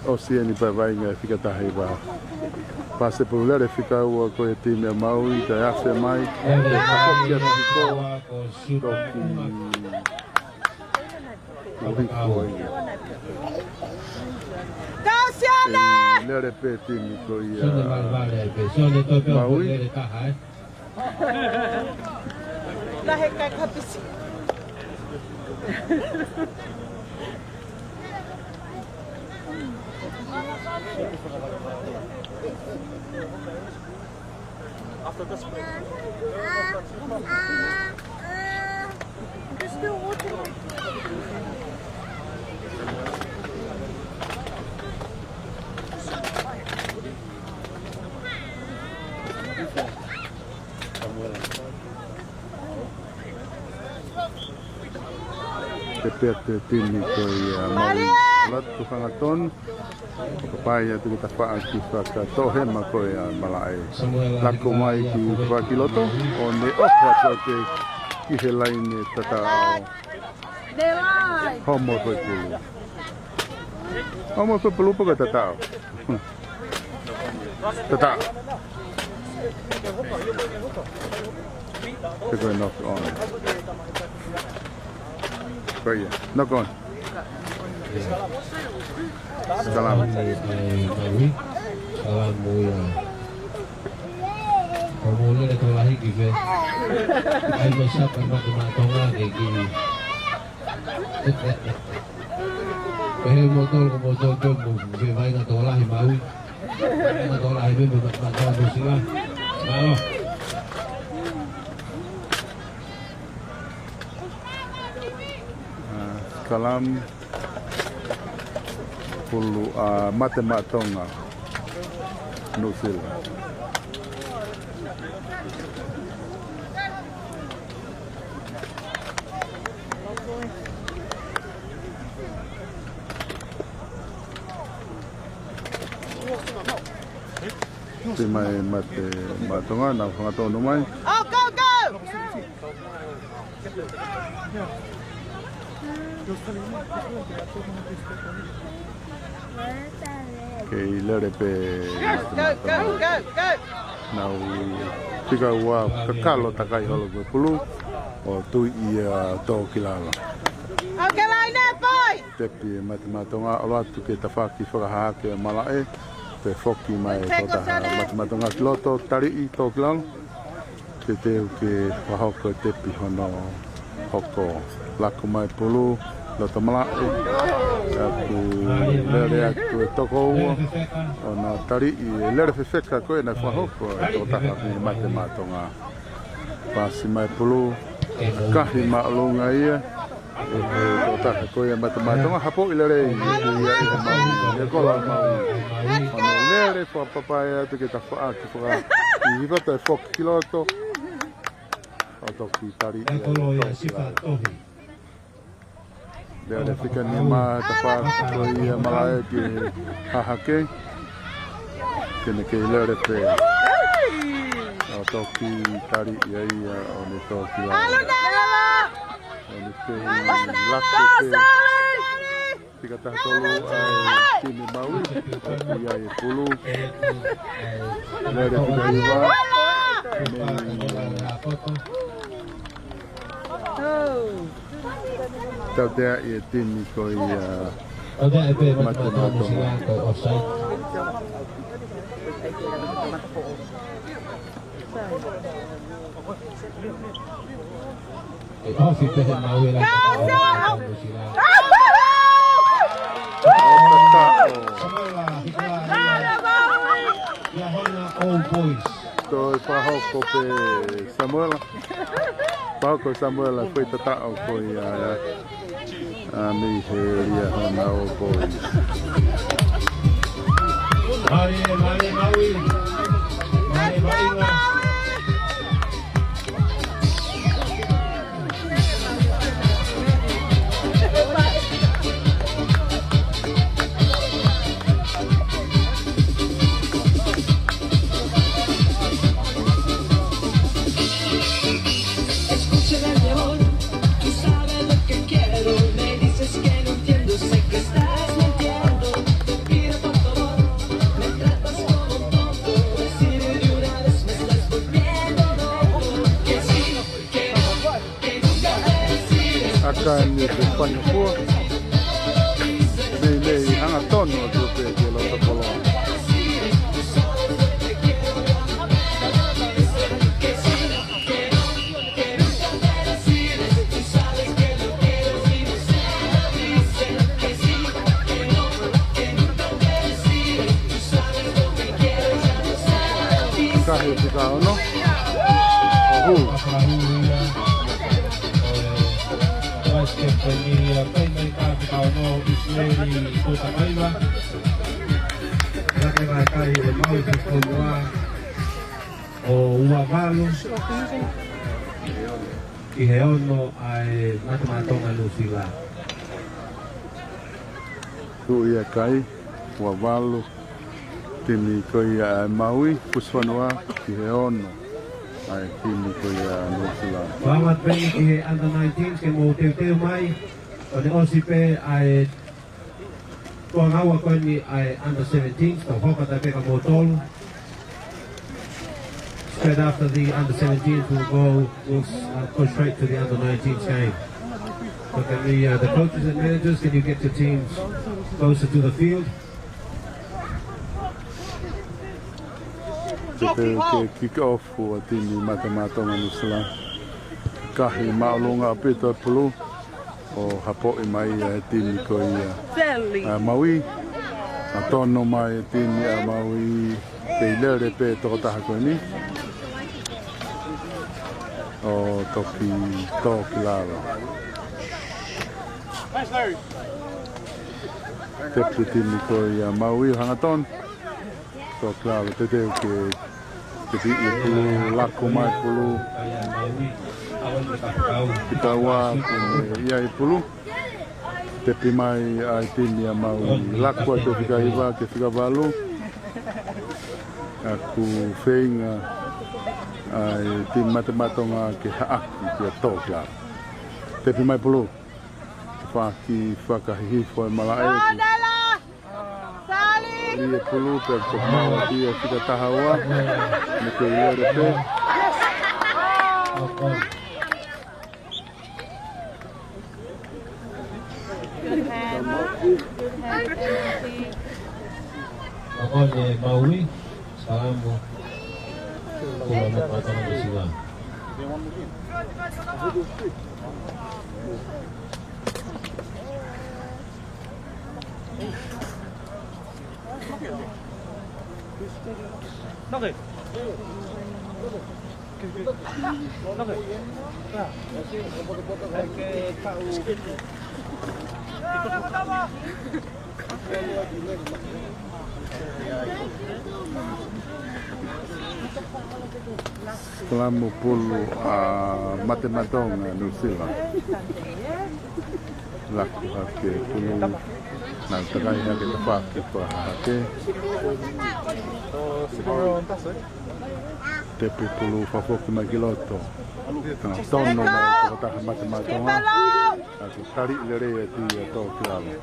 oceani pa vai ngata fica tahi ba. Passe por lá fica o com o time Maui da Ásia mai. Le repeti mi coi Maui. La hekka kapisi. After this break. Just do water. Te tini koi Maui latu hangaton papaya tu kita fa ki fa ka tohe ma koi malai lako mai ki fa kiloto onde ofa fa ke ki helaine tata homo foi pulu pa tata tata te go knock on right yeah knock on salam Maui salam muya kamu ni dah tahu lagi ke ai besar pada kematongan gini motor tu vai na tola hi Maui na tola hi be na Musila malo salam pulu matematonga nusil si mai matonga na fangaton mai Oh, go, go! ke lere pe Go, go, go, go! na tika wa kakalo takai holo ko pulu o tu ia to kilala Okay, line there, boy! tepi matematonga alo tu ke tafaki fora ke malae te foki mai tota matematonga kiloto tari I to kilala te ke wahoko tepi hono hoko lako mai pulu loto malae aku lere aku Tokoua ona tari I lere fefeka koe na wahoko tota hapi matematonga pasi mai pulu kahi maalunga ia tota koe matematonga hapo ilere ia kola mau lere papaya tu ke tafa ki fora I vota fok kiloto o ki tari Lere fika ni ma tafa koe malai ki hahake kene ke lere pe o toki tari ia o ni toki Halo, Nala! Tiga tahun kini Maui, dia pulu, dari tiga lima, tahu dia ini koi si pehe Maui la ya hona all boys Tôi phá hậu cô về Samuel phá cô Samuel là quay tata ở cô mi heria hona all boys Mari Maui mari Maui Fusifonua nei anga tono tu pe ke lo Tokoua kahi tika ono ohu Maui Fusifonua U15 I he ono ai matamatonga Nusila. tu ia kai ua walu tini ko ia Maui Fusifonua ki he ono ai tini ko ia Nusila. Selamat pagi ki he under 19 ke mo teu mai o ne osipe ai tua ngawa ko ni ai under 17 to hoka ta peka mo tolu. Straight after the under 17s we'll go straight to the under 19s game. So can the coaches and managers, can you get your teams closer to the field? Ke kick off for tini matamatonga Nusila. Kahi maulunga pito pulu o hapo I mai tini ko ia Maui atono mai tini Maui pe lere pe tokotaha ko ni o toki lava te tini ko ia Maui hangaton toki lava te teo ke ti I pulu lako mai pulu kita wa ia I pulu te pimai ai tini Maui lako to fika iwa ke fika valu aku whainga ai tini matamatonga ke haaki ke tōkla te pimai pulu te whakahihi fwoi malae Ia pulu pe komawa kia fika tahawa me ke ilere pe Pokoknya Maui, salam Pulau Matamatonga Nusila. Selama pulu matematonga Nusila laku hake pulu nang tagai hake tepaki pa hake tepi pulu fafoki magiloto tono mai kotaha matematonga aku tarik lere ti to kilalo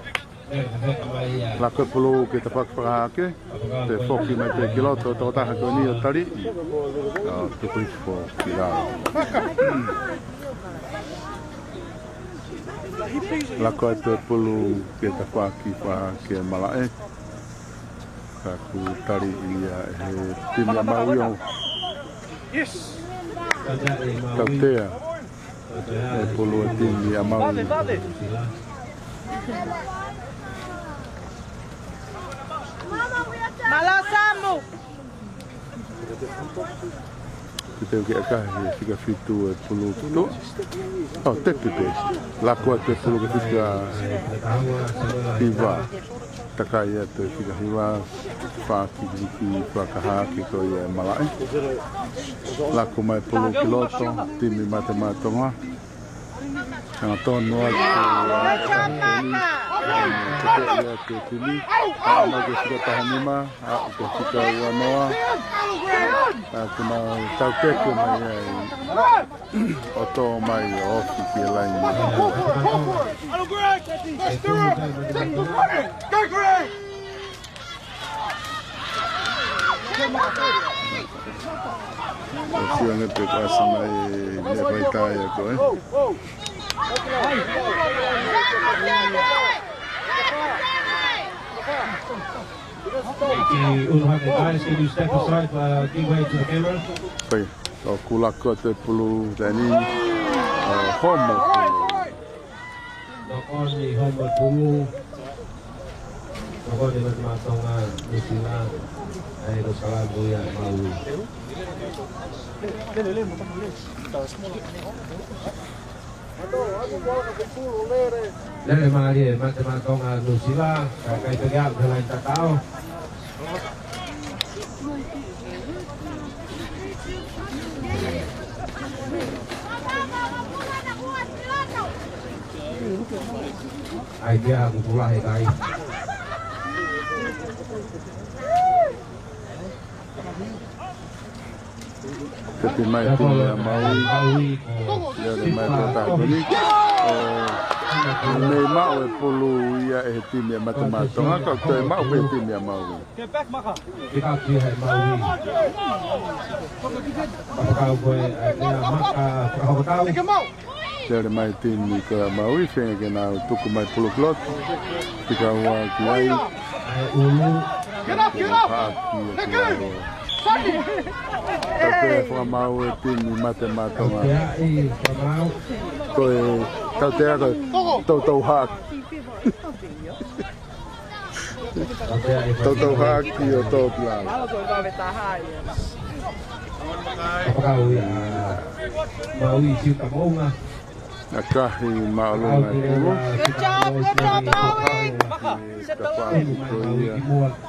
laku pulu kita tepaki pa hake te foki mai pe kiloto to taha ko ni tarik to fo kilalo Lako atu pulu ke tawhaki wha ke malae. Kaku tari ia he tini a Maui o. Tautea. E pulu a tini a Maui. Malasamu! Te ke akahi fika fitu e pulu to. Oh, te pipe. Lako atu pulu ke fika hiwa. Takai atu fika hiwa. Whaki hiki whakahaki ko ia malae. Lako mai pulu kiloto. Timi matematonga. Nga tono atu. Te atu timi. Ama ke fika tahanima. Ke fika uanoa. Aku mau tau teke mai ai oto mai ofi ki lain. Hello, Greg! Let's do it! Go, Greg! Osi ane pe pasa mai me vai tai ako Thank you, U19 guys. Can you step aside, give way to the camera? Pai, o kulako te pulu tani homo. Nokon ni homo pulu. Nokon ni matmatonga Nusila. Ay Rusalago ya Maui. Lele mari matmatonga Nusila. Kay pagyan dalan tatao. Ai dia aku pula kai. Tapi mai timnya Maui. Ya mai kota ini. Nei mau e pulu ia e timnya matematonga ka te mau e timnya Maui. Kita ki hai Maui. Kau boy dia maka kau tahu. Dari mai tim ke Maui fenga ke na tuku mai pulu klot. Tika wa kiai. Ulu. Get up. Tapi fra mau e tim matematonga. Ya i mau. Ko tau te ako tau hak. Tau hak ki o tau plan. Kau ya Maui siu kamonga. Nakahi maalunga pulu. Good job, Maui.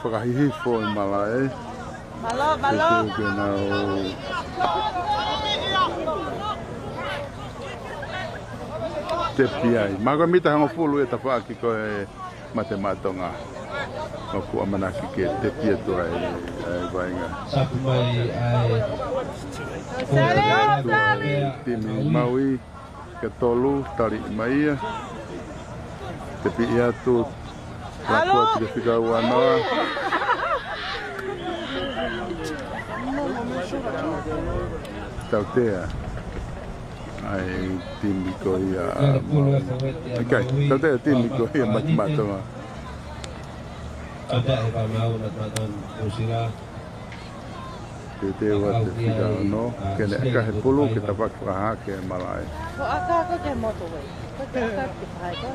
Whakahihifo i malae. Malo. Ke nau te piai. Mago mita hango pulu e tawhaki ko e matematonga. Oku amanaki ke te pia tua e vainga. Sapu mai Timi Maui ke tolu tari maia. Te pia tu lakua te whika uanoa. Tau tea. Ai timi ko ia. Okay, tau tea timi ko ia matematonga. Ada e mau matmaton Nusila. Te wa te whika no. Kene eka he pulu ke ta whakahake malae. Ko aka ko ke motorway. Ko te aka ki pai ko.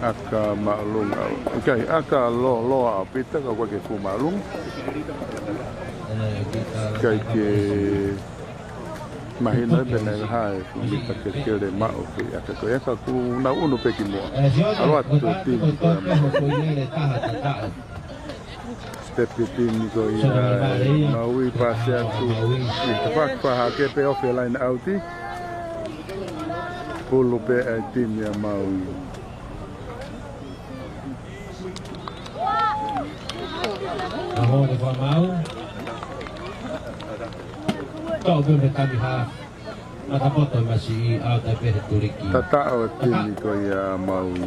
Aka maalunga. Okay, aka lo a pita ka wa ke fu maalung. Kai ke mahina bene hai mita ke kere mau ke aka ko eka ku na unu peki mo. Alo atu timi ko Stepi timi ko ia Maui pase atu i te whakahake pe ofe line auti. Pulu pe ai timi a Maui. Amo de mau. Kau boleh kami ha. Mata foto masih ada perturiki. Tatao timi ko ia Maui.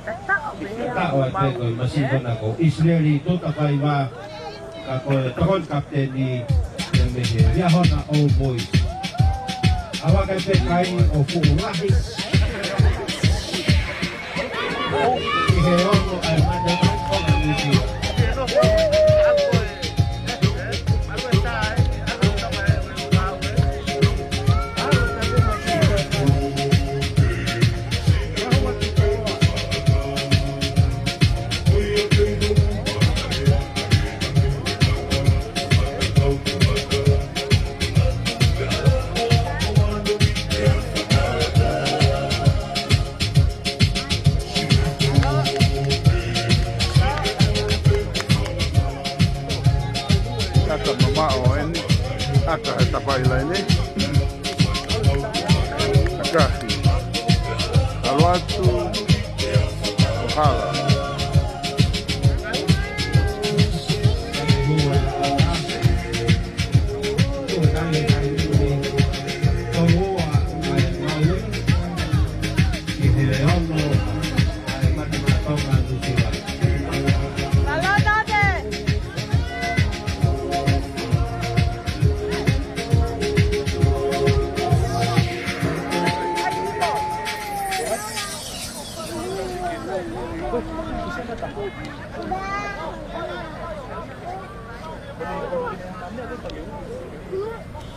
Tatao ko masih kon ako. Israeli to tapai wa ako tohon kapten ni yang mehe. Dia hona all boys. Awak kay kai o fuulahi. Iheono ay madaman ko ang music. Aka tapaila ini. Akahi. Aluatu. Ohala.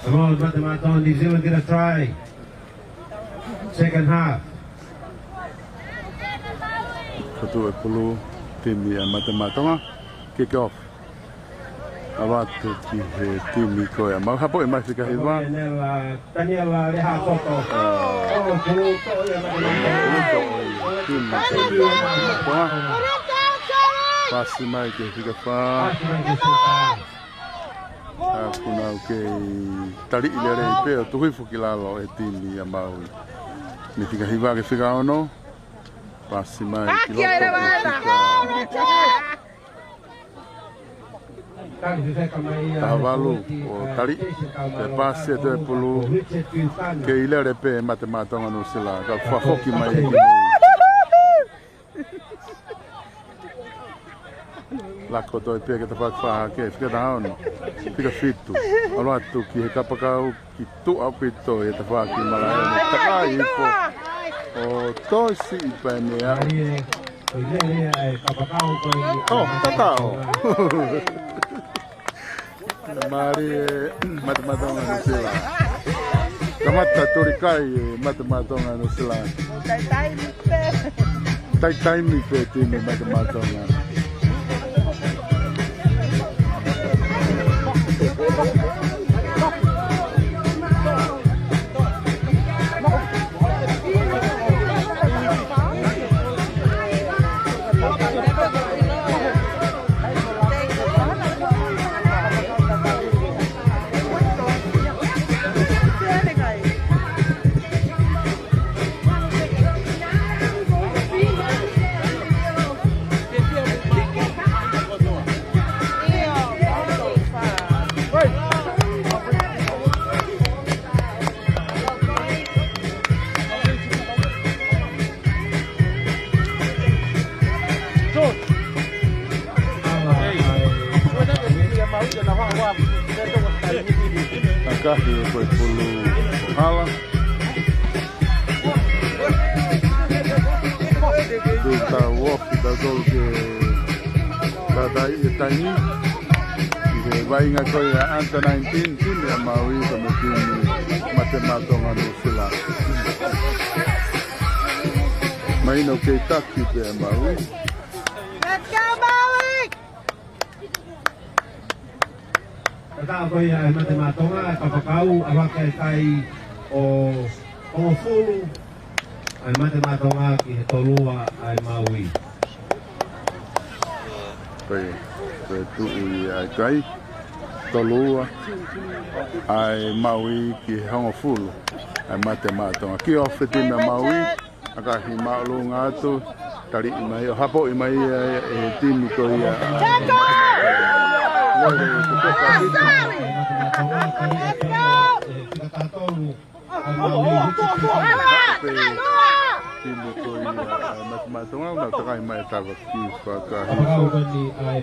Come on, Mmtrl, New Zealand get a try. Second half. Ketua pulu tim ya Mmtrl kick off. Awat ki tim ko ya mau hapo mai fika hiwa. Daniel Leha Toto. Oh, pulu to ya Tim pasti mai ke fika fa. Kuna ke tali ile pe tu hui fukilalo e tim ya mau. Ni fika hiwa ke fika ono. Pasti mai Tavalu o tali te passe te pulu ke ile repe Mmtrl no sila ka fa foki mai la koto e pe ke te fa ke fica da ono fica fitu alo atu ki he kapakau ki tu apito e te fa ki mala ta kai fo o tosi i panea oh tatao Mari Mmtrl no sila. Kamata torikai Mmtrl no sila. Tai mi pe tim Mmtrl. Akahi foi pulu hala. Da walk da gol ke da tani. Ke vai nga ko ya anta 19 tim ya Maui como tim Mmtrl no sila. Mai no ke taki pe Maui. Let's go, Maui! Tata ko ya Mmtrl kapakau awak kai o fulu ai Mmtrl ki Tokoua ai Maui. Pe tu ai kai Tokoua ai Maui ki hongo fulu ai Mmtrl ki ofeti na Maui aka hi maulu ngatu tari mai hapo mai e tim ko ya Mmtrl na takai mai tava ki fa ka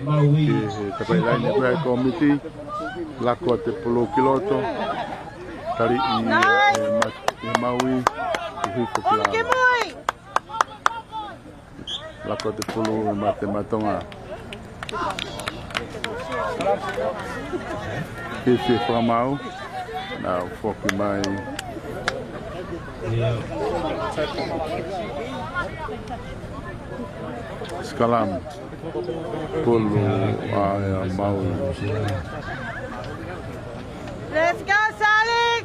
Maui tapai lai ne vai komiti la ko te polo kiloto tari i Maui hi ko la ko te polo Mmtrl Esse formal na foco mais escalam polo a Maui. Let's go, Salik!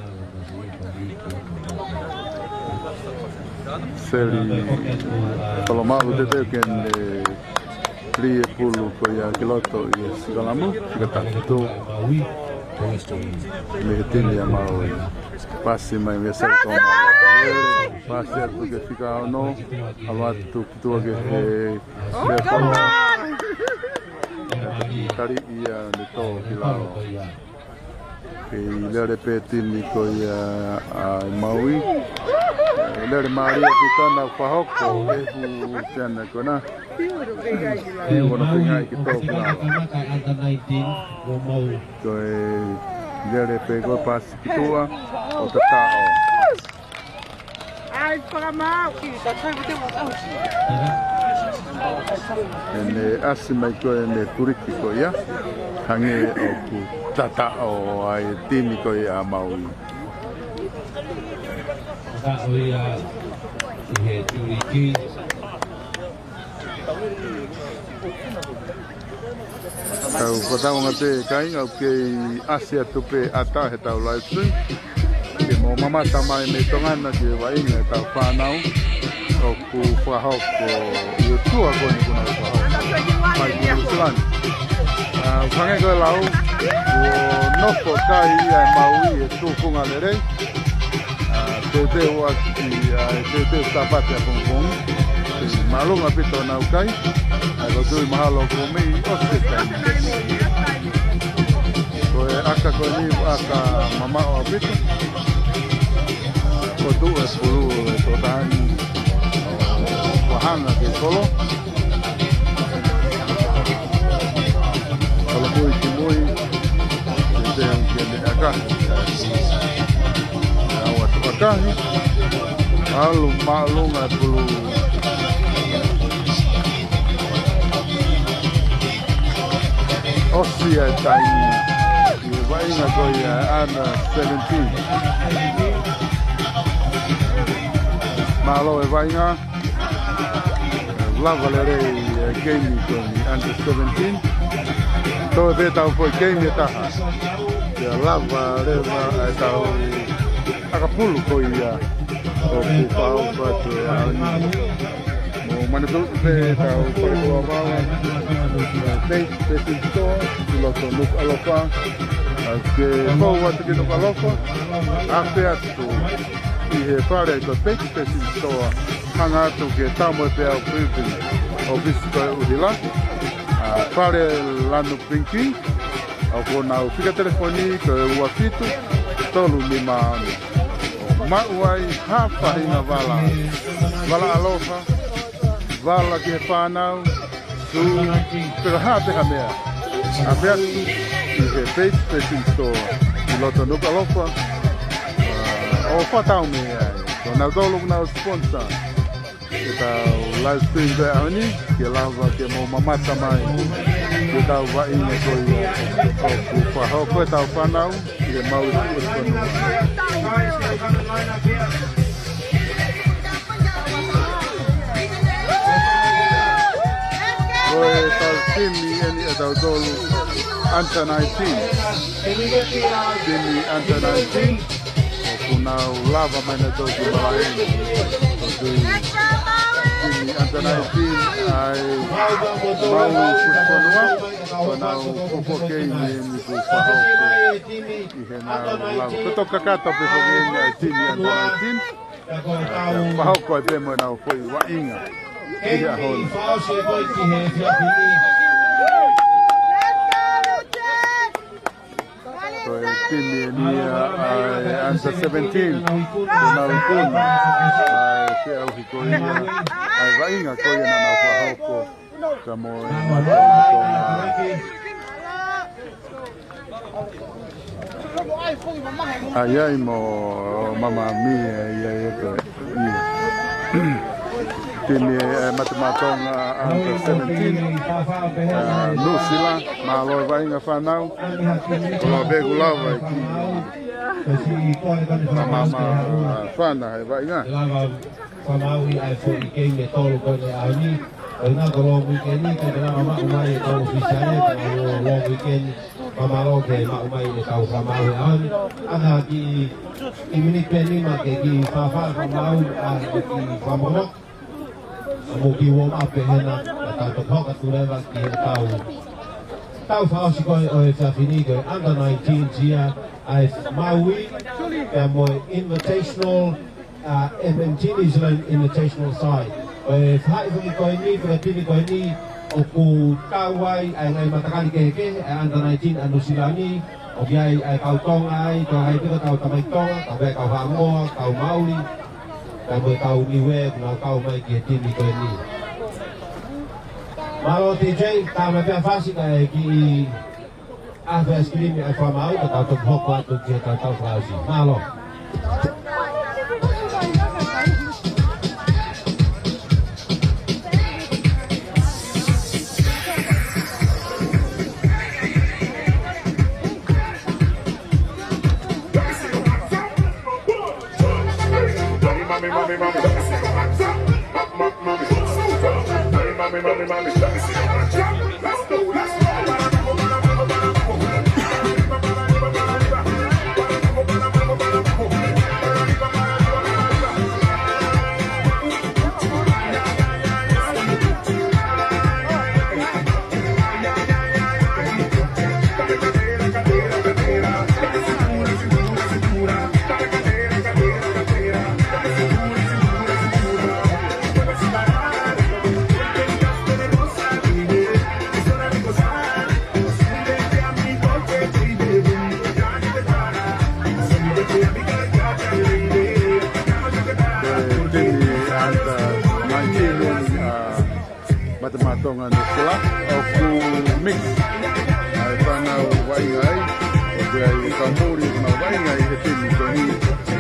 Seli kalau mau tete kan Lia pulu ko ya kiloto i sigalamu kata tu mehetin ya mau pasti mai mesa ko pasti tu ke fica no alatu tu ke kari ia de to kilao ke le repetir ni ko ya Maui le Maria kitana pahoko e fu tena kona bueno pengai que todo que ya le pegó pas kitua o tatao ai whakamau ki, ta tau te wakau. Ene asi mai koe ne turiki koe ia. Hange o ku tata o ai timi koe a Maui. Ta o ia I he turiki. Tau whataonga te kainga o kei asi atupe ata he tau laipsui. Ke mo mamata mai me tongana ki wainga e tau whanau. O ku whahoko I o tua kone kuna whahoko. Mai kunu silani. Whange koe lau, o noko kai ia e Maui e tūpunga le rei. Te hoa ki te tapate a pongpongi. Malunga pito nau kai. Ai lo tui mahalo ko mei ose kai. Koe aka koe ni aka mama o pito. Ko tu e puru e totani o wahanga ke kolo. Kolo mui ki mui. Te kene aka. Awa tu akahi. Alu malunga pulu. Osia taini. I wainga koe ana 17. Malo e wainga. Lava le rei game koe under 17. Toi te tau foi game e taha. Ia lava rewa e tau akapulu koe ia. O kupau patu e auni. Mo manitu te tau koe kua maua. Te tintoa, I loto nuk alofa. Ke kou atu ki nuk alofa. Afe atu I he whare I ko te tintoa. Hanga atu ke tamo e pe au privi. O visi koe uhila. Whare lanu pinki. Au kona au whika telefoni koe ua fitu. Tolu ni maanu. Mauai hawhahinga wala. Wala alofa. Wala ki he whanau. Su pero hape mea. Ape atu I he face fishing store. I loto nuka lofa. O whatau mea. So nau dolu nau sponsor. Ke tau live stream pe ahoni. Ke lava ke mo mamata mai. Ke tau wainga koi. O ku whahau koe tau whanau. I he Maui Fusifonua. Koe tau timi eni e tau tolu under 19. Timi under 19. O kunau lava mena tau ki malaeni. O tui timi under 19 ai Maui Fusifonua. O nau koko keini eni ku whahoko. I he nau lava. Koto kakata pe whakeini ai timi under 19. Whahoko e pe mo nau koi wainga. Ia hon. Koe timi nia under 17. Kuna ukuna. Se au hi koe ia. Ai wainga koe na nau whahoko. Ka moe matona. Ai ai mo mama mi ia ia koe. Timi matematonga under 17. Nusila, malo wainga whanau. Kola begu lawa ki mama whana he wainga. Whamaui ai fwoi kei me tolu kone au ni. O nga ko long weekend ni, kei tana mama umai e tau fisane, kei long weekend mamalo kei ma umai e tau whamaui au ni. Ana ki minit penima kei ki whawha whamau a ki whamorok. Mo ki warm up e hena, e tau tokoka turewa ki he tau. Tau whaosi koe o e tawhini koe under 19 tia ai Maui, e mo invitational, Mmtrl New Zealand invitational side. O e whaiwhi koe ni, whikatini koe ni, o ku tauai ai ngai matakari keheke, e under 19 anu silani, o ki ai kautonga ai, toa hai pika kau tamaitonga, kau vea kau whamoa, kau mauri, kau moe kau niwe, kuna kau mai ki he tini koe ni. Malo TJ, tā me pia whasika e ki ahwe askrimi ai whamau, ka tau tuku hoko atu ki he tau whausi. Malo. Matematongan sila aku mix sana waingai dari Maui na waingai hetin koni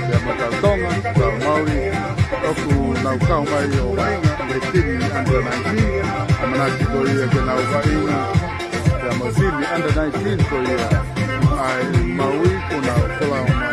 ya matatonga sa Maui aku na kau mai o waingai hetin under 19 amanaki ko ia ke na waingai ya masini under 19 ko ia ai Maui ko na kala mai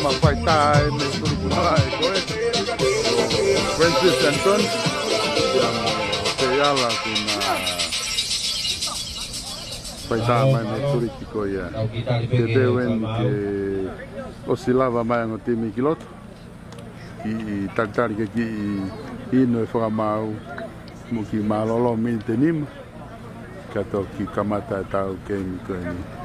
Fightai Mmtrl Francis Anton yang Teala kuna Fightai Mmtrl ko ya Tedewen ke osilava mai ngo timi kiloto I taktari ke ki ino e whakamau muki malolo mintenim kato ki kamata tau ke mi koeni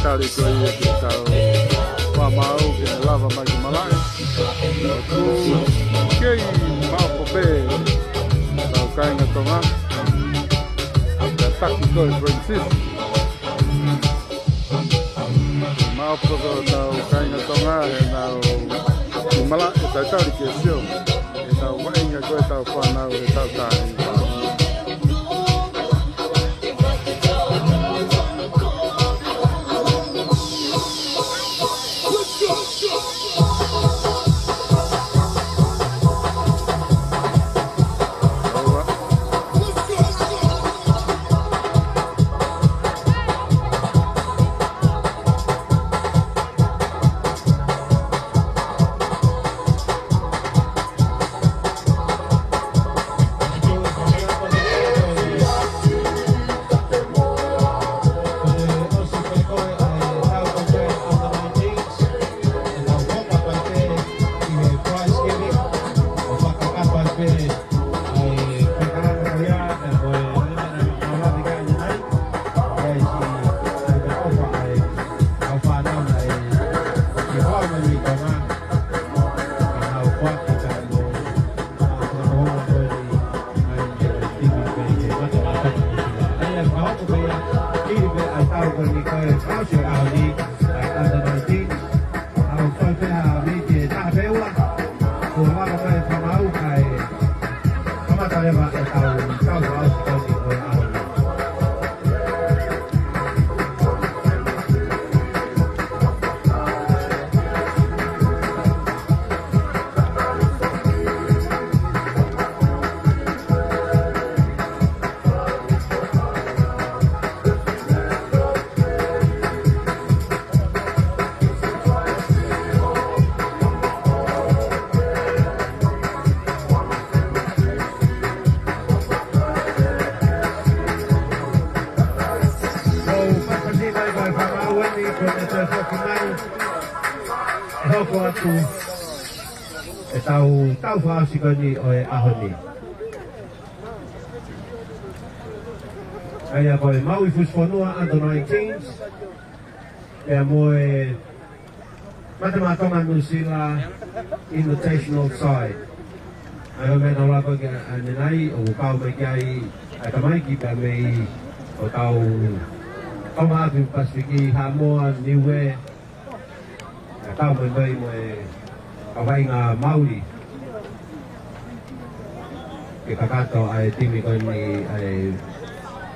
Tari ko ia ki tau whamau ke lava mai ki malai ku kei mau pope tau kainga tonga ka taki koe Francis mau pope tau kainga tonga he nau ki malai e tau tari ke sio e tau wainga koe tau whanau e tau tai tau ko ni ko au si au ni under 19 au so te ha ni ke ta peua ko wa ko e whamau kai kamata lewa e tau au si ko ni ko e au ni hoko atu e tau whaasikoni o e ahoni. Aia koe Maui Fusifonua U19 e moe matematonga nusila invitational side. Aia mena wako ki anenai o kau me kiai a tamaiki pa mei o tau Tonga atu Pasifiki Hamoa Niue tau me mai moe kawainga Maui ke kakato ai timi ko ni ai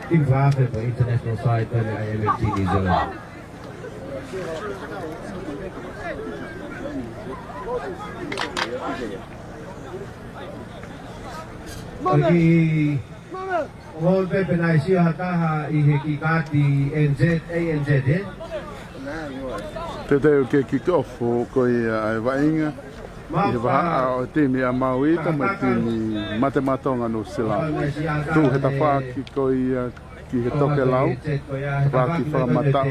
tim whafe po international side ko ni ai Mmtrl New Zealand. Oki ngol pepe na isia hataha I he ki kati ANZ Te teo ke kikofo ko I ai wainga I he waha o timi a Maui ta mai timi matematonga no sila tu he ta whaki ko I ki he toke lau whaki whamata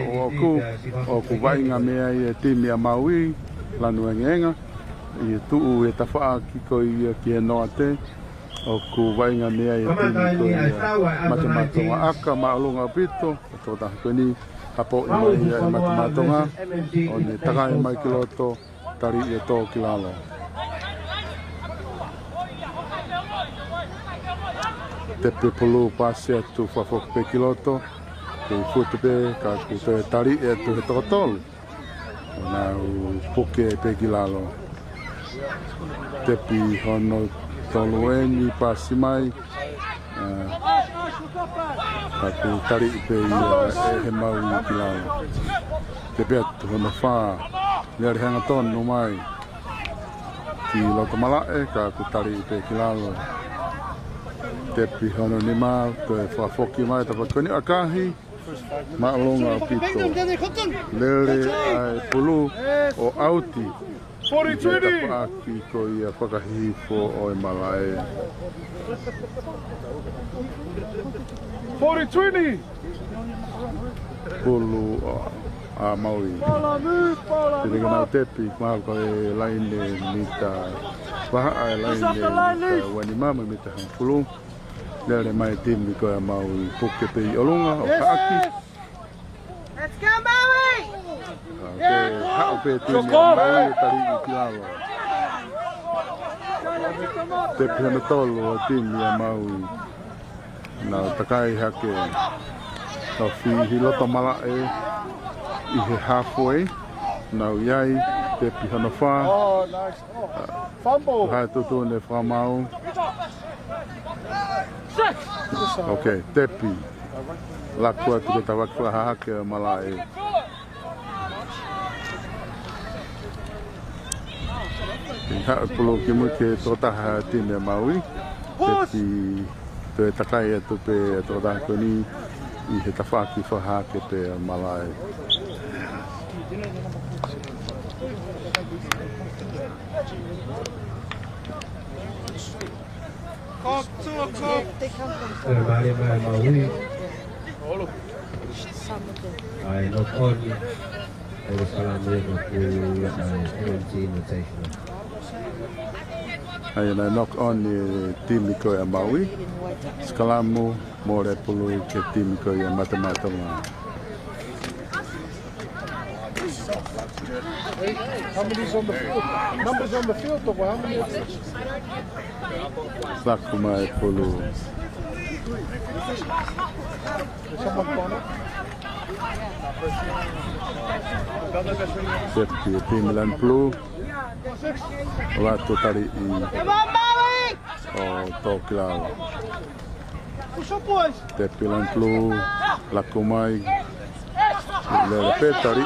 o ku wainga mea I timi a Maui lanu engenga I tuu he ta whaki ko I ki he noa te o ku wainga mea I timi ko matematonga aka maalunga pito o tō taha ni hapo I mai matematonga o ne takai mai ki loto tari I tō ki lalo. Te pepulu pasi atu whawhok pe ki loto ke futupe ka ku te tari atu he tōtolu o nā puke pe ki lalo. Te pi hono tolu eni pasi mai aku tari pe he mau I ki lalo. Te peatu hono wha nere hanga tonu mai ki loto malae ka aku tari pe ki lalo. Te pi hono ni mau te whafoki mai ta pakoni akahi maalonga o pito. Lere ai pulu o auti I te paaki ko I whakahifo o malae. 40-20. Pulu a Maui. Te ringa nau tepi, mahal ko e laine mita waha ai laine mita wani mama mita hang pulu. Lere mai timi ko e Maui puke pe I olunga o haaki. Let's go, Maui! Ke hao pe timi a Maui tari I ki lalo. Tepi hana tolu o timi a Maui. Na takai hake na whihi loto malae I he halfway na iai te pihana wha Oh, nice. Fumble. hai tutu ne whamau. Ok, tepi lakua tu te wakua hake malae. I haa pulu ki mu ke totaha tine Maui tepi te takai atu pe totaha koni I he tawhaki whahake pe malae. Maui ai not only I was salamu ku MMT invitation. Ai na knock on ni timi ko e Maui. Skalamu more pulu ke timi ko e matematonga. How many's on the field? Numbers on the field, or how many? Sakuma e pulu. Is someone gone up? Tepi e timilan plu. Lato tari I Come on, Maui! o Tokoua. Push up, boys. Tepilan plu. Lako mai. Lele pe tari I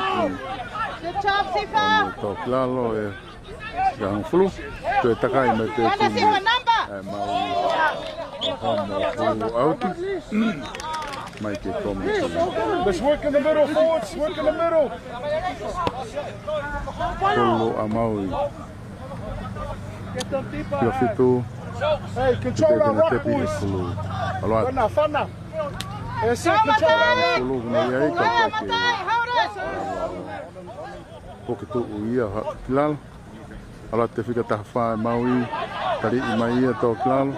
Good job, Sifa! Tokoua e gang flu. Te takai me te Wanda si her number! Maui Fusifonua U15. Mai ke komi. Let's work in the middle, forwards. Work in the middle. Polo a Maui. Get them deeper. Pio fitu. Hey, Te control that tena rock, tepi boys. e pulu. Aloha. Fana. That's it, control that rock. Pulu na iai ka Hey, pake. Matai, hold it! Poke tu uia kilala. Aloha te whika tahawha e Maui. Tari I mai ia tō kilala.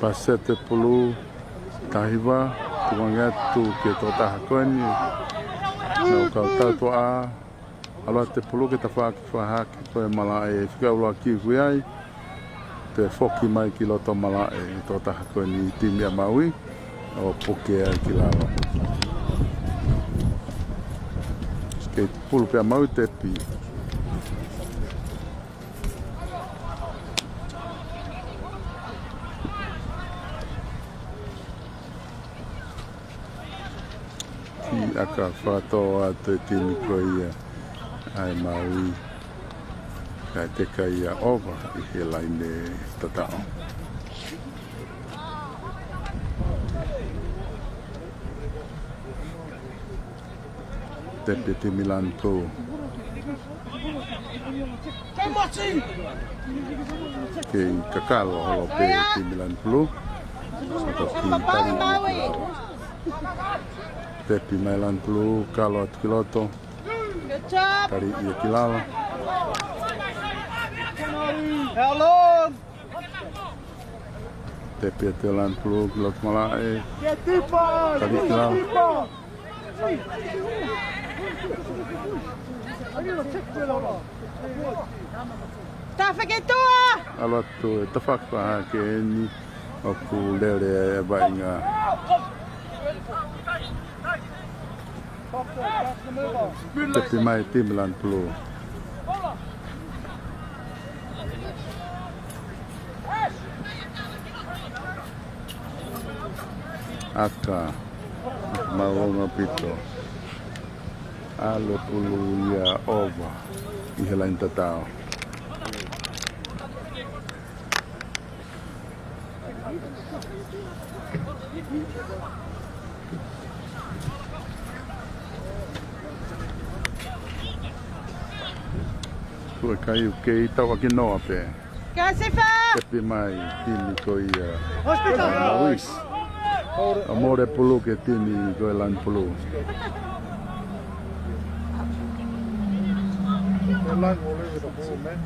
Pasete pulu. Tahiwa. Tuangatu ke tō tahakoni. Nau kau tautua a. Aloha te pulu ke tawha ki whahaki koe mala e whika uloa ki hui ai. Te whoki mai ki loto mala e tō tahakoni I timi a Maui. O poke ai ki lalo. Kei pulu pe a Maui te pi. Ki aka whātoa te timi koe ia ai Maui. Kai te kai ia ova I he laine tatao. Te pe te Milan ko. Kei kakalo holo pe te Milan Plu. Saka ki tari Maui! te pi Milan Plu kalo atu kiloto. Good job! Tari ia kilala. How long? Te pi te Milan Plu kiloto malae. Get deeper. Tari kilala. Don't forget Tua! Alo tu e tawhakpa ke ni o ku lere e vainga. Te pi mai te Milan Plu. Aka maunga pito. Alo pulu ia ova I he lain tatao. Kua kai u kei tawa ki noa pe. Go, Sifa! Te pi mai tini ko ia. Hospital. Luis. Amore pulu ke tini ko e lan pulu. The line will leave with the ball, man.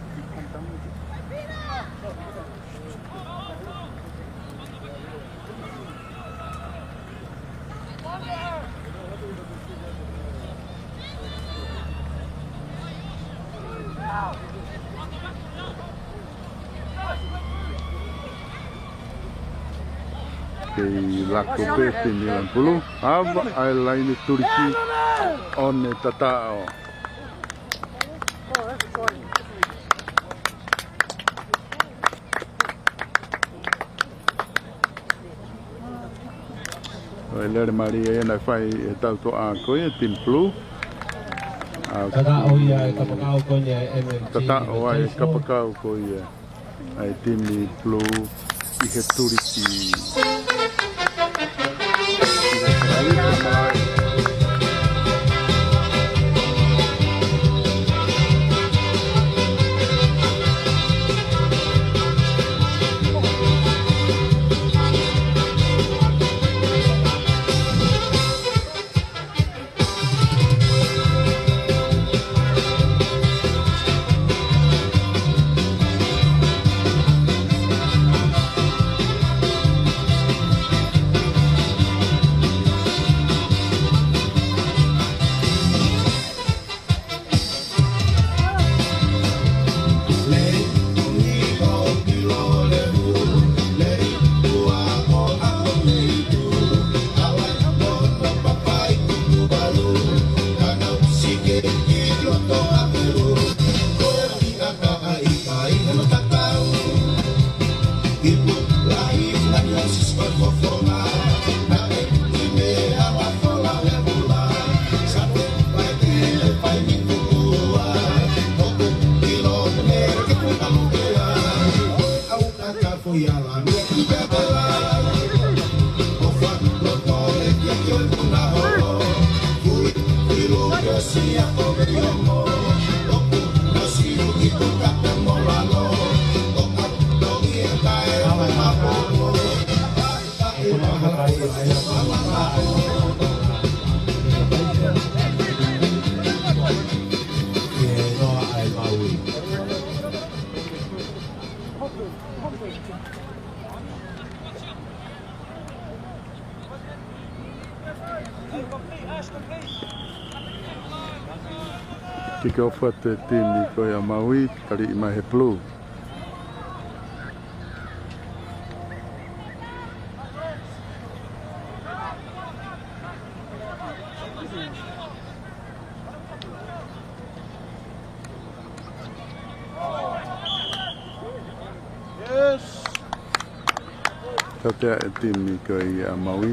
Kei lako pe tini lan pulu. Ava ai laini turiki one tatao. Oi lere Maria e na fai e tau to a ko e tim plu. Tata o ia e kapakau ko nia Mmtrl. Tata o ai kapakau ko ia. Ai timi plu I he turiki. Tika ofa te tini ko ia Maui, tari i mai he plu. Yes. Tatea e tini ko ia Maui.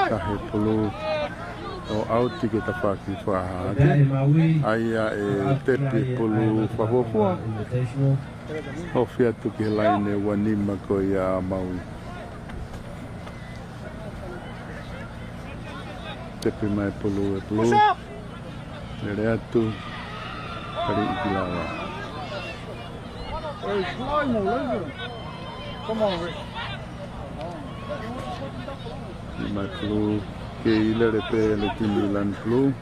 Kahe pulu o auti ke tapaki whahake. Aia e tepi pulu whahofua. Hofi atu ki laine wanima ko ia Maui. Tepi mai pulu e pulu. Nere atu. Kari iki lawa. Hey, come on, Rick. Mai pulu ke ile repe le timilan pulu.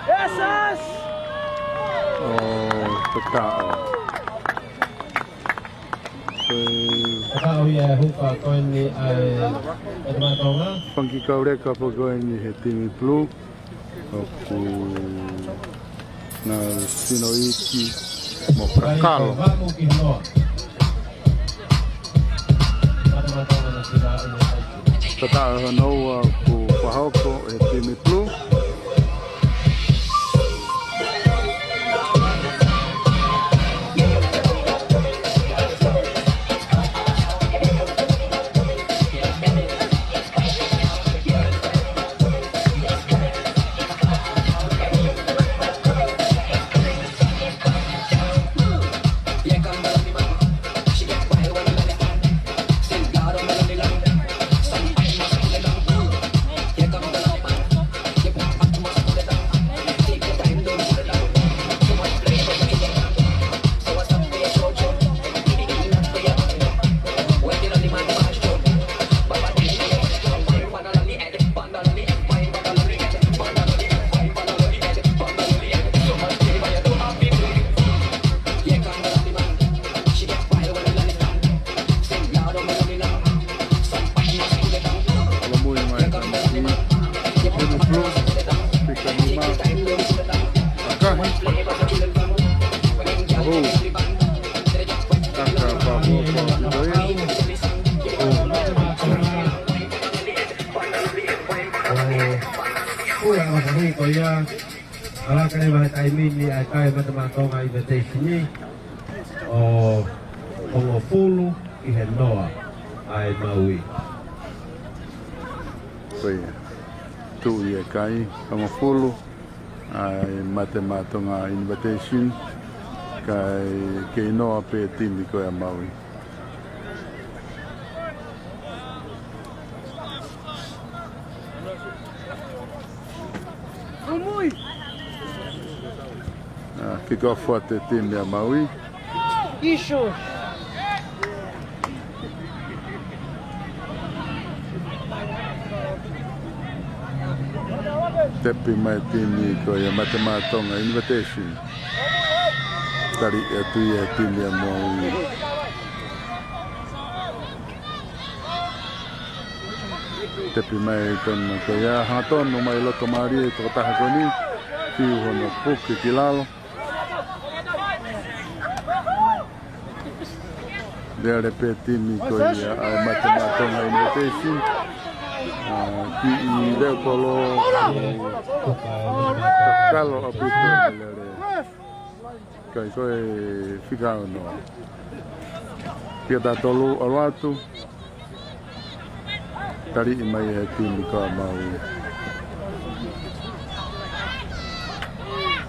Yes, yes. Oh, tekao. Takao ia hupa koe ni ai matonga. Panki kaureka po ni he timi pulu. Oku na sinoiki mo prakalo. Vamu ki noa. Tata hanoa ku wahoko e timi pulu. Ala kaya mga taimin ni ay kaya matamato nga invitation ni o pangopulu ihenoa ay Maui. Koe tu ia kai pangopulu ai matemato nga invitation kai ke inoa pe timi ko ia Maui. Kick off for the team ya Maui. Isho. Tepi mai timi ko ya matemato nga invitation. Tari tu ya team ya Maui. Tepi mai kon ko ya haton no mai loto mari to ta ko ni. Tiu hono puki kilalo. Dia repeti ni ko ia ai matemato nga invitation. Ki i le polo kalo apito lere. Kai ko e fica no. Pia da tolu alwatu. tari i mai e tini ko Maui.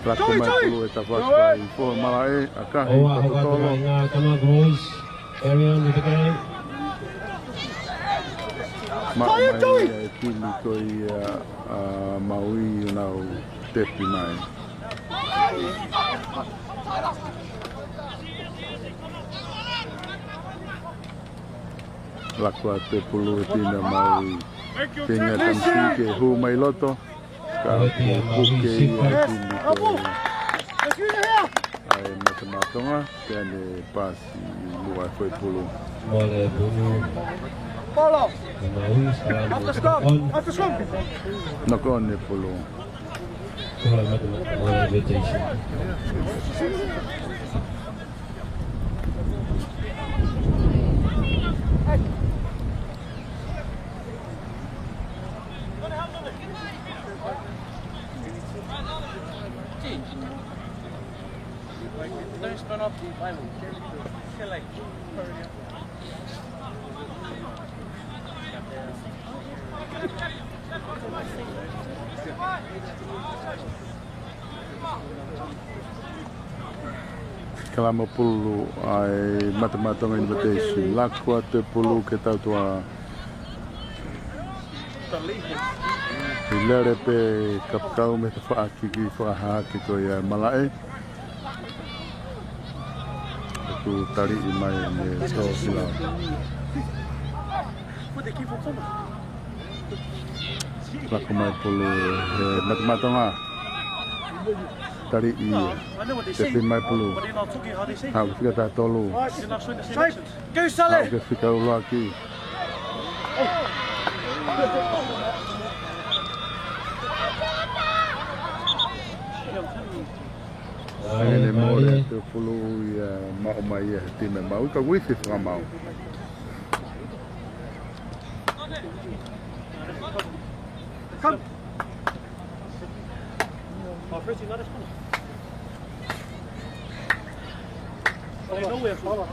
Lako mai pulu e tawhaka i fōa marae, a kahi Oa hoka katotolo. ngā kama boys. Carry on with the game. Mai e tini ko i Maui i nau tepi mai. Lako a te pulu e tina Maui. Tenga tamsi ke hu mai loto. Ka puke i e tini ko i ai matamatonga. Tēne pasi lua foi pulu. Mole bungu. Follow. Maui salam. After scrum. After scrum. Nako ne pulu. Kula mole invitation. Don't spin off the Bible. Feel like Kalama pulu ai matamatonga invitation. Lako te pulu ke tau tua. I lere pe kapkau me te whaaki ki whakahaki ko i malae. Aku tari i mai me tō sila. Lako mai pulu he matamatonga. Tari i te pi mai pulu. Hau ke whika tā tolu. Go Hau Sally. ke whika uloa ki. Ele mole te pulu i mao mai e time mau. Ka wifi whanga mau. Come. Oh, Fritzy, let us come. Oh, no, we're follow.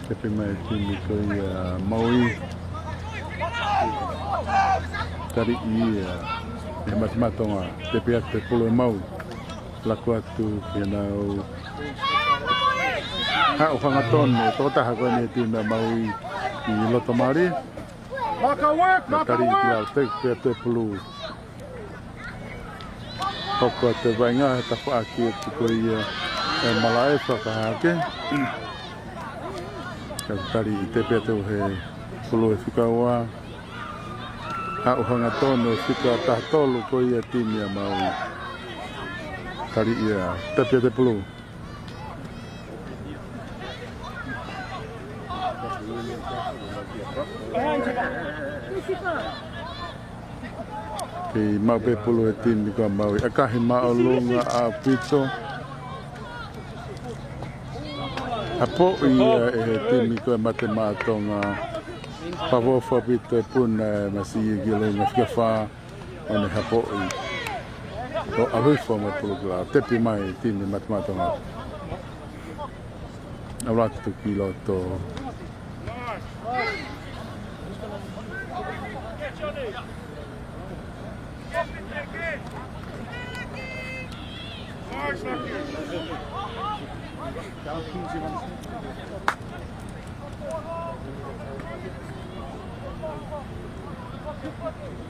Te pi mai tini ko i Maui. Tari i e matamatonga. Te pi ate pulu e mau. Lako atu ki nau. Hau whangatone, tō taha koe ne tīna Maui i loto mari. Marco work, Na tari i ki lau te pia te pulu. Hoko te vainga he ta whaaki e tuko i e malae whakahake. Ka tari i te pia tau he pulu e whikaua. Hau whangatone e whika tahtolu ko i e tīni a Maui. Tari i te pia te pulu. Kei mau pe pulu e tini ko Maui. A kahi mao lunga a pito. A po i e he tini ko e mate mātonga. Pawowha pito e puna e masi i gilunga whika wha. One hapo i. O ahuifo mai pulu kila. Tepi mai tini mate mātonga. A ratu ki loto.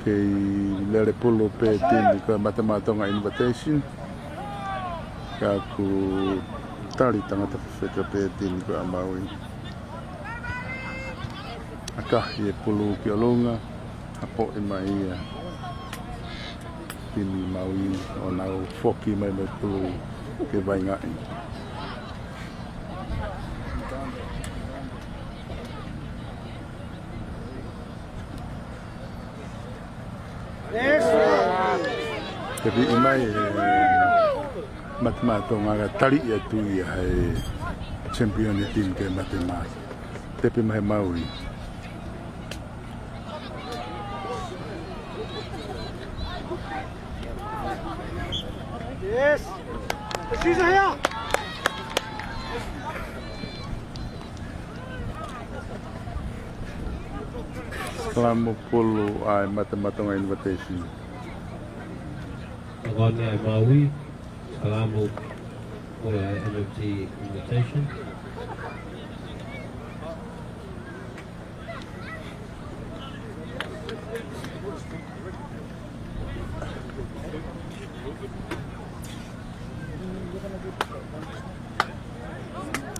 Kei lere pulu pe tini ko matamatonga invitation. Ka ku tari tangata whawheta pe tini ko a Maui. Akahi e pulu ki o lunga. Hapo i mai ia. Tini Maui o nau whoki mai mai pulu ke vaingai. Te vi i mai matamatonga ga tari e tui hai champion e team ke matemato. Te pi mai Maui. Yes. She's here. Kalamu pulu ai mata-matonga invitation. Agora é Maui, Kalamu for MMT invitation.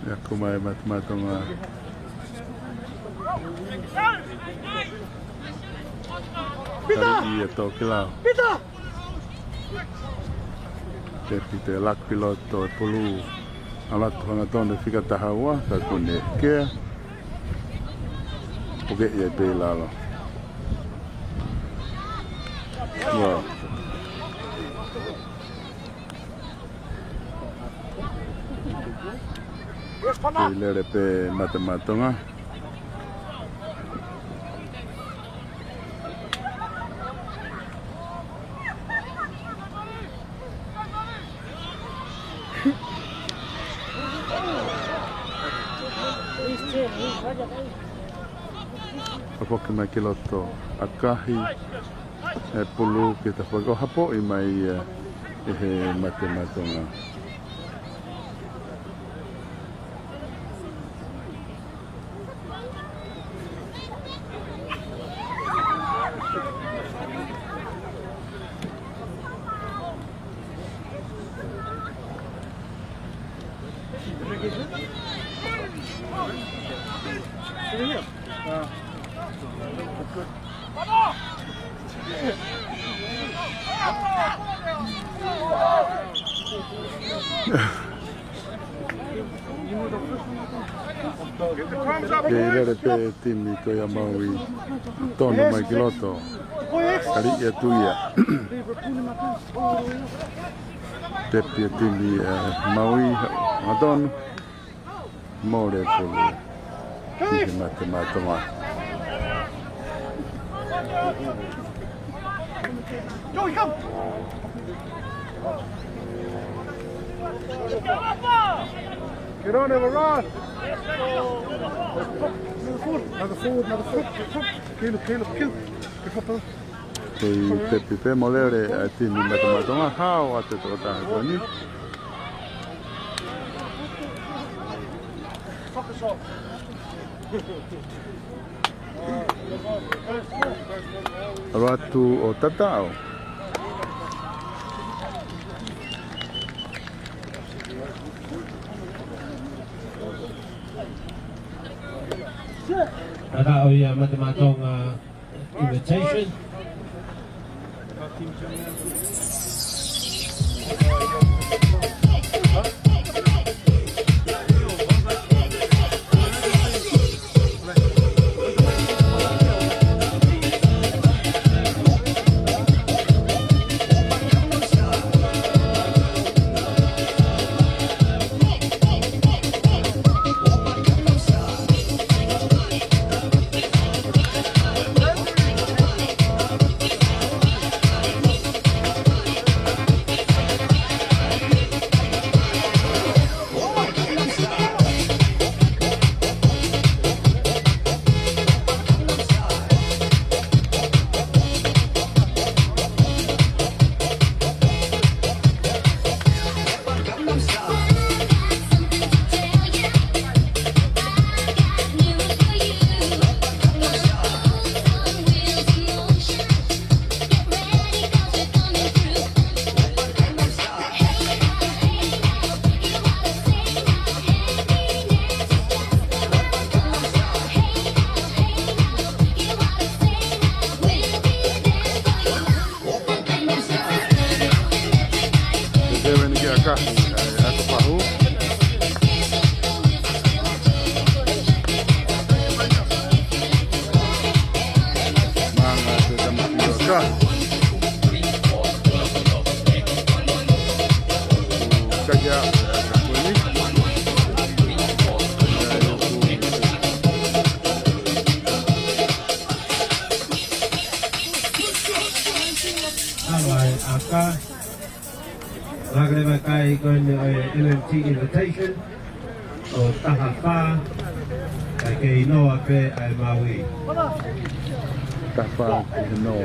Ya kumai mata-matonga. Kari ia tau kilau. Te te lak piloto e pulu. Alat hanga tone fika tahawa ka kune ke. Poke ia pe lalo. Wow. Lere pe mata-matonga. Apoke mai kiloto akahi e pulu ke ta whakahapo I mai e he mata-matonga. Lere pe timi ko ya Maui tono mai kiloto. Kari ia tuia. Tepi timi Maui adon more pulu. Kihi mata-matonga. Joey, come! Get on, Everard! Another forward. Kill. Te pipe molere a timi mata-matonga hao a te totaha koni. Focus off. Ratu o tatao. Ada ia mata-matonga invitation. Lagre kai con MMT invitation o taha pa kai ke inoa pe ai Maui. Tafa ki no.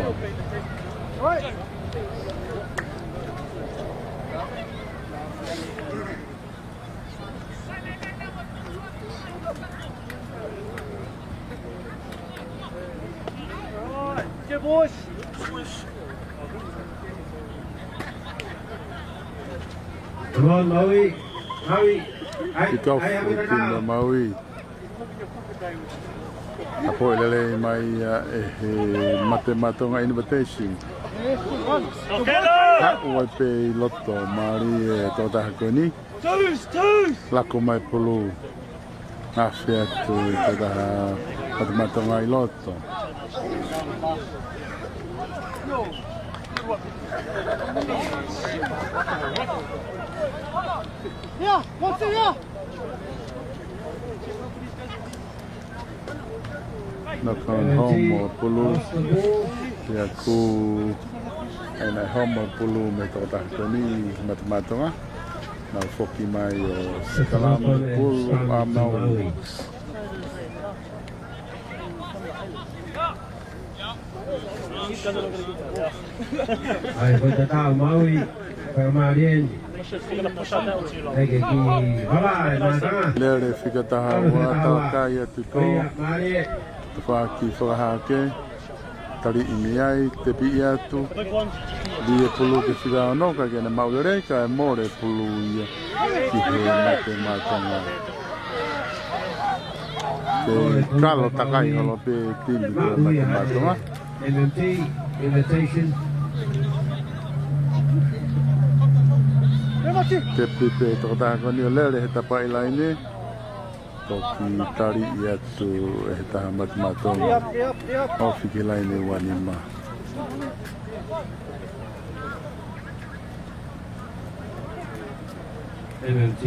Good boys. Come on, Maui. Maui. Kick off with Team Maui. Apo lele mai matematonga invitation. Ha ua pe loto mari to ta koni. Lako mai pulu. Afia tu to da matematonga i loto. Yeah, what's it? Yeah. Nakon homo pulu ya ku ena homo pulu me to ta koni matematonga na foki mai o sekalam pulu amau Ai, foi total Maui. Para Marien. Ege ki hala na. lere fika taha wa ta kai atu ko Marie. fa ki fa ke tari imi ai te pi atu di pulu ke fika no ka ke na maure ka more pulu ia ki he mate matanga te kalo takai holo pe timi ko mate matanga MMT invitation. te pipe to ta ko ni lere he tapa ilai ni to ki tari ia tu he ta mat matonga Yep. o fiki lai ni wanima MMT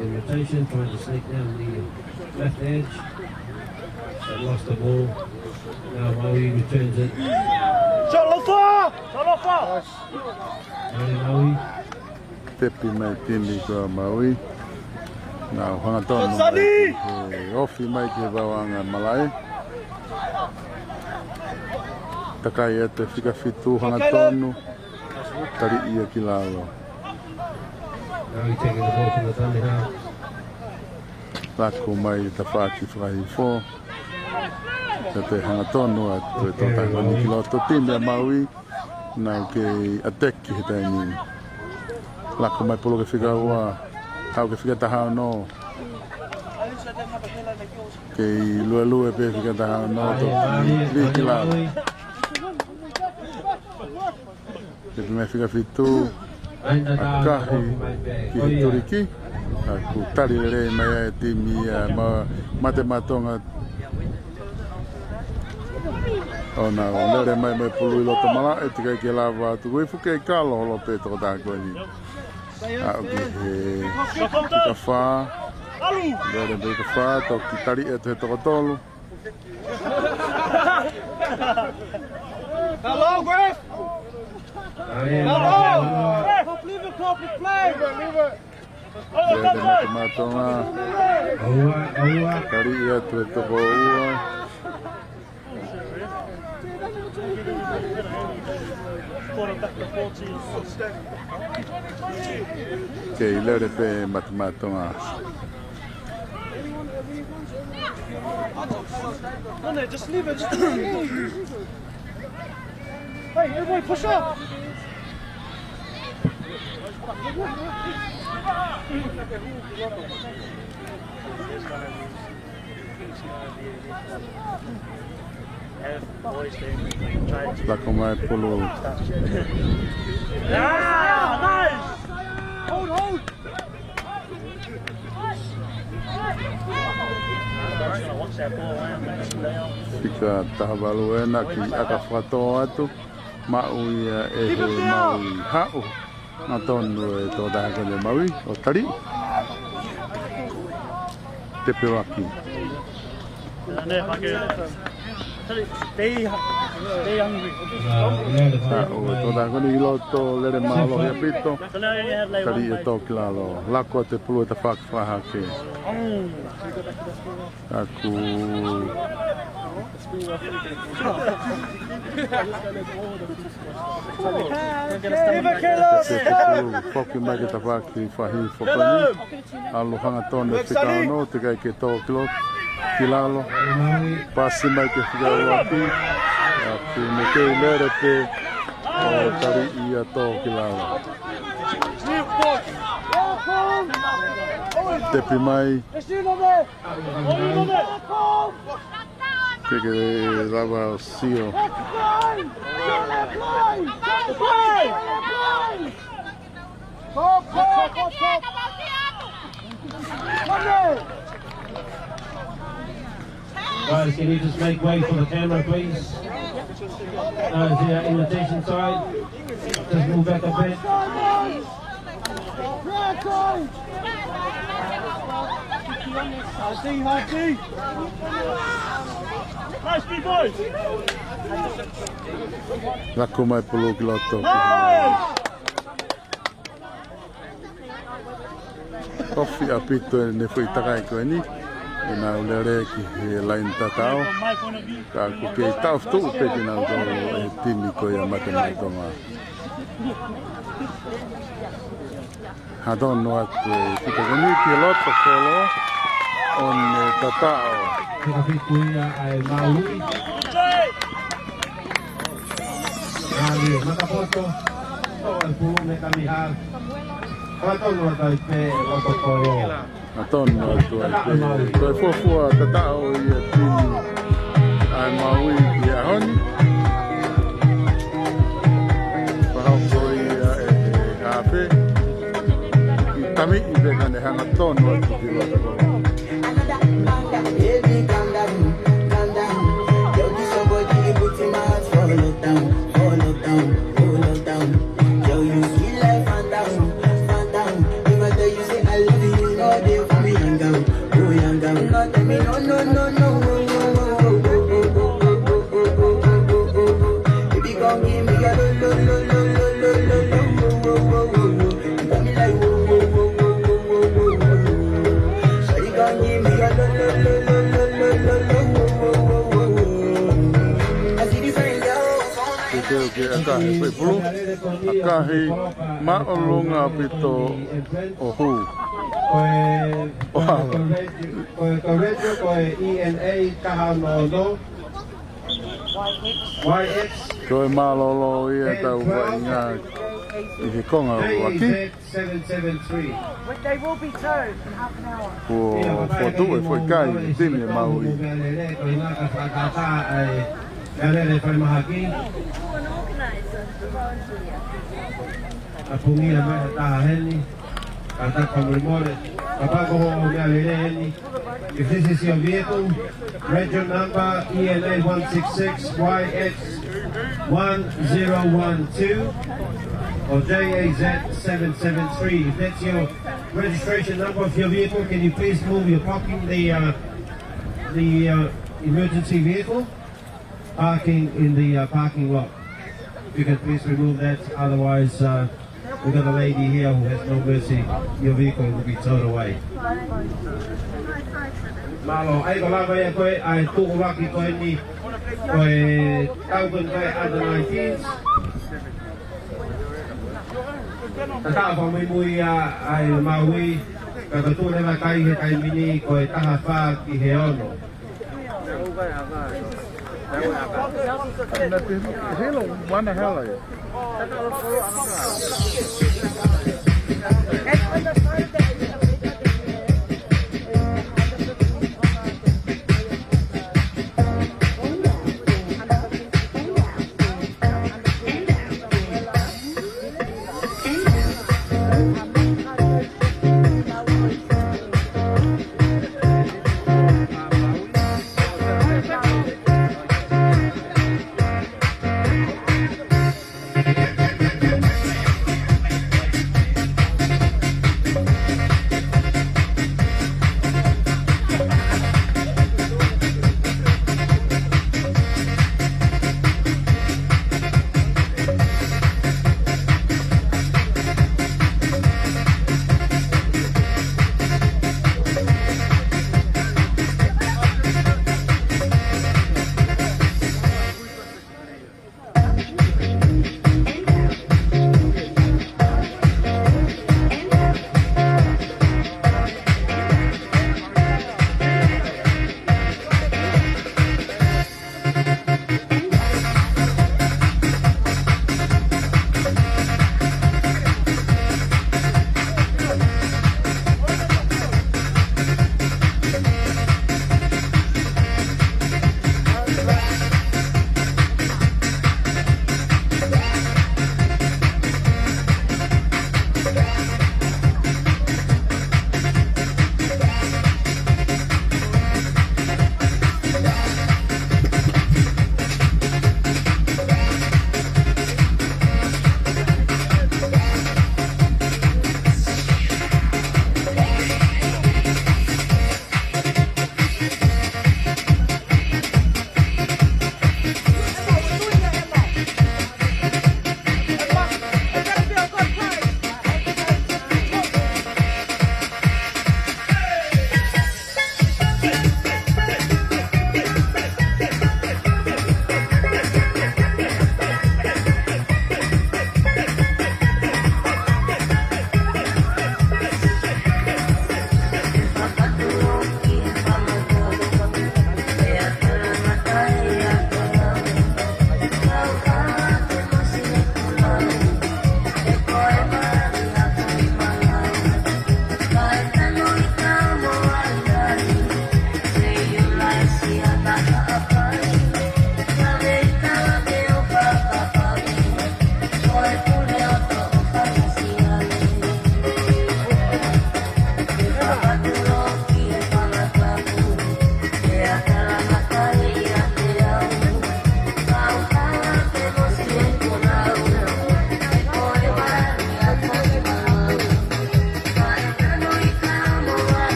invitation, trying to sneak down the left edge. They lost the ball. Now Maui returns it. Shot off. Maui. tepi mai tini ko Maui na hanga tonu ofi mai ke bawanga malai takai e te fika fitu hanga tonu tari ia ki lalo Maui taking the ball from the Thunder now. lako mai ta whaki whakahifo te hanga tonu atu e tō tāngani ki loto timi a Maui na ke ateki he taini lako mai polo ke whika ua hau ke whika taha no ke lue lue pe whika taha no to ki ki la ke me whika fitu akahi ki he turiki aku tari re mai e timi a mate matonga ona lere mai mai pulu i loto mala e tika ke lava tu koe fuke kalo holo pe toko tāko ni a oki he tika whā lere me tika whā to ki tari e te toko tolu Hello, Griff. lere me te matonga tari e te toko ua ke i lere pe matematonga No, just leave it. Hey, everybody, push up. lako mai pulu Nice. Hold. Tika tahawalu ena ki aka whatoa atu Maui e he Maui hau na tonu e tō tāka le Maui o tari te pewaki Stay hungry. hau e tō tāka ni loto lere malo hea pito tari e tō ki lalo lako te pulu e te whakawhaha ke aku Foki mai ke tawaki whahi whakani. Alohanga tone whikano te kai ke tō kilo kilalo. Pasi mai ke whikawaki. Aku me kei lere te o tari ia tō kilalo. Tepi mai. Ke rava o sio. Guys, can you just make way for the camera, please? The invitation side. Just move back a bit. Nice big boys. Lako mai polo kiloto. Kofi apito ne foi takai ko ni. Ina ulere ki he lain tatao. Ka ku ke tau tu pe ki na ko e timi ko ya matena ko ma. Hadon no at ki ko ni ki loto solo on tatao. Kuya ay Maui. Ali, makapoto. Ang pulo na kami ha. Patong mo tayo pe otokoro. Aton no to ko fo tatao ia timi ai Maui ia honi. Pahau ko ia hape. Kami ibe kane hanga ton no to ki loto. Baby, calm down, calm down. Yo, this somebody put him out for lockdown, lockdown. Yo, you feel like fan down. If I tell you say I love you, no day for me young down. No tell me no. Baby, come give me a lo. You got me like whoa. So you gon' give me a lo. Ke akahi foi pulu akahi maolunga pito ohu Koe ENA kahanodo YX koe malolo ia tau wainga i he konga waki JZ773. They will be towed in half an hour. po tue foi kai tini e Maui Galera fai mahaki. Apungia mai ta heni. Kata komemore. Kapako ho galera heni. If this is your vehicle, region number ENA 166 YX 1012 or JAZ 773. If that's your registration number of your vehicle, can you please move your parking the emergency vehicle? Parking in the parking lot. If you can please remove that, otherwise we've got a lady here who has no mercy. Your vehicle will be towed away. Malo, ai ko lava ya koe, ai tuku waki koe ni koe taupun koe under 19s. Tata pa mui ai Maui, kakatune la kai he kai mini koe taha wha ki he ono. Hello, mana hela ya?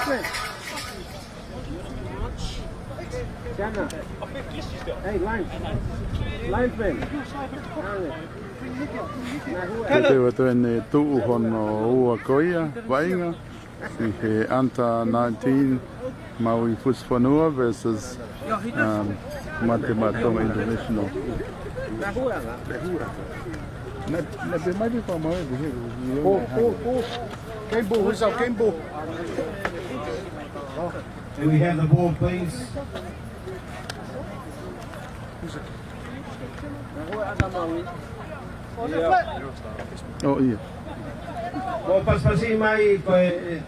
linesman. Jana. Hey, linesman. Te watuene tuuhono ua koia, vainga, i he Under 19 Maui Fusifonua versus Mmtrl International. Na be mai pa mai be. Game ball, who's up? Game ball. Can we have the ball, please? Oh iya. Mo paspasi mai koe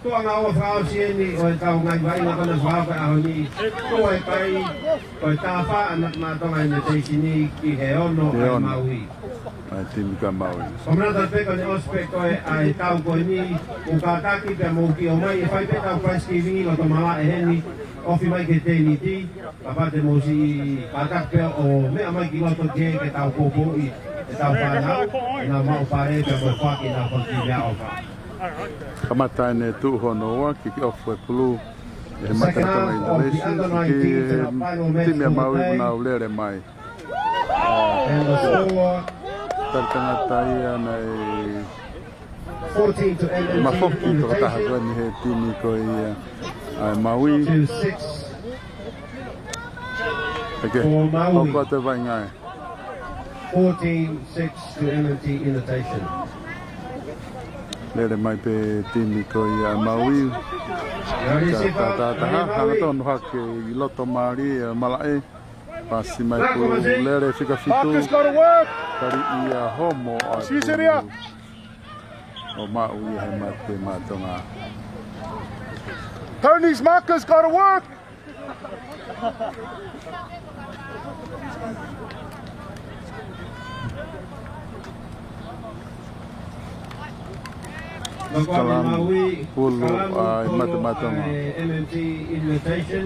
tuanga o frau sieni o tau ngai vai na kana frau ka ahoni koe kai koe tafa ana matonga ni te sini ki he ono ai Maui. Ai timi ka Maui. Komrata pe ka ni ospe koe ai tau koe ni u ka taki pe mo ki o mai fai pe tau price giving o to mala e heni ofi mai ke te ni ti papate mo si patak pe o me mai ki loto ke ke tau popo i tau pana na mau pare pe mo faki na faki ya ofa. Kamata ne tuuhono ua ki ofu e pulu e Mmtrl Indonesia ki timi a Maui na ulere mai. And the score Tangata ia nei 14 to end mafoki to taha ni he timi ko ia ai Maui. to 6 Okay. for Maui. Ko te vai ngai. 14-6 to MMT invitation. Lere mai pe timi ko ia Maui. Ready, Ta Sifa? ta ta ha ha Ready, to Maui? no ha ke i loto mari malae. Pasi mai ku lere fika fitu. Marcus got to work. Kari ia homo a She's in here. o Maui he mate matonga. Turn these markers got to work. Magwali Maui, Pulu Kalamu, ai Pulu, mate-matong. ai MMT invitation.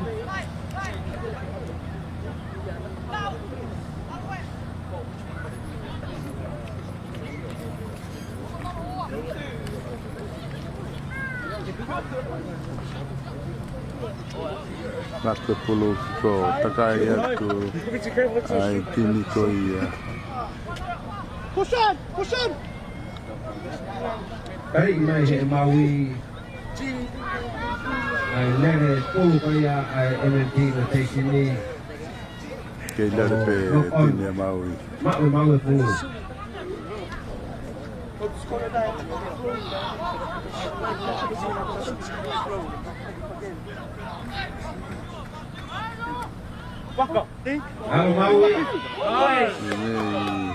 Lato pulu ko takai aku ai timi ko ia. Push on, push on. Kari mai he Maui. Ai lere pulu kaya ai MMT invitation ni. Kei lere pe timi a Maui. Maui pulu. Halo Maui. Ini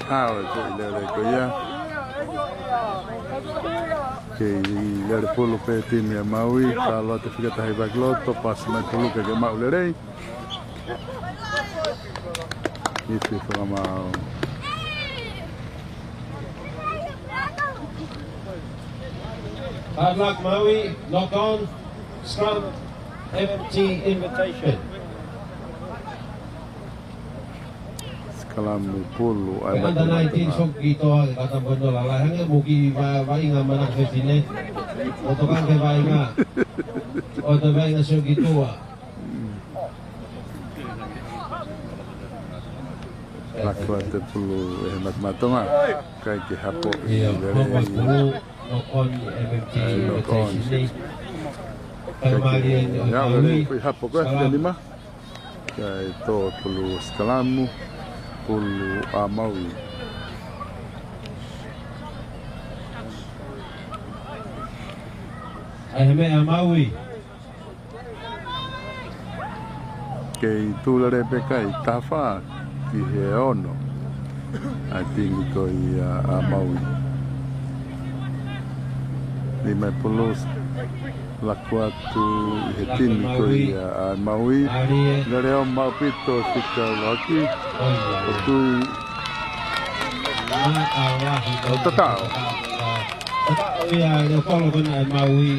hao ko lere ko ia. Kei lere pulu pe timi a Maui. Kalau te fika tahi bag loto pas mai pulu ke Mau lere. Itu fa mau. Hard luck Maui, lock on, scrum, MMT invitation. Kalamu pulu ai Anda 19 sok gitu kata bondo lalai hanya mugi vainga mana ke sini. Otokan ke vainga. Oto vainga sok gitu. Lakwa te pulu e matonga. Kai ke hapo Iya, nomor lere. 10 lock on MMT invitation. Kembali Ya, Maui. fui hapo ko ya lima. Kai to pulu skalamu pulu a Maui. Ahme Maui. Kei tulare pe kai tafa ki he ono. A tingi ko ia a Maui. Lima pulu lakwa tu he tingi ko ia a Maui. Ari. Lere o Maupito tika waki. O tui O tatao. Tatao ia le polo kona e Maui.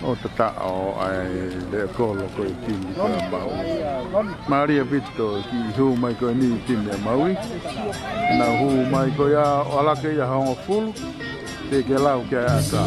o tatao ai le kolo ko i timi ko Maui. Maria Vito ki hu mai ko ni timi a Maui. Na hu mai ko ia o ala ke ia hongo fulu. Te ke lau ke aka.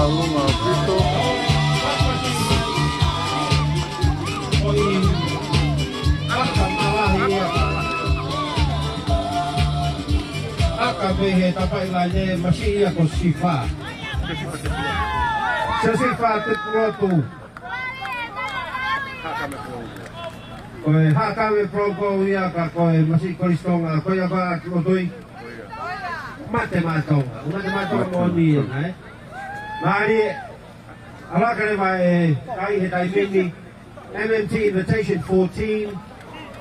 Luma pito. Akabehe tapailanye masia ko sifa. Sa sifa te proto. Koe hakame proko ia ka koe masi koristonga koe ba kotoi. Mate matonga moni ai. Mari alakare mai kai he tai mini MMT invitation 14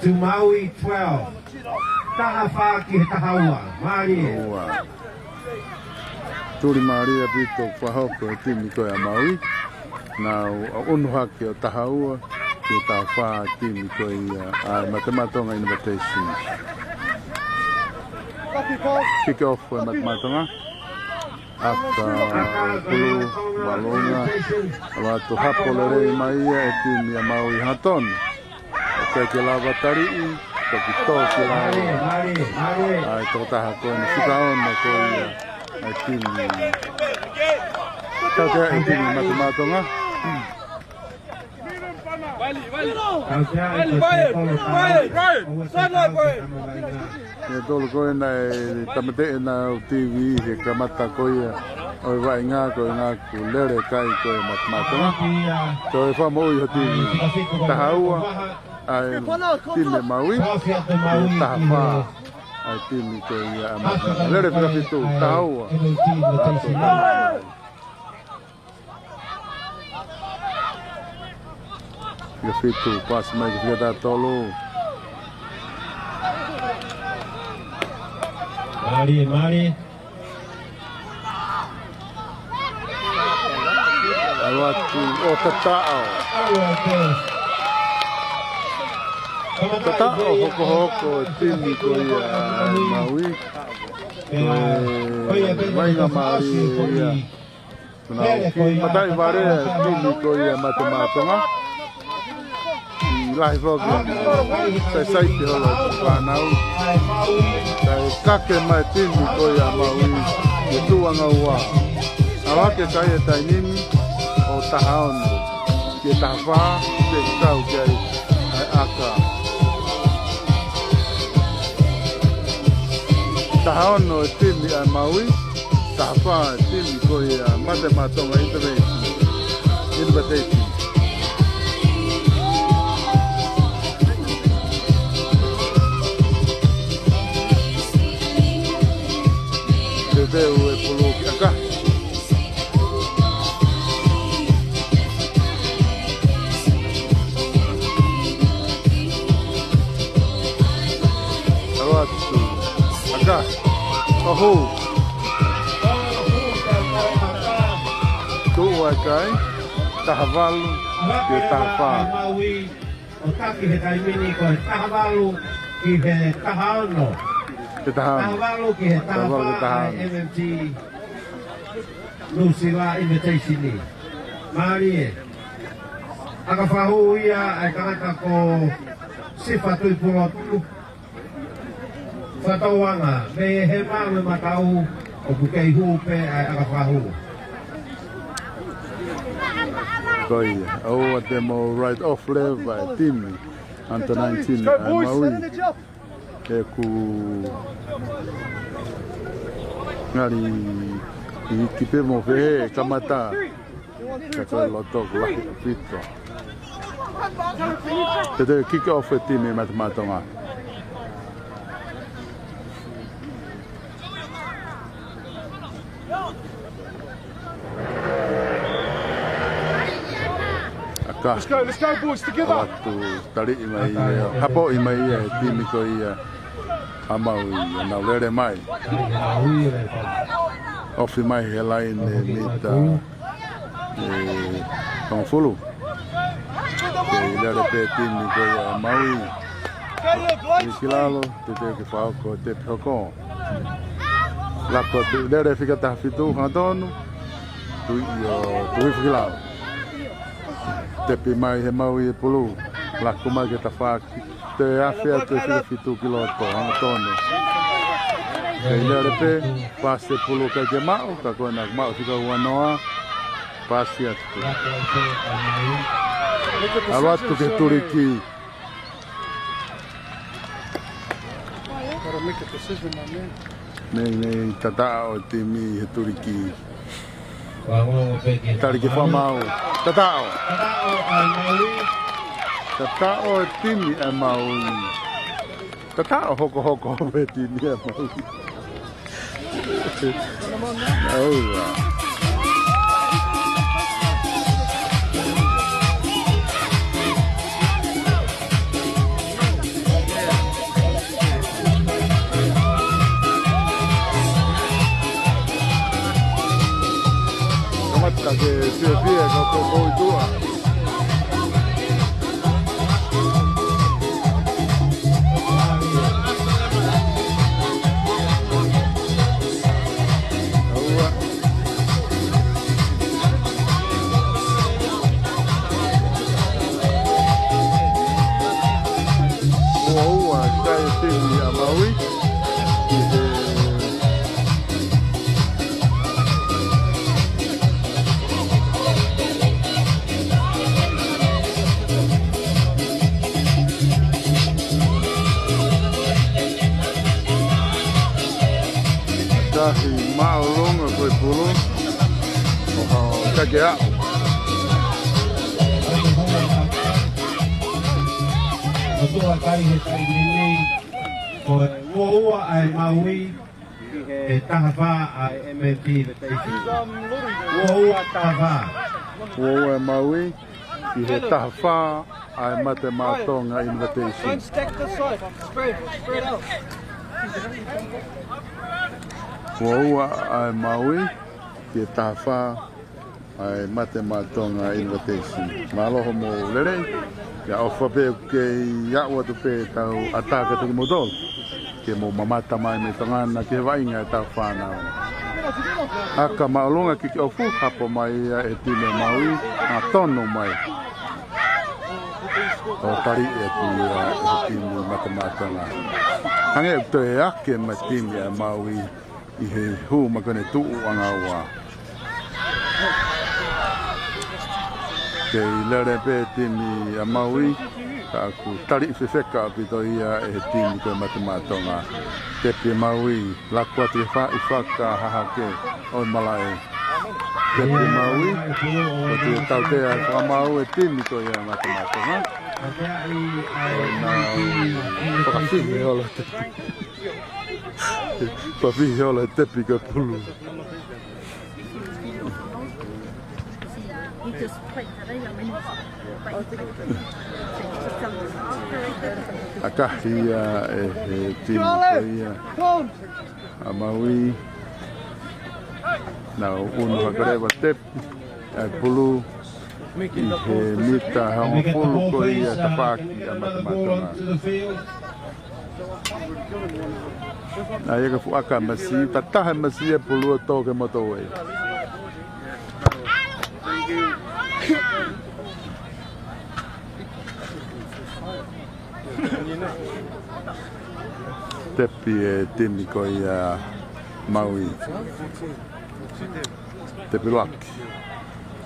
to Maui 12. Taha wha ki he tahaua. Mari. Turi Maria pito whahoko e timi koe a Maui. Na unuha ki o tahaua ki taha wha timi koe a matematonga invitation. Kick off e matematonga. Aka pulu walonga watu hapo lere mai e timi a Maui hatoni. O ke lava tarii, ko ki tōki lai. Ai tō taha koe ni whikaona koe ai timi. Tau te ai timi matematonga. E tolu koe nei tamate e nau TV he kamata koe oi vai ngā koe ngā ku lere kai koe matematonga. Tō e whamoi ho TV. Tahaua ai timi Maui. Taha wha ai timi koe a matematonga. Lere whikapitu tahaua. Fitu pas mai ke fica tolo. Mari. Awatu o tatao. Tatao hoko timi ko ia Maui. Mai nga Maui ia. Matai vare timi ko ia matematonga. Lai voga sai te hola whanau sai kake mai timi ko ia Maui e tuanga ua awake kai e tainimi o tahaono ke tahawha te kau kai ai aka tahaono e timi ai Maui tahawha e timi ko ia matematonga invitation Deu e pulu ki aka. Awatu aka. Oho. Tu ai kai. Tahavalu ki taha. O taki he tai mini ko tahavalu ki he tahaono. Tahavalu ki he taha MMT Nusila invitation ni. Mari e. Aka whahu ia ai kanaka ko sifa tui purotu. Whatauanga me he mawe matau o bukei hupe ai aka whahu. Koia, au te mo right off leve vai timi anta 19 ai Maui e ku ngari i kipe mo ve kamata ka loto la fito te kick off e timi matematonga Let's go, boys, together. Tari mai hapo i mai timi ko ia Maui na lere mai. Ofi mai he line mita Kongfulu. Ke lere pe timi ko ia Maui. I kilalo te ke whao ko te pihoko. Lako te lere whika tahifitu hantonu. Tui whikilalo. Te pi mai he Maui e pulu. Lako mai ke ta whaki. Te awhia te whitu kiloto hantonu. Ke lere pe, pase pulu kai ke mau. Ka koe nak mau whika uanoa. Pasi atu. Awatu ke turiki. Gotta make a decision, my man. Nei tatao timi he turiki. Tari ke whamau. Tatao. Tatao timi e Maui. Tatao hoko he timi e Maui. Aua. Mata ke fia ko ko tua. Wow, saya sini Maui. Dahi maulung koe pulu. Kakea. Tua kai he tainini ko ua ai Maui e tahawha a Mmtrl. Ua tahawha. Ua Maui I he tahawha ai mate mātonga invitation. Don't stack this side. Spread out. Ua ai Maui I he tahawha ai mate mātonga invitation. Māloho mo lerei. Ya ofa pe ke ya wa tu pe tau ataka te modol ke mo mamata mai me tangana ke vainga ta fana aka maulunga ki ofu hapo mai e tine Maui a tono mai o tari e tine matamata na hange te ake ma tine Maui I he hu makane tu anga wa ke lere pe tini a Maui ka ku tari fefeka pito ia e tini koe matematonga te pi Maui lakua te wha I whaka hahake o malae te pi Maui o te tau te a whamau e tini koe ia matematonga o na whakawhihi ola te whawhihi ola te pi ka pulu. You just play that Akahi e tini koe a Maui na unu hakareva tepi e pulu I he mita hama pulu koe ia tapaki a matematonga na iaka fuaka masi tatahe masi e pulu a toke motowe tepi e tini ko ia Maui tepi luaki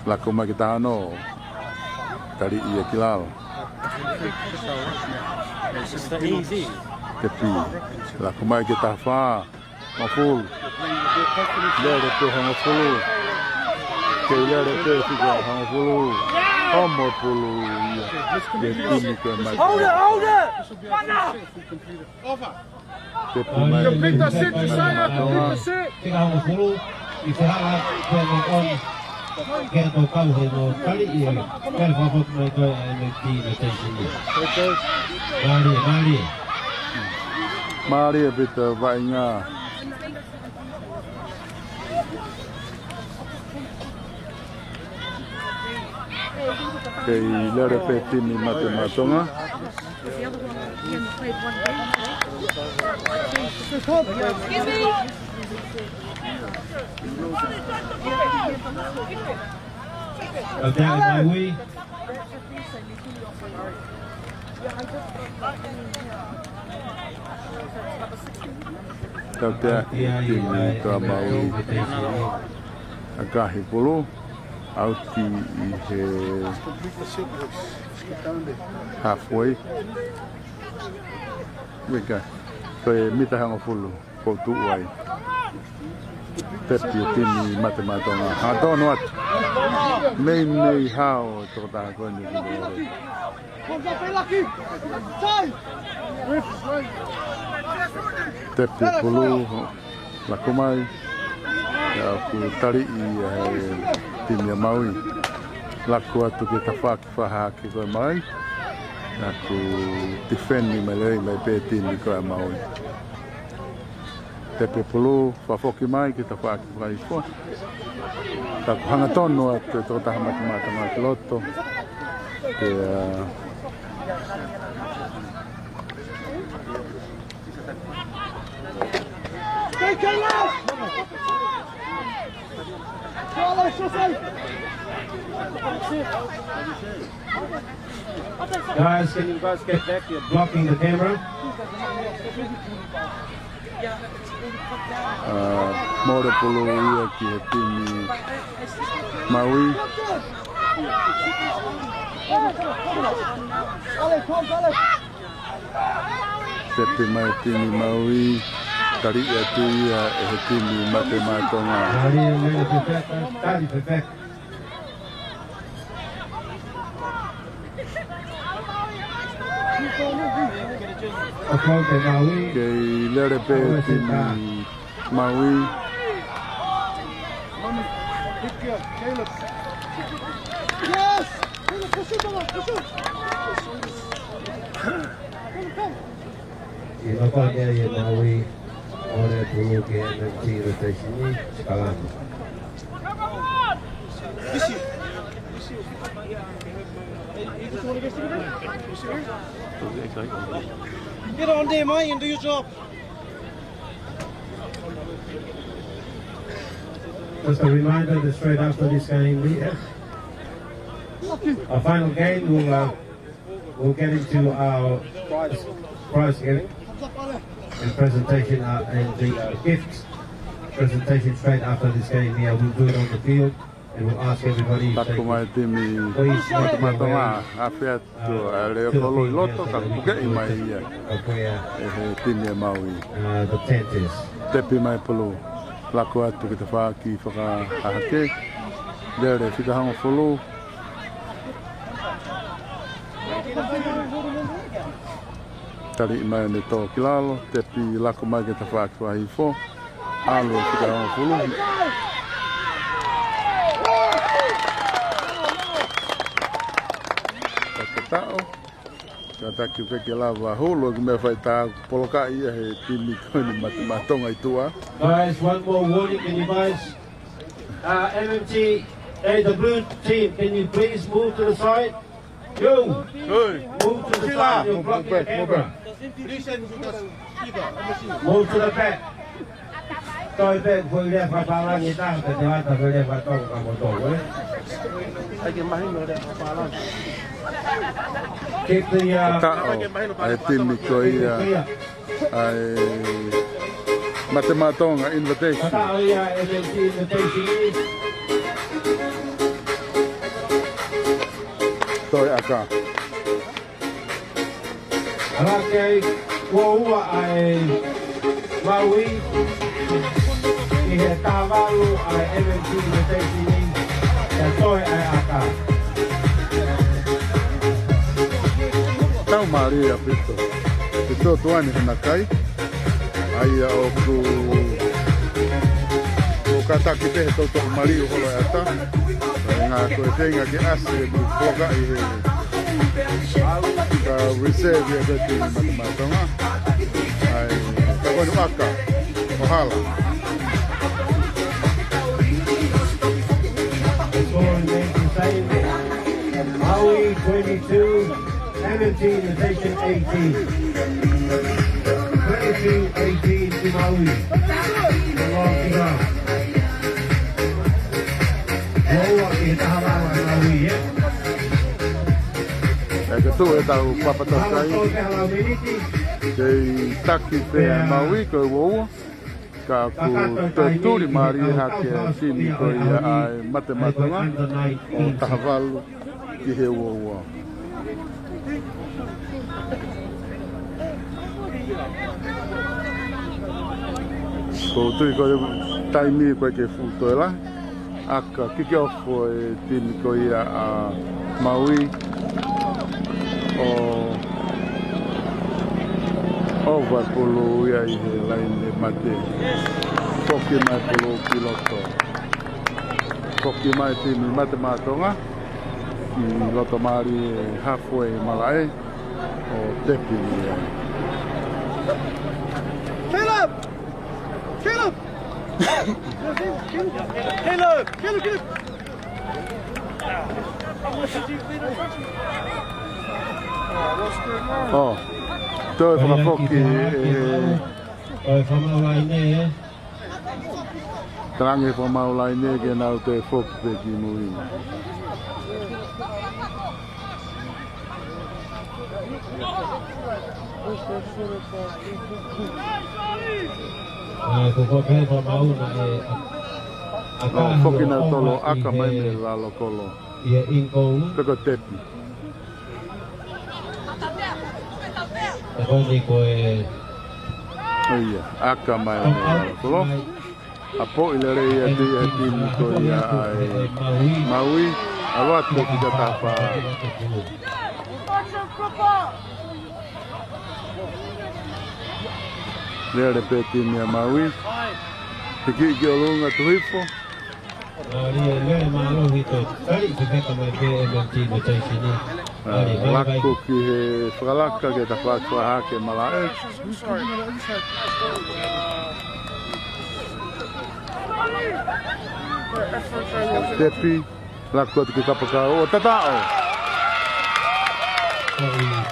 lako mai kita ano tari ia kilalo tepi lako mai kita fa maful lere pe mafulu ke lere pe figa mafulu Homo pulu ia tini ko mai Hold it! One now! tepi mai Pick the sit, Josiah! Pick the sit! I te hala kua on kia tō kauhe no tari i e kia whawhotu mai koe e me ki me teisini. Mārie. Mārie pita vai ngā. Kei lere pe tini mate matonga. Down in Maui. Tau te tini ka Maui. Akahi polo. Auti I he halfway. Wika. Koe mitahanga fulu. Ko tu wai. Tepi tini mate matonga. Hatono atu. Nei hao tō taha koe ni ki Tepi pulu. Lakumai. Ya ku tari I tini Maui. Laku atu ki tawhaki whaha ki koe mai. Aku defendi mai pe tini koe Maui. Tepe pulu whawhoki mai ki tawhaki whai koe. Taku hanga tono atu tō taha matamata mai ki loto. Ke Guys, can you guys get back? You're blocking the camera. Mora pulu ia ki he tini Maui. Tepe mai tini Maui. Tari atu ia he tini mate matonga. Kei lere pe tini Maui. Yes! Push it. Ino pa kaya yung Maui. Ora pulu ke Mmtrl teisini sekarang. Get on there, mate, and do your job. Just a reminder that straight after this game, our final game, we'll get into our prize giving and presentation and the gift presentation straight after this game. Here, we'll do it on the field. And we'll ask everybody if they Mai timi please make their way matonga. Hapea tu leo kolo I loto ka kuke I mai ia. of where He tini Maui. the tent is. Tepi mai pulu. Lako atu ki te whaki whakahake. Lere whika hanga pulu. Tari I mai ne tō kilalo. Tepi lako mai ki te whaki wahi fo. Alo whika hanga pulu. Tao. Kata ki peke lava holo ki me whai tā poloka ia he timi koni matonga I tua. Guys, one more warning, can you guys? MMT, the blue team, can you please move to the side? You! Move to the side, you're blocking the camera. Move to the back. Tôi về phương địa phá phá lan như ta, thì tôi ta phương địa phá tông cả một tổ ấy. Keep the Tao. Ai timi koi ai matematonga invitation. Tao MMT invitation. Toi aka. Okay, Tokoua ai Maui. He Tavalu ai MMT invitation. Ya toi ai aka. Tau Maria pito. Pito tuani hana kai. Ai o ku. O ka taki te toto mariu holo ata. Ngā koe tenga ke ase mu whoka I he. Ka reserve ia beti matamatonga. Ai, ka koe waka, o hala. Maui 22, Mmtrl Invitation 18. 22-18 to Maui. Long to go. Tokoua I tahalawa Maui, yeah? Eka tu e tau papatakai. Kei taki pe Maui koe woua. Ka ku te turi mari hake sini koe ia ai matematonga. O tahavalu ki he woua. Ko tui koe taimi koe ke futoela. Aka kike ofo e tini koe ia a Maui. O vai polo ia I he laine mate. Foki mai polo piloto. Foki mai tini matematonga. I loto mari halfway malae. O tepi ia. Caleb! Caleb! Caleb! Caleb! Oh, toi whakapoki Oi whamaulai ne, Tarangi whamaulai ne ke nau te whoki pe ki mui. Ko kope whamauna e Whoki nau tolo aka mai me lalo kolo. Ia inkou, Peko tepi. e koni koe Oia, aka mai me lalo kolo. Apo ile rei e te e tini ko ia ai Maui. Awa te ki ka tapa. Lere pe tini a Maui. Te ki o lunga tuhifo. Ria lea mālohi to tari te peka mai pe Mmtrl Invitation ni. Lako ki he whakalaka ke ta whakua hake malae. Tepi, lako ki kapaka o tatao.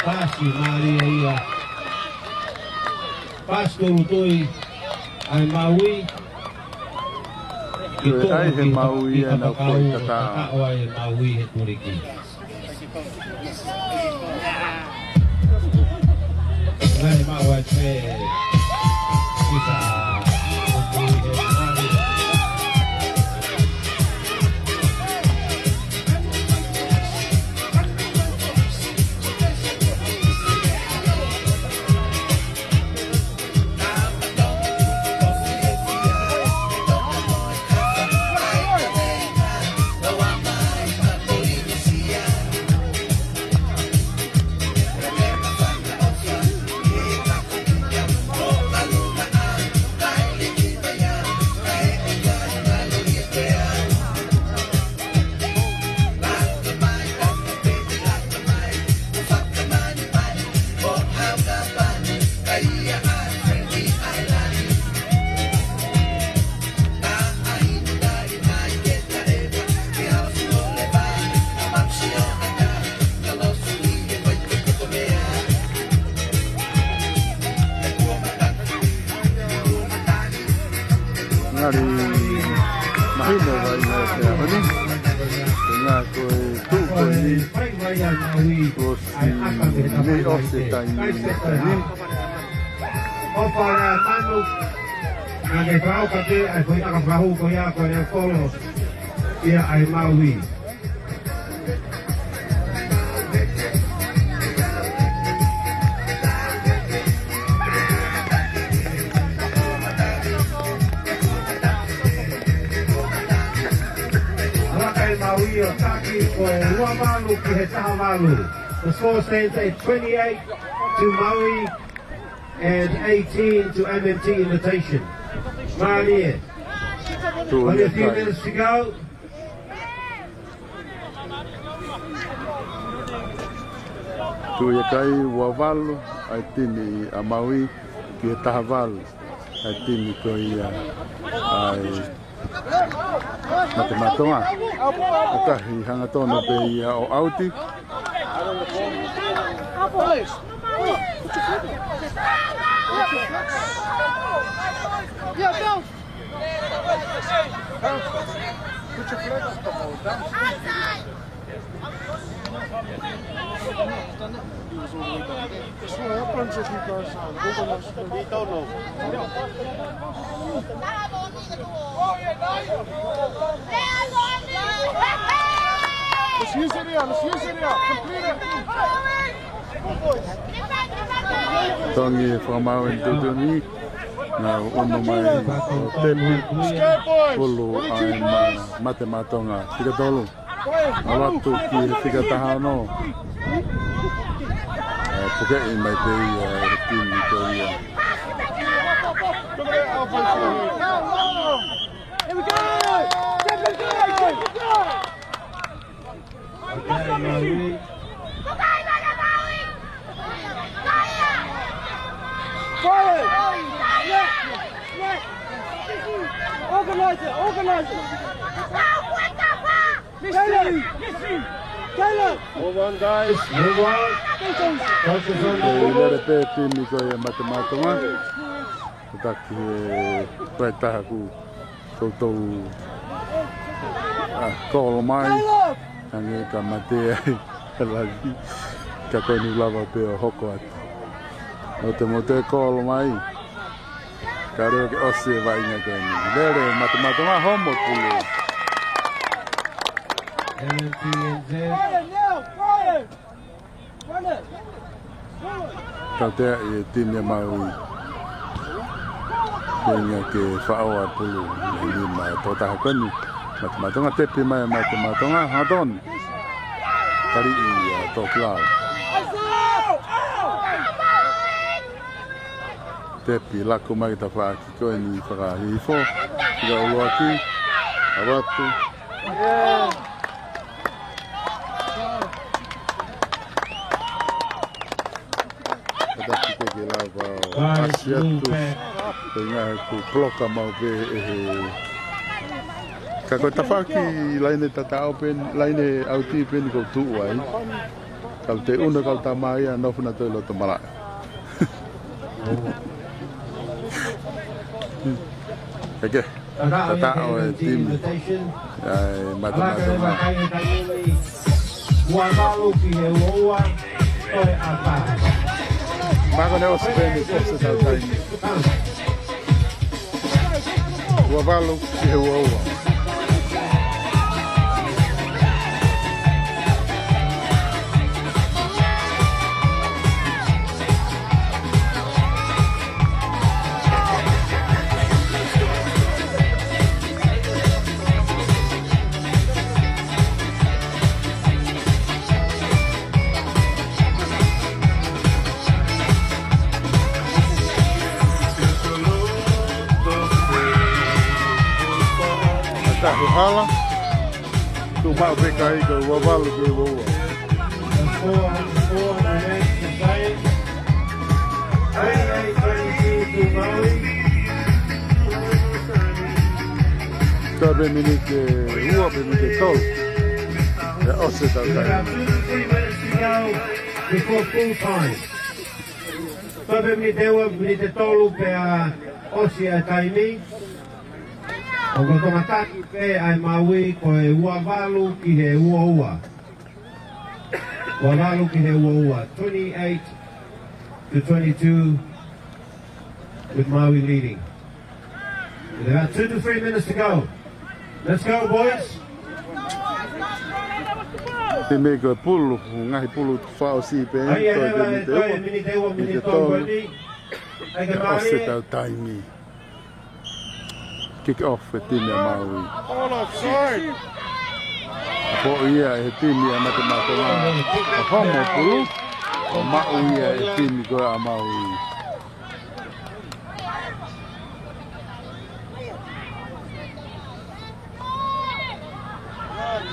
Pasi Maria ia. Paskuru tui ai Maui. Ai he Maui e nau koe tatao. Kakao ai Maui he turiki. Ngai maua te kita Ngari mahino vai na te ahoni. Ngā koe tūko ni o si me o se tai ni. O para manu na ke kau ka te ai koe aka pahu ko ia koe ne kolo ia ai Maui. Maui o taki koe ua malu ki he taha malu. The score stands at 28 to Maui and 18 to Mmtrl Invitation. Maria. Only a few minutes to go. Tu kai wavalu ai tini a Maui ki tahavalu ai tini ko ia ai matematonga kahi hanga tona pe ia o auti Yeah, go. Put your flag up down. Let's use it here. Let's use it here. Complete it. tongi whamau in tutuni ngā ono mai o tepi pulu ai matematonga tika tolu awatu ki tika taha no puke i mai te ia tini ko ia Here we go! Forward! Organize it! Organize it! Taylor! Move on, guys. Move on. Focus on the Nere ball. pe tini ko ia matematonga taki pai taha ku tautou kolo mai ange ka mate lagi ka koni lava pe o hoko atu o te mote kolo mai ka reo ke ose vai nga koni lere matematonga homo pulu LNT and Z. ka te i tini Maui Kenya ke whaoa pulu i lima totaha koni matematonga tepi mai matematonga hadon kari i toklau tepi laku mai ta whaaki koe ni whakahifo tika uluaki awatu kataki te ke lau wao Guys, asiatu move back. Ko ngā ku ploka mau pe ka koe tawhaki laine tatao pen, laine auti pen ko tuu ai. Kau te una kau ta mai a nofuna toi loto mara. Eke, tatao e timi. Ai matematonga. Mako ne osi peni kopse tau taimi. Wavalu ki he uaua. Tahu hala, tu mau pekai ke wavalu ke uaua. Ka be minute ua be minute tol. Ya ose tau We have taimi. 2 to 3 minutes to go before full time. Tobe minute tolu pe a osi a taimi. O ko tomataki pe ai Maui ko e ua walu ki he ua ua. Ua walu ki he ua ua. 28 to 22 with Maui leading. With about 2 to 3 minutes to go. Let's go, boys. Te me ko pulu, ngahi pulu whao si pe. Ai, Toi be minute ua. minute ua, Minute minute tolu. tolu. Ai ka Ose Maui. tau taimi. Kick off e tini a Maui. All offside. Po ia e tini a matematonga. A homo pulu. O mau ia e tini ko a Maui.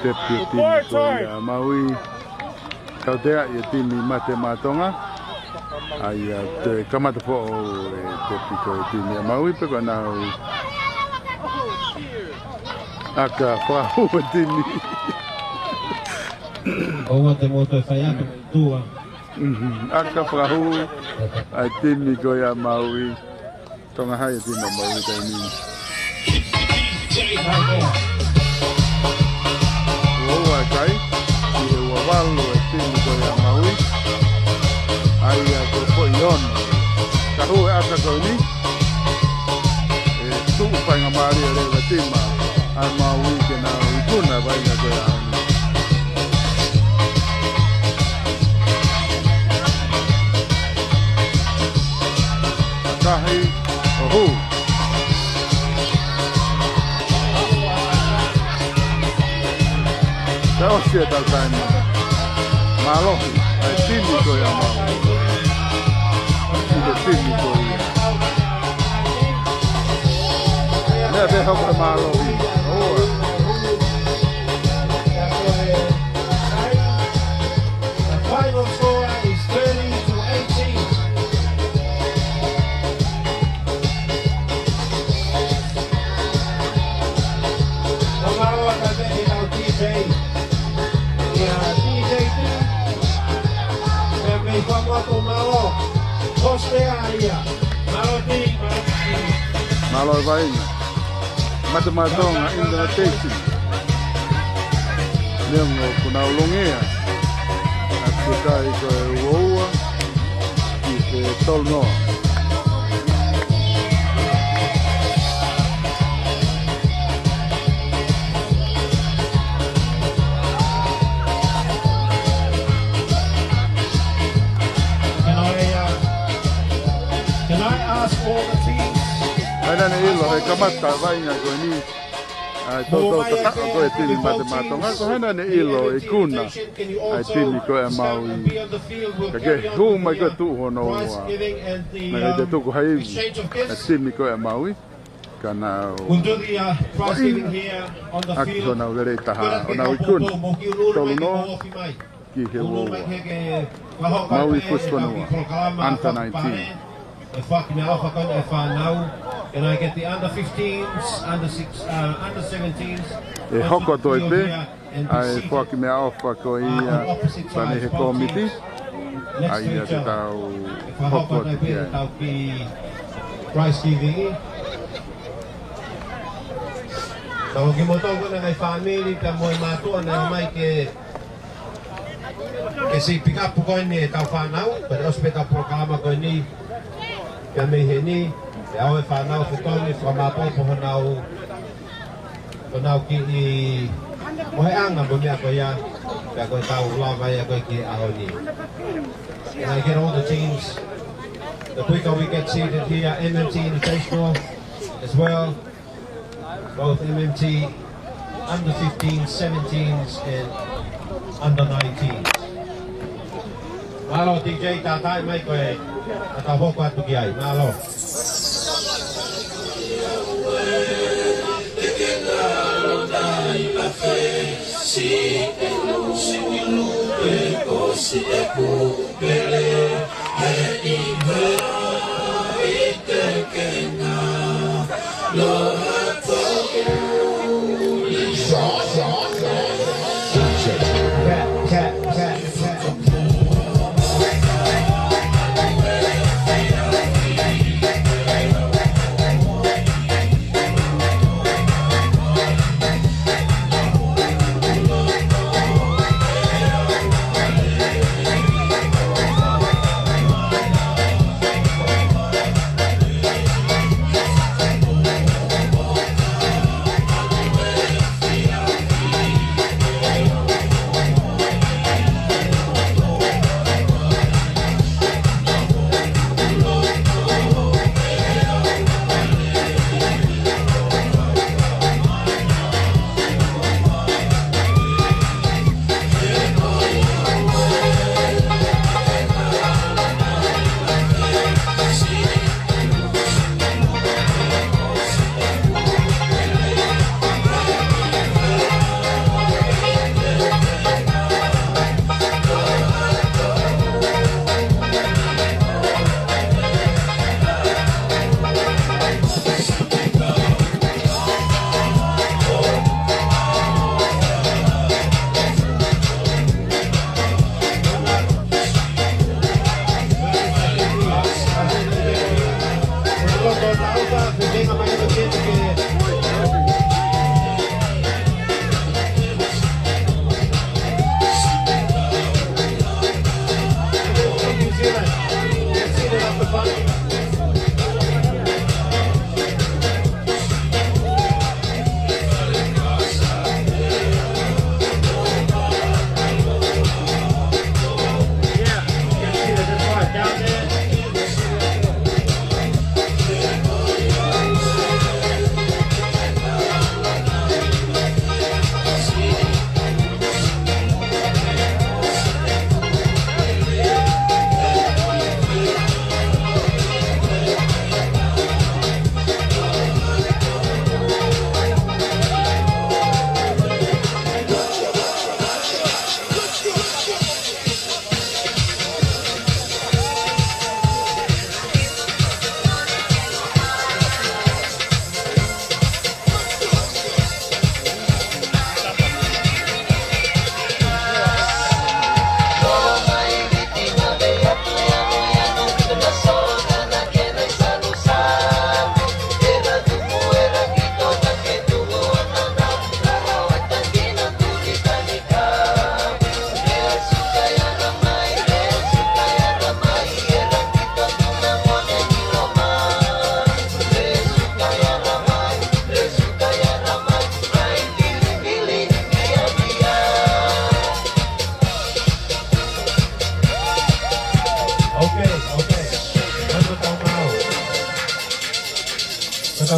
te tini ko ia Maui tau tea ia tini mate matonga ai te kamata po te piko ia tini Maui pe ko nau aka whahu tini Oa te moto e whai atu tua. aka whahu ai tini ko ia Maui tonga hai tini Maui tai ni Oa kai i he wawalu e tini ko ia Maui ai ko po ion ka hu aka ko ni e tu pa nga mari e le tima ai Maui ke na i kuna vai nga ko ia Kahi ohu Tau sia tau taini Malohi ai tini ko ia Maui Ide tini ko ia Lea te hoko e malohi Oa The final score is 30-18. Malo vai Matematonga invitation Nengo kuna ulongea Akutai ko uoa I te tolnoa Can I ask all the teams? Aina ne ilo he kamata vai nga ko ni ai toto ta ko e tini matematonga ko hena ne ilo e kuna ai tini ko e Maui ka ke hu mai ko tu hono wa na de tu ko hai e tini ko e Maui kana We'll do the prize giving here on the Aki field. hona ure taha ona ikuna tolu no ki he wo Maui Fusifonua Under 19 Can I get the under 15s, under 17s? e hoko to te ai foki me ofa ko ia tani he komiti ai ia te tau hoko te kia Prize giving. Tau ki mo tau kona ngai whaneri ka moe mātua na mai ke si pick up ko ni tau whanau, pero os pe tau programa ko ni ka me he ni e au e whanau whetoni whamapopo honau ki I moe anga mo mea ko ia ka koe tau lava ia koe ki aho ni. And I get all the teams, the quicker we get seated here, MMT Invitational as well. Both MMT under 15s, 17s and under 19s. Malo DJ tatai mai koe ata hoko atu ki ai. Malo.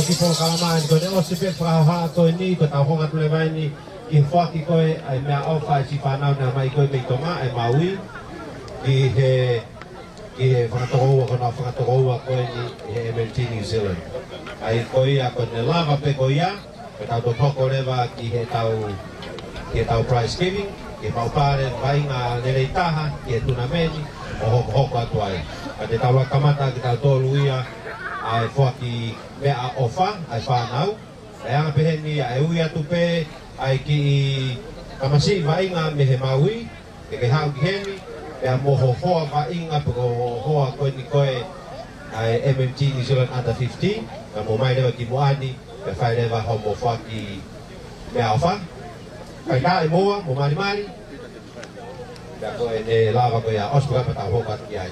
ki po kalaman ko ne o se pe ha ko ni ko ta honga tule mai ni ki whaki koe ai mea awhai si whanau na mai koe mei tonga ai Maui ki he whakatokoua kono whakatokoua koe ni he Mmtrl New Zealand ai koe ia ko ne lava pe koe ia pe tau toko rewa ki he tau prize giving ki maupare vai ngā nerei taha ki he tunameni o hoko atu ai a te tau kamata ki tau tolu ia ai whaki mea ofa ai whanau ai anga peheni ai ui atu pe ai ki kamasi vainga me he Maui ke hau ki hemi e a moho hoa vainga pako hoa koe ni koe ai Mmtrl New Zealand Under 15 na mo mai rewa ki moani e whai rewa ho mo whaki mea ofa kai ka e moa mo mari ka koe ne lava koe a ospura pata hoka ki ai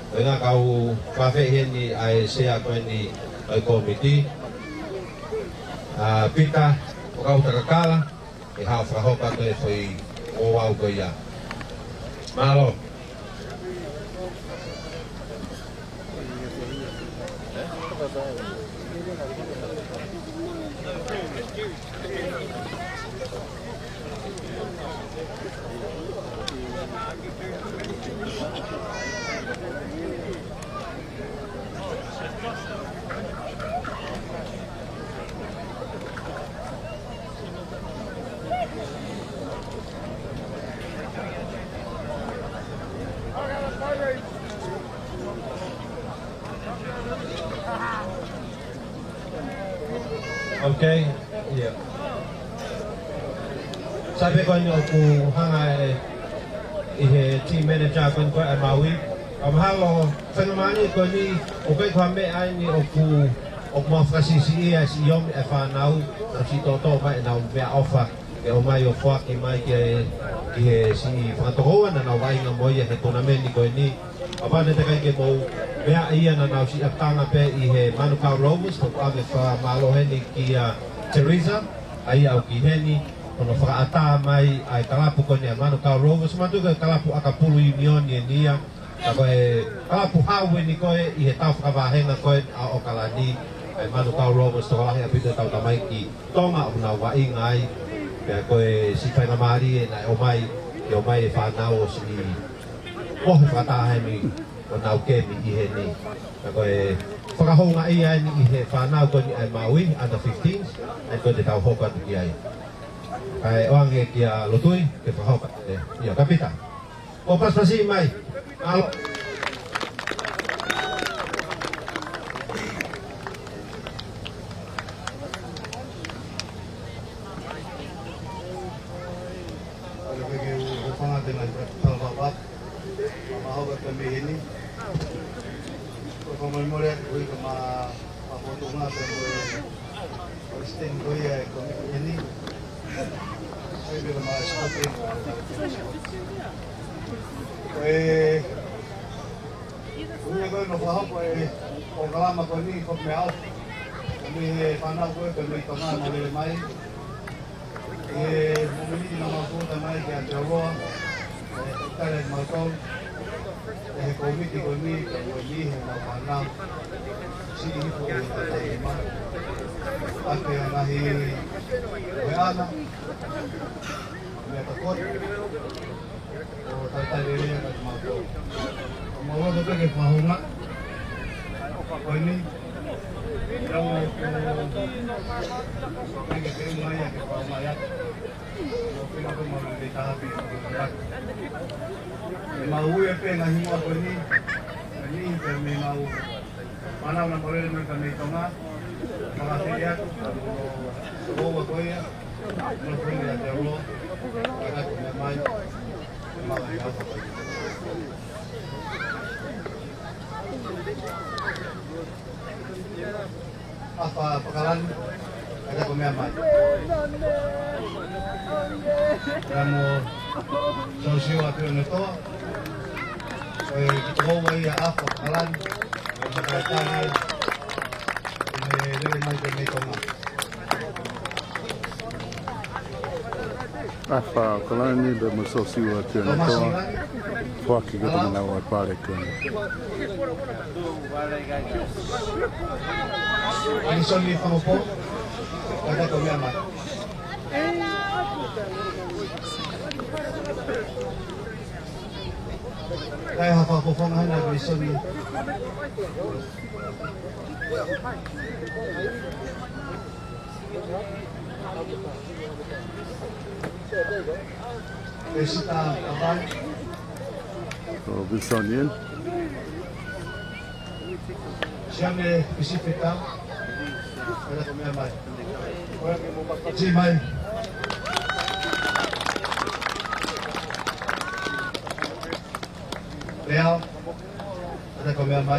koe ngā kau whawhe heni ai sea koe ni ai komiti Pita o kau takakala e hao whahoka koe whai o wau koe ia. Malo. Okay, yeah. Sabi ko niyo kung hanga he team manager ko ko ay Maui. Kamahalo fenomani ko ni okay ko me ay ni oku og mo frasisi ay si yom e fanau na si toto mai na me offer ke o mai o fwa ki mai ke si Tokoua na vai nga moya he tournament ko ni apa ne te kai ke mo mea ia na nau si atanga pe i he Manukau Rovers ko ave wha malo heni ki Teresa ai au ki heni kono whakaata mai ai kalapu ko ni a Manukau Rovers matu ka kalapu akapulu union ni nia ka koe kalapu hawe ni koe i he tau whakawahenga koe a o kalani ai Manukau Rovers toko lahi apito tau tamai ki tonga o na wai ngai pe koe si whainga maari e na o mai e whanau o si ohe whakata hemi o nau kemi i he ni. Ka koe whakahonga i ai ni i he whanau ko ni ai Maui, Under 15s, ai koe te tau hoka tu ki ai. Kai oange ki a lotui, ke whahoka te ia kapita. O paspasi mai, alo. Punya ko no fa ko o kalama ko ni ko me au ni pana ko ko me toma na le mai mo ni na ma ko ta mai ke a ro ta le ma ko ko mi ti ko ni he na pana si ni ko ta te ma ate na hi ana me ta ko o ta ta le na ma ko mau tu ke fahuma ko ni yang ke ke mai ke fahuma ya ko na ko mau le ta bi mau e pe na himo ko ni pe me mau mana una por el mercado me toma para sería o ko ya no fue ya te hablo para que me mai mau ya apa pekalan ada pemiaman kamu sosio atau neto kita bawa ya apa pekalan berkaitan ini lebih macam ini Afa kalani be masosi wa tena to waki kita na wa pale kuna. Alison ni pangopo. Kada kumiyama. Kaya hapapofongan na Alison ni. Besita kapan? So Bisonien. Siame bisipita. Kada kumiyama. Jimai. Leo. Kada kumiyama.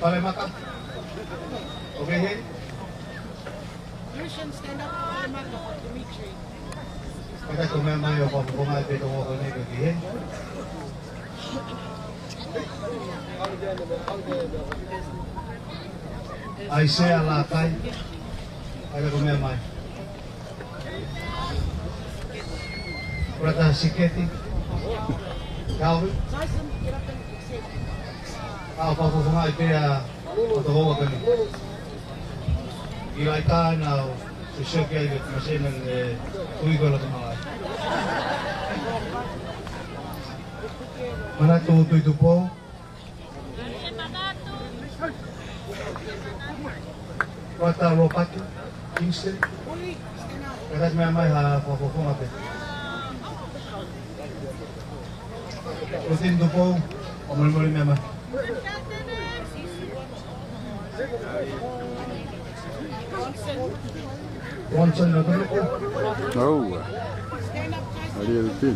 Pale mata. Okay, hey. Mission, stand up for the mother, Mmtrl. Kada kumiyama yung papupungan dito ko ni Gagihin. Isaiah Lakay. Kada kumiyama. Prata Siketi. Calvin. Papupungan ito yung Tokoua kami. Ilaitan na susyokya yung masih ng tuwigo na tumakas. Manatuto ito po. Prata Ropati. Kingston. Kadat may ha papupungan ito. Rutin ito po. Pamulmuli may Johnson na tulo ko. Oh. Ali el tin.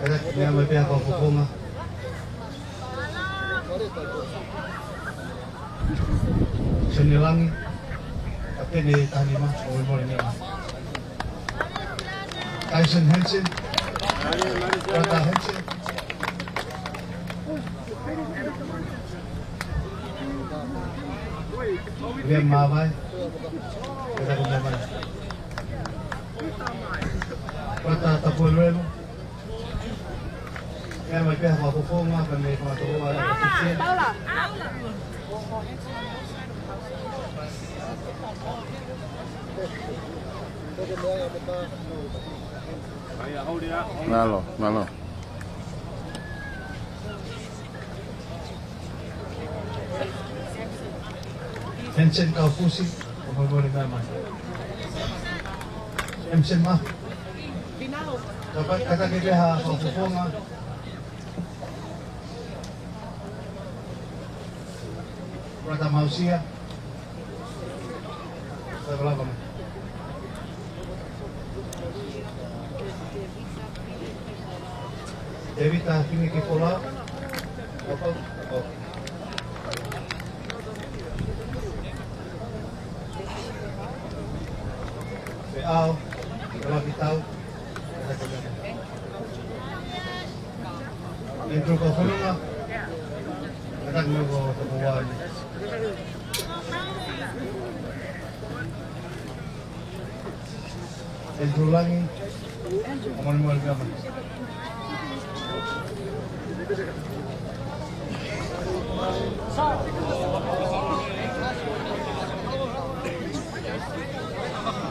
Kaya niya may piyaka po nga. Sinilangi. Tapi ni Tanima. Pamulmuli niya. Tyson Henson. Prata Henson. William Mawai. Kita kumyaman. Prata Tapuelo. Kaya may piyaka mapupunga. Kami mga Tokoua na U15. Nalo, nalo. Hensen Kaupusi, pamulmuli naman. Hensen ma. Dapat katagili ha, kaupupunga. Prata Mausia. Sa wala kami. Evita Kinikipola. Opo. Opo. Beaw, kalau bitaw, Mmtrl ko puno nga, katag mo ko Tokoua. Mmtrl langi, aman-aman gaman.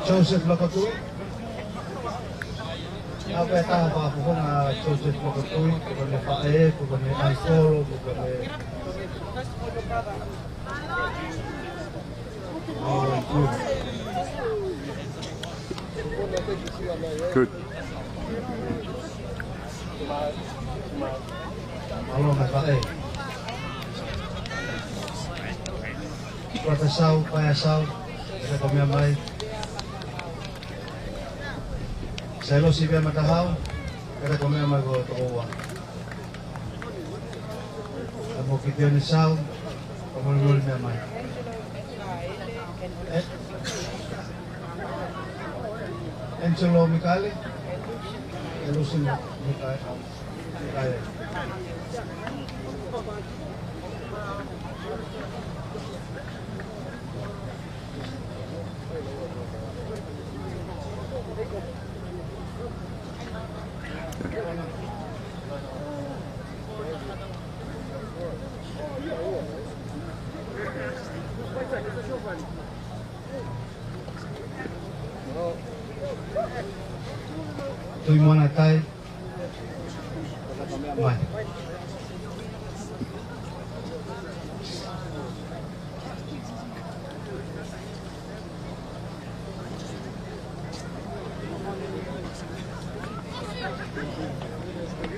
Joseph Lakatui. Apa yang tahu apa pun Joseph Lakatui, bukan Pae, bukan Mmtrl, bukan Good. Halo Mas Pae. Prata Sau, Paya Sau, kita kumiyamay. Selo si Pia Matahaw, kada kumiyamay ko Tokoua. Amo kityo ni Sau, pamulmuli miyamay. Angelo Mikali, Elusin Mikali. Tui moana tai. Mai.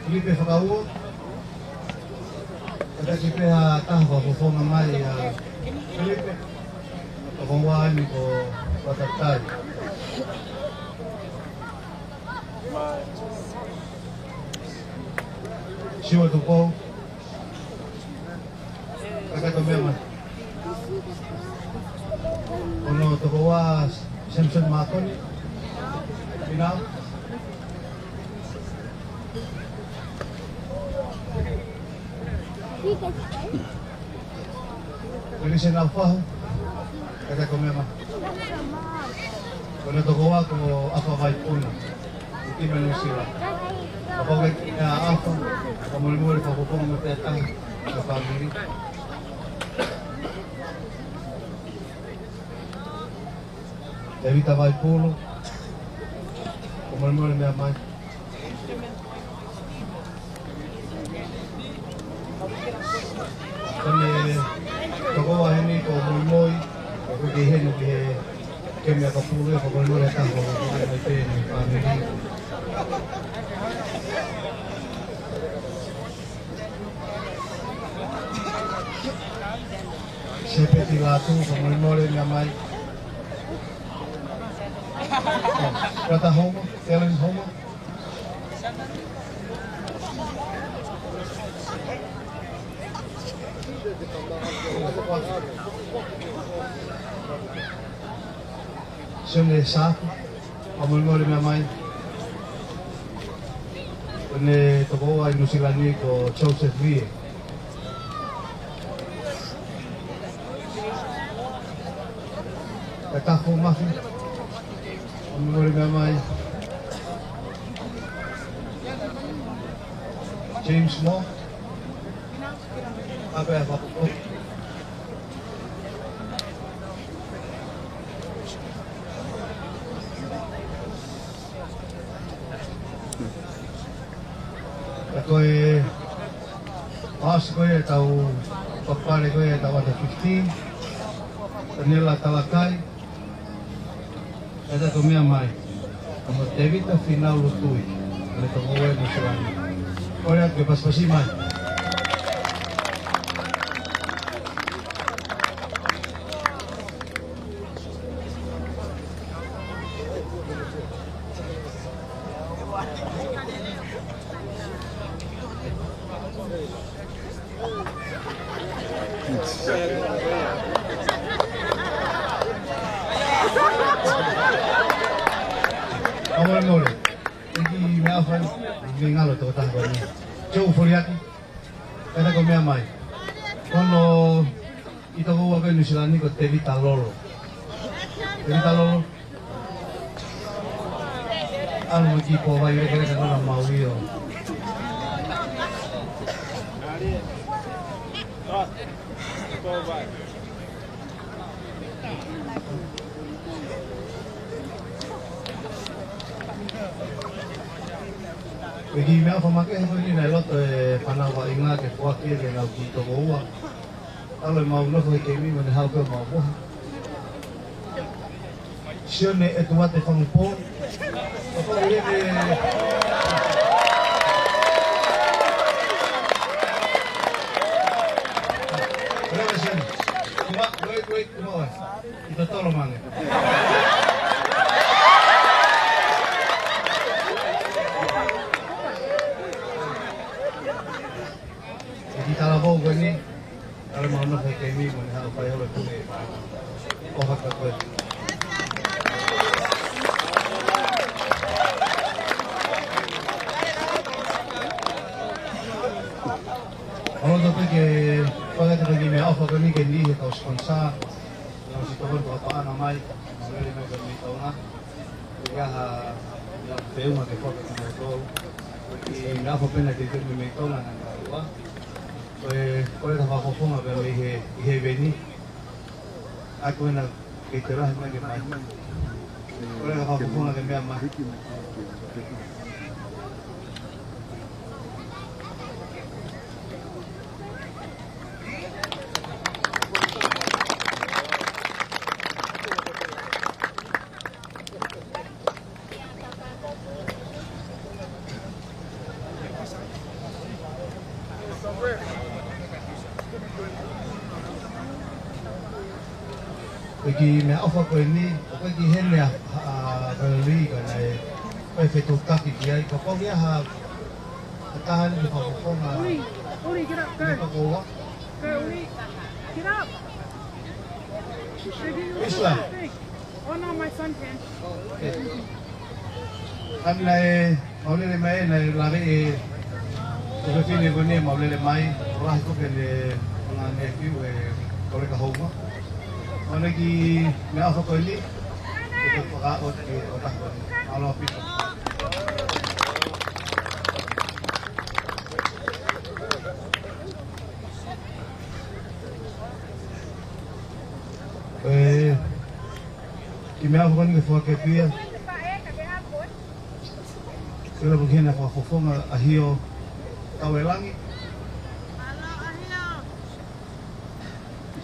Filipe whakauo. Kata ki peha taha whafonga mai Filipe. Tokoua ni ko watatai. Siwa tukou. Kakato mema. Ono Tokoua Simpson Makoni. Final. Release na alfaho. Kakato mema. Ono Tokoua ko apa vai puna. Iti menu sila. Kapag apa, kamuli-muli pa pupong matetang sa family. Evita vai pulo. Kamuli-muli may amay. Kami Tokoua ini ko muli-muli. Kudihin kami kapulo. Kamuli-muli tang ko may family. Seperti latu, pemulmul yang ramai. Kata homo, jalan homo. Sini satu, pemulmul yang ramai. Ini Tokoua Inusilani ko Joseph Vie. Kataku mafi, umur gamai. James Mo, apa ya Pak? Koe, pas koe tahu papare koe tahu ada 15, Daniela Talakai. Kata kami amai, kamu tevita final lutui, oleh Tokoua ni selama. Orang ke pas pasimai. Awal nol, ini meafan, ini ngalo tu kata kau ni. Jauh foliati, kata kau meamai. Kono itu kau akan nusilan ni kau tevita lolo. Tevita lolo. Anu mesti povai mereka kata kau Maui o. Bagi mea pemakai itu ni naik lot panawa ingat ke kuakir ke lau di Tokoua. Kalau mau nak kami mana hal ke mau buat. Siapa itu buat pengpon. Apa ini? Berapa sen? Wait, kemana? Kita tolong mana? Kalau bau gini, kalau mau nak kami mana hal apa yang boleh tu? Oh hak apa? Kalau tu pergi, kalau tu pergi me apa kami kini atau sponsor, kalau si kawan tu apa namai, boleh me kami tahu nak. Jika yang beu macam apa kami tahu, ini apa pernah jadi me tahu nak nampak. Kau dah apa pun apa me he beni. Aku nak kita lah lagi mai. Orang kau pun nak kembali mai. Bagi me ofa ko ini, bagi hen ya beli kan ai pai fetu kaki dia ko ko dia ha tahan di ko ko na Uri, get up, girl. Tokoua. Girl, Uri, get up. Islam. Oh no, my son can. Am lai mau le mai lai la ve ko fi ni ko ni mau le mai ra ko ke le ngane ki we ko le ka ho ma. Mana lagi me apa ko ini? Itu peraut di otak ko. Kalau pito. Kimia ko ni fo ke pia. Kira begini apa fofong ahio tawelangi. Halo, ahio.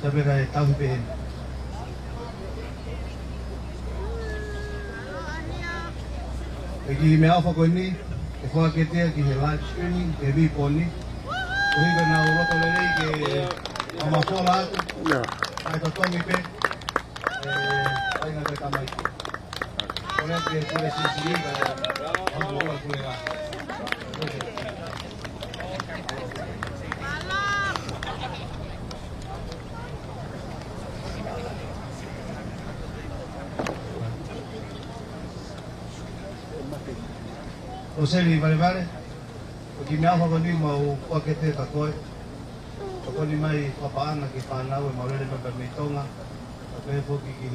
Sabi kay tahu behin. Lagi me apa ko ini? Ko ke dia ki live streaming ke bi poni. Ko hi na uro to le ke ama fola. Ya. Ai to tomi pe. Ai na te tamai. Ora que pode se seguir para vamos lá por lá. O sei vale. Porque me hago con mau paquete ka koi. Ko ni mai papaana ki panau e maulele me permitonga. Pe fo ki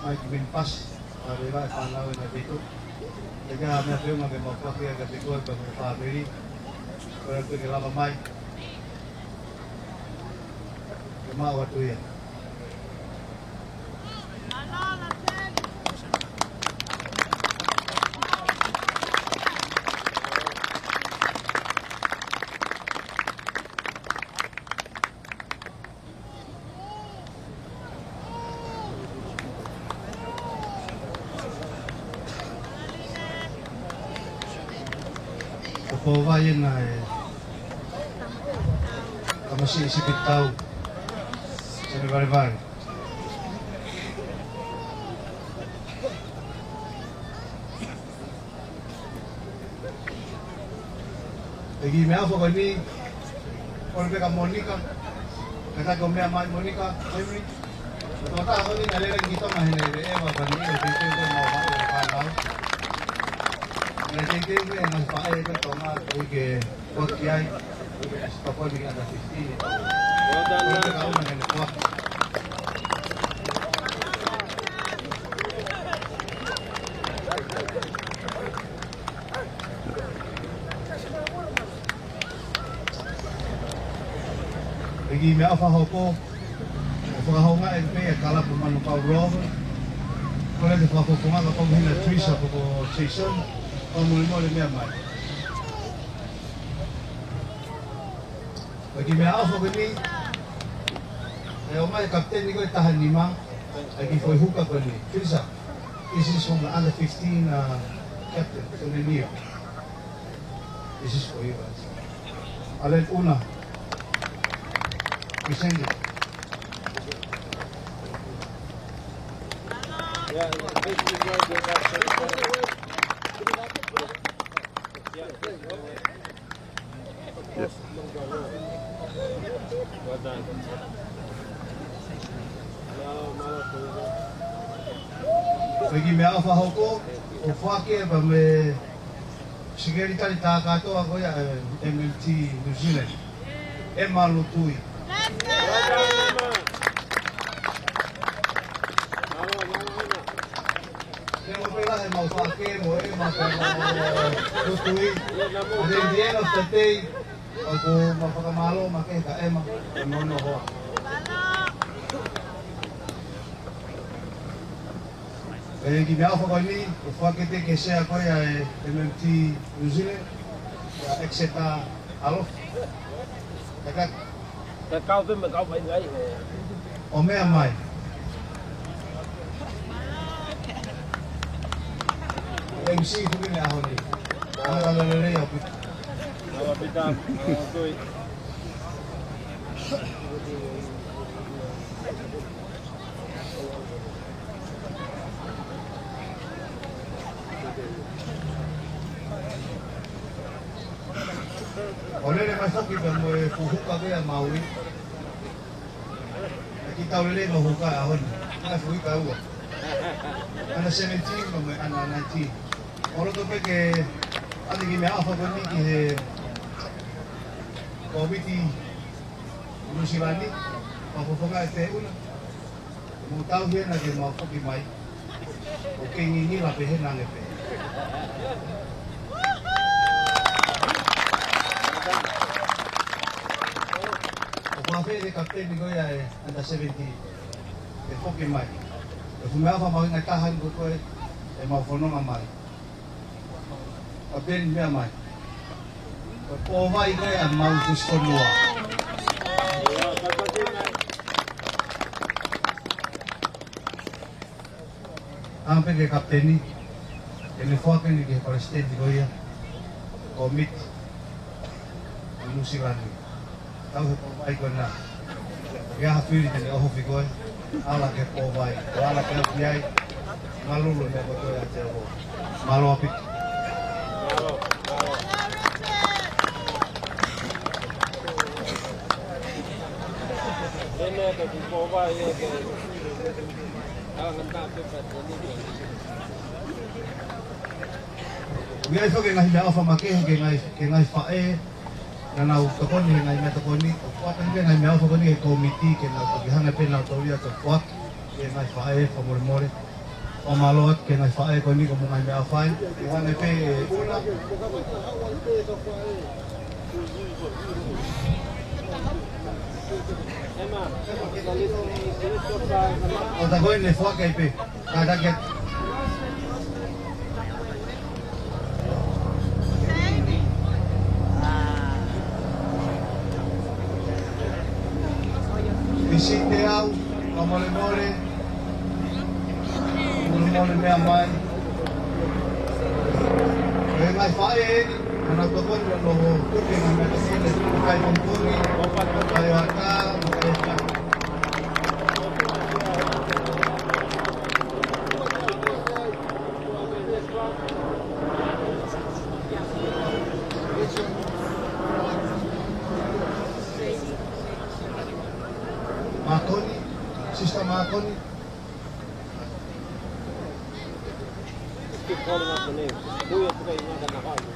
mai ki bin pas arriba e panau e betu. Ega me afirma que mau paquete ka betu e pa family. Ora que lava mai. Que mau watu ya. Ko vai na kama si isipitaw sa Bariban. Lagi me afo ko ni or ka Monica. Kata ko me amay Monica, every. Tota ko ni nalere gito mahine e ma bani o dito ko mo ba ka. Nanti ni mas pakai ke toma ke pot kiai stop di ada 15. Kita tahu dengan kuat. Lagi me apa hoko? Apa hoko nga MP kala pemanu kau roh. Kalau di apa hoko nga kau hina twisa ko season. Mulimo le mea mai. Lagi mea afo gani. O mai kapten ni ko tahan lima. Lagi foi huka ko ni. Kilsa. This is from the under 15 captain from the Neo. This is for you guys. Alen una. Vicente. Yes. Well done. Lagi me afa hoko o fake ba me sigeri tali ta katoa ko ya MMT New Zealand. E malutui. Mau pakai, mau makan tutui. Ada dia nak tetei. Aku mau pakai malu, makai KM. Nono ho. ki me awha koe ni, o whakete ke sea koe a MMT New Zealand, a Exeter alof. Taka, Cái cao với mình cao phải ngay. o mea mai. MC tu ni aho ni. Ang alalere o pita. Kalau kita tôi Olele mai whoki pa mo e fuhuka vea Maui. Aki tau lele mo huka aho ni. Ana fuhuka ua. Ana 17 mo me ana 19. Olo to pe ke ati ki me awha ko ni ki he komiti Nusilani papofonga e te una. Mo tau hena ke mau whoki mai. O ke ngi la pe hena nge pe. O mafe de kapteni goia e anda 70 e whoki mai. E fu me awha mau inga tahan ko koe e mau whanonga mai. Kapteni mea mai. O vai koe a Maui Fusifonua. Ampe ke kapteni, ele foca ni ke presidente goia, komit, Nusilani. Tau he povai koe nā. Ia hawhiri tene oho whikoe, ala ke povai, o ala ke api ai, malulu me koe a te oho. Malo api. ini ada di bawah ya ke. Kalau nggak apa ini. Ia e whoke ngahi mea awha make, ke ngai whae, na nau tokoni, he ngai mea tokoni, o whatan ke ngai mea awha koni, he komiti, ke nau toki hanga pena o tauria to whak, ke ngai whae, whamore more, o maloat, ke ngai whae koni, ko mo ngai mea awhai, ke hanga pe una. O ta koe ne whaka i pe, ka takia. Visite au, kamole more mea mai. E ngai whae eni, ana tokoni no kuke ngai mea tokoni, kai mompuni, kai waka, kai waka. Makoni, Sister Makoni. Keep calling out the name. Who you have to pay not gonna call you.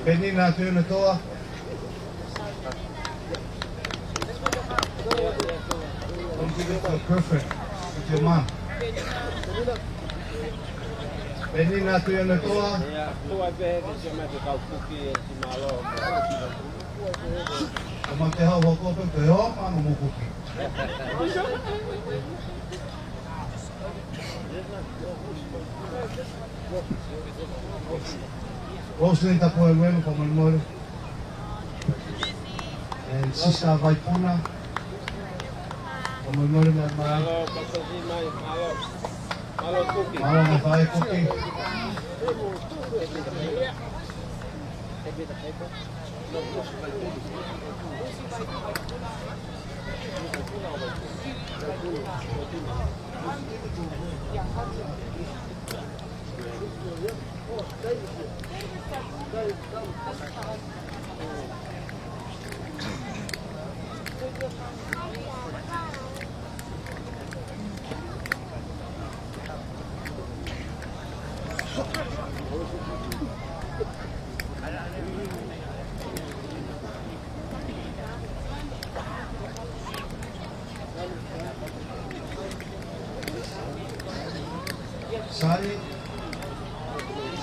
Penina tūna toa. Don't give it so perfect with your mom. Penina tūna toa. Ya, tu ai be que chama de calcuki de malo. Kama te hau hoko pe ho mama mo kuki. Rosalind tapo e wenu pa malmore. And Sister Vaipuna. Pa malmore me mai. Malo, pasosi mai, malo. Malo kuki. Malo me vai kuki.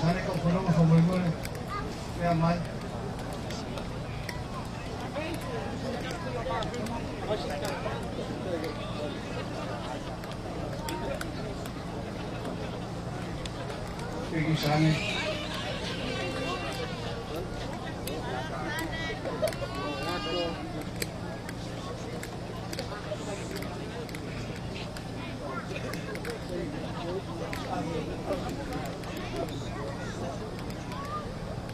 Sari kau kono mo famoi mo ne. Kaya mai. Thank you. peki sange.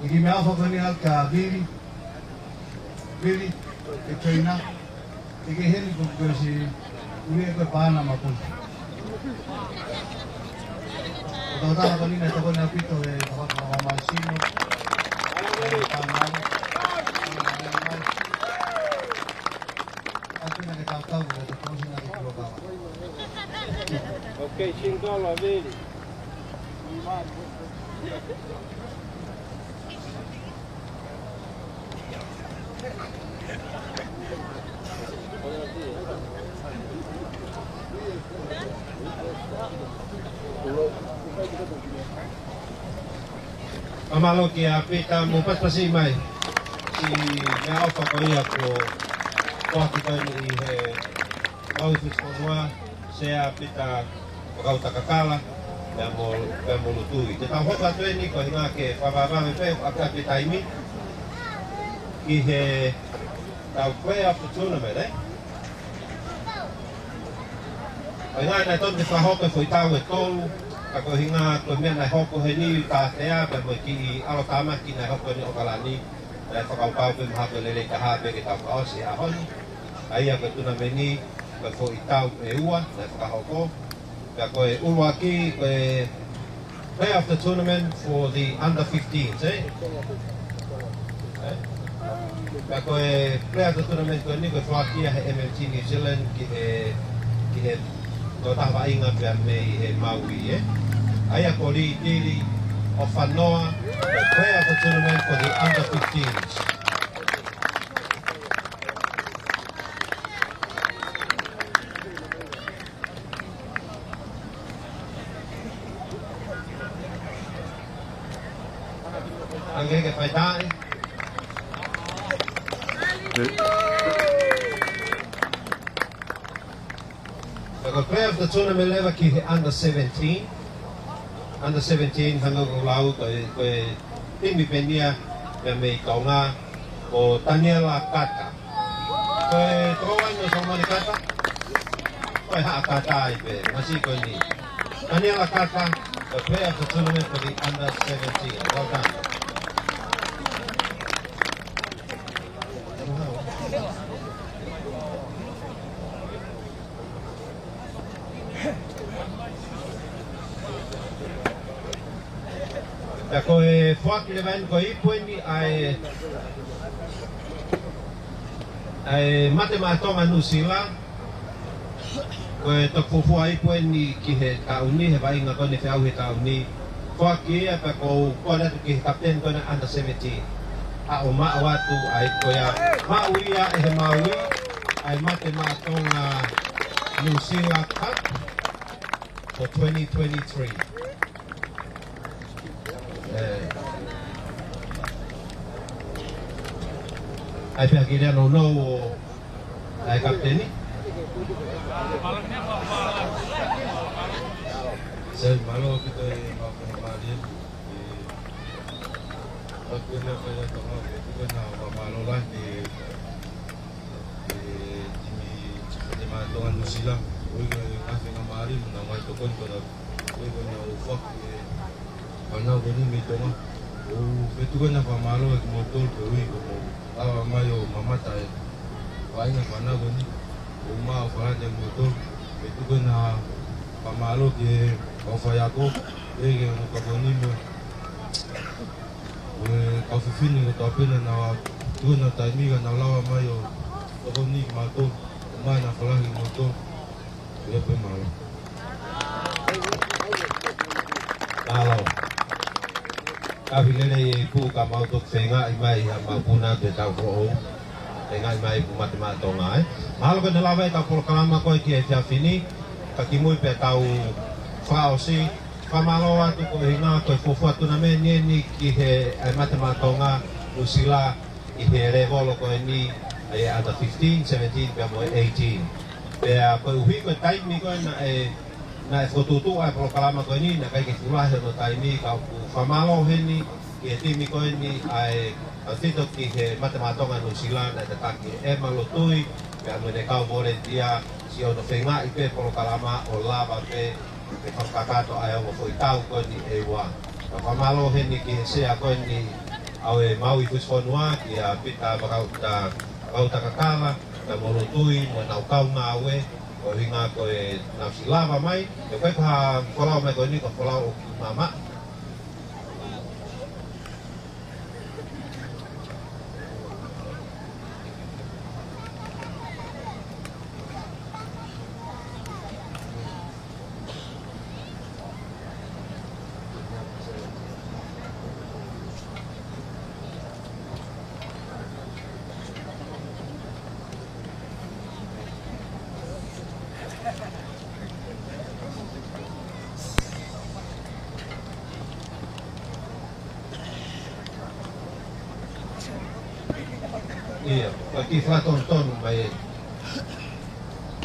Iki me alfa kani alka Billy, ke trainer. Iki heli kukusi uli ko paana mapu. Totoo kani na toko na pito e kwa masino. Okay, $5, Billy. Amalo ki a pita mo paspasi mai si me alfa ko ia ko ki kai ni he Maui Fusifonua se a pita kau takakala ya mo lutui te tau hoka tue ni ko hinga ke whawawha me pe a ka pita imi ki he tau play of the tournament ko hinga nai ton te whahoka fo i tau e tolu ko hinga ko mea nai hoko he ni ta tea pe mo ki alo tama ki nai hoko ni o kalani nai whakaupau pe maha pe lele ka hape ke tau ka osi a honi aia ko tuna me ni ko fo i tau e ua nai whakahoko pe ko e ulua ki ko e play of the tournament for the under 15s pe ko e play of the tournament ko ni ko whakia he Mmtrl New Zealand ki he ko tawa inga pe me he Maui Aia ko li dili o whanoa the play of the tournament for the under 15s. Angge ke whai tae. The play of the tournament lewa ki he under 17. Under 17 hanga ko lau ko timi penia me me kaunga ko Daniela Kata. Ko troa no so mani kata. Ko ha kata ai pe masi ko ni. Daniela Kata the player of the tournament for the under 17. Well done. Ja ko e whaki le vain ko ipueni ai mate mātonga nusila ko e tokufua ipueni ki he kauni he vainga kone whiau he kauni whaki e pa ko kona tu ki he kapten kona under 17 a o maa watu ai ko ya Maui e he Maui ai mate mātonga Nusila Cup for 2023. Ai pia kira no ai kapteni. Saya malu kita makan malam. Waktu ni saya tahu kita nak malu lah di Tuan Musila. Oi kasi ngamari menawai tukon pada oi punya ufak Ana gani mitoma o betuga na pamalo ek motor ko ui ko awa mayo mamata e vai na pana gani o ma fala de motor betuga na pamalo ke o fayako e ke no kaboni mo o ka fini ko tapena na tu na taimiga na lawa mayo ko ni mato ma na fala ki motor e pe malo Halo. Kabilele pu ka mau tok senga imai ma puna de tau ro. Senga imai pu matema tonga Malo ke lawe ka por kalama ko ki e fini ka ki mui pe tau faosi pamalo atu ko hinga ko fofu atu na me ni ki he matema tonga usila I he revolo ko ni ai under 15 17 pe mo 18. Pe ko hui ko time ko na na e whotutu ai polo kalama koe ni na kai ke fulahe no tai ni ka ku whamalo heni ki e timi koe ni ai au tito ki he matematonga no silana e te taki e malotui pe anu ne kau volunteer si ono whenga i pe polo kalama o lava pe pe whakakato ai o fo i tau koe ni e wā ka whamalo heni ki he sea koe ni au e Maui Fusifonua ki a pita wakauta kakala na molotui mo nau kau ngā we o hinga ko e nau si lava mai e koe kaha kolau mai koe ni ko kolau o ki mama Iya, bagi flaton mai.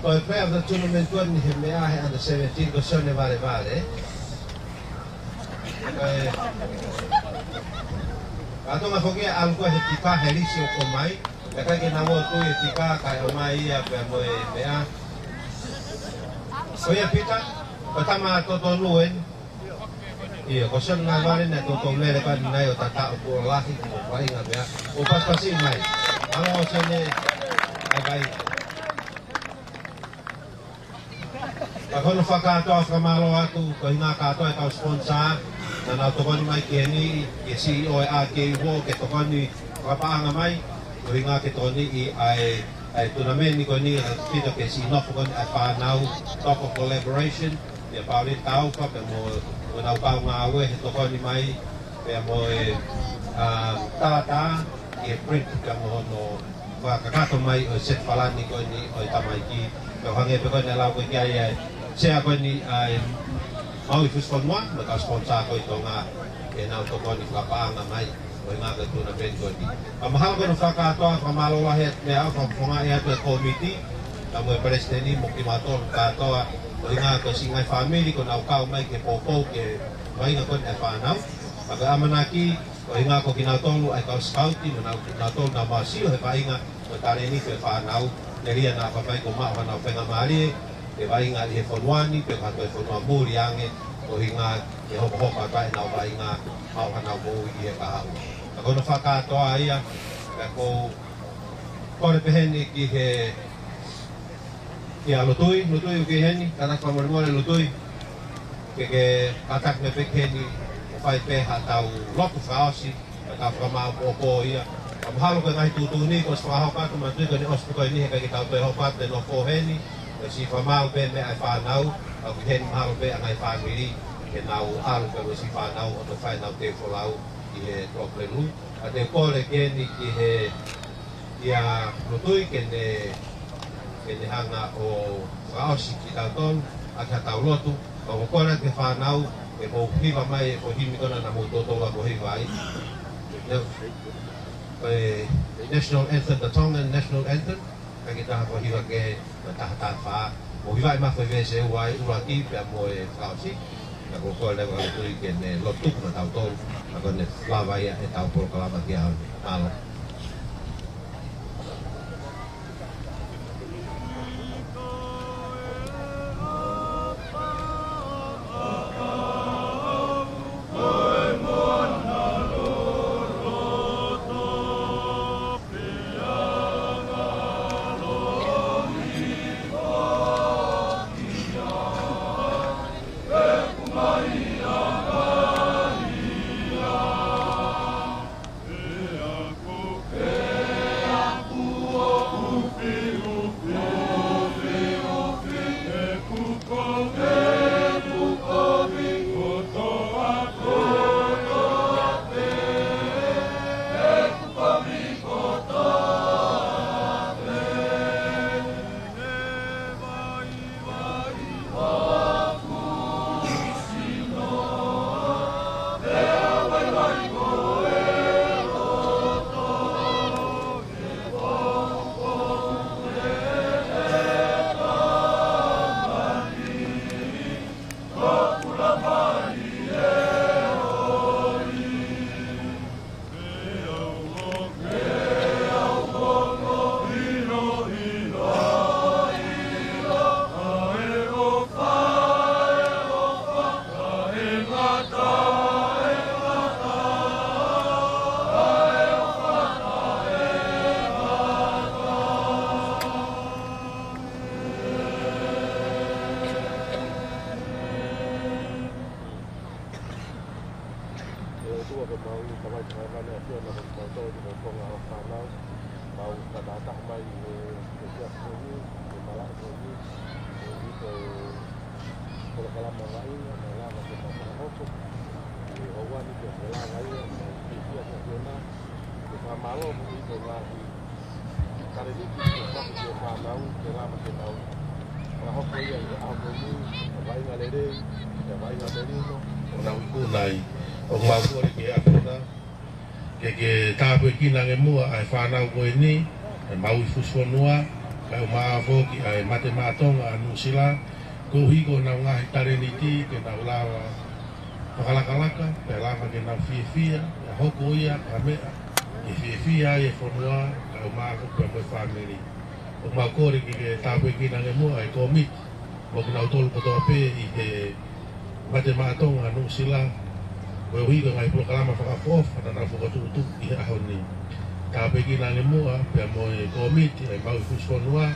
Toi per da tournament tuan he mea he under 17 ko sone vale. Kato ma fokia algo he tika helisi o komai. Ya kai na mo tu e tika kai o mai ia pe mo e mea. Oya pita, patama toto luen. Iya, ko son na vale na toto lele ka na yo tata o lahi ko vai nga mea. O pas pasi mai. Ano sene ai Ako whakatoa whamalo atu ko hinga katoa e kau sponsor na nau tokoni mai ki ni ke CEO e a ke uho ke tokoni whapaanga mai ko hinga ke tokoni i ai tunameni ko ni pito ke si nofu koni ai whanau toko collaboration e pauli tau ka pe mo nau pau ngā awe he tokoni mai pe mo e tata e print ka mo no whakakato mai o set falani ko ni o tamai ki pe hange pe ko ni lau ko ki ai sea koe ni Maui Fusifonua ma ka sponsor koe tō ngā e nau tō koe ni whapaanga mai o ngā ka tūna ben koe ni. Ka mahalo koe no whakatoa whamalola he mea au whamponga e atu e komiti ka mo e presidenti mo ki mātoro katoa o ngā ka singai whamiri ko nau kau mai ke pōpou ke wainga koe ni e whanau. Ka amanaki o ngā ko ki nau tolu ai kau scouti mo nau tolu nau masio he wainga o tare ni pe whanau ne ria nā whapai ko maa whanau whenga maari e vai ngā he whanuani, pe kato e whanua mūri ange, o hi ngā e hopa kai nau vai ngā hau hanau mōi i he kahau. A kono whakatoa ia, e ko kore peheni ki he ki a lutui u ki heni, kanak whamoremore lutui, ke katak me pekeni o whai peha tau loku whaosi, e ka whamau o ia. A mahalo ka ngai tūtūni, ko whahokatu matui ko ni ospu koe ni he kai ki tau pe hokatu e no kōheni, si whamau pe me ai whanau, au ki heni mahalo pe angai whamiri, ke nau alu pe si whanau o to whainau te wholau i he tōplelu. A te kore keni ki he i a rutui ke ne hanga o whaosi ki tau tonu, a ki tau lotu, ka o kore ke whanau, e mo hiwa mai e ko himi kona na mo totoa ko hiwa ai. National Anthem, the Tongan National Anthem, ka ki taha ko hiwa ke na tahata wha. Mo hiwa i mawhai vese uai uraki pia mo e whaosi. Na ko koe lewa tui ke ne lotuk na tau tolu. Na ko ne whawa ia e tau polo kalama ki hau malo. mai tanga mana sia na ko to di ko nga fa na mau ka ta mai e sia ni e mala ko ni ko ko kala mai na la ma ko ta ko ko e o wa ni ko la mai e sia ko na ko fa malo mo ko la kare ni ko fa mau ke la ma ke mau na ho ko ia a ko ni vai na le re vai na le no na ku nai o mau ko ke a na ke tapu kina nge mua ai whanau koe ni e Maui Fusifonua kai o maafo ki ai mate matonga anu sila ko hiko na ngahi tare ni ti ke na ulawa whakalakalaka ke lama ke na fia e hoko ia ka mea e fia e whanua kai o maafo ke moe whaneri o mau kore ki ke tapu kina nge mua ai komit mo ki na utolu kotoa pe i ke mate matonga anu sila Koe hui ka ngai pula kalama whakafofa na nā whakatutu i ahoni. Ka peki nā nge mua, pia moe komiti ai Maui Fusifonua.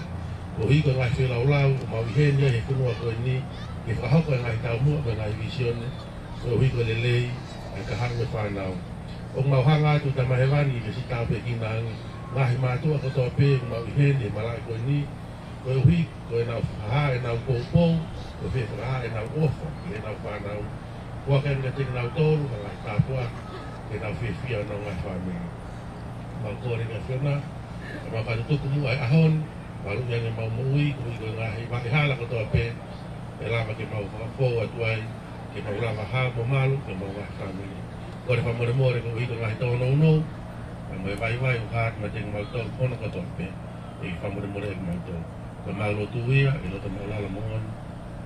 Koe hui ka ngai whelaulau, o Maui henia he kunua koe ni. Ke whakahoko e ngai tau mua, me ngai visione. Koe hui ka lelei, ai ka hanga whanau. O ngau hanga atu ta mahewani ke si tau peki nā ngahi mātua katoa pe, o Maui henia malai koe ni. Koe hui, koe nau whaha e nau kōpou, koe whi whaha e nau ofa, e nau whanau. Kua kena ka tika nau tōru, ka ngai tāpua, ke nau whiwhia nau ngai whanau. Mau kōre ka whiona, ka mau katutuku mua ai ahon, maru iange mau mui, kui koe ngahi maki hala katoa pe, e lama ke mau whakapō atuai, ke mau lama hā mo malu, ke mau ngai whanau. Kore whamore more ko hiko ngahi tōnou nou, ka mai vai o hāt ma tenga mau tōru pono katoa pe, e whamore more e mau tōru. Ka mau lotu ia, e loto mau lala moon,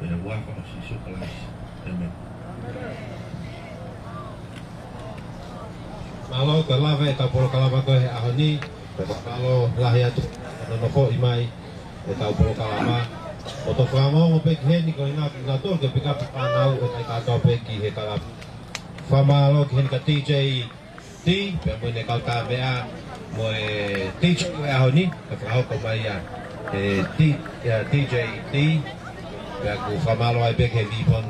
e le waka o si sukalais. Amen. Malo ka lava e tau polo kalama koe he ahoni, malo lahi atu no fo i mai e tau polo kalama. O to whango mo peki heni ko ina tō ke pika whanau e kai kātou peki he kalama. Whamalo ki heni ka TJ T, pia mo ne kau tā mea mo e TJ e ahoni, ka whahoko mai a TJ T, pia ku whamalo ai peki he vipon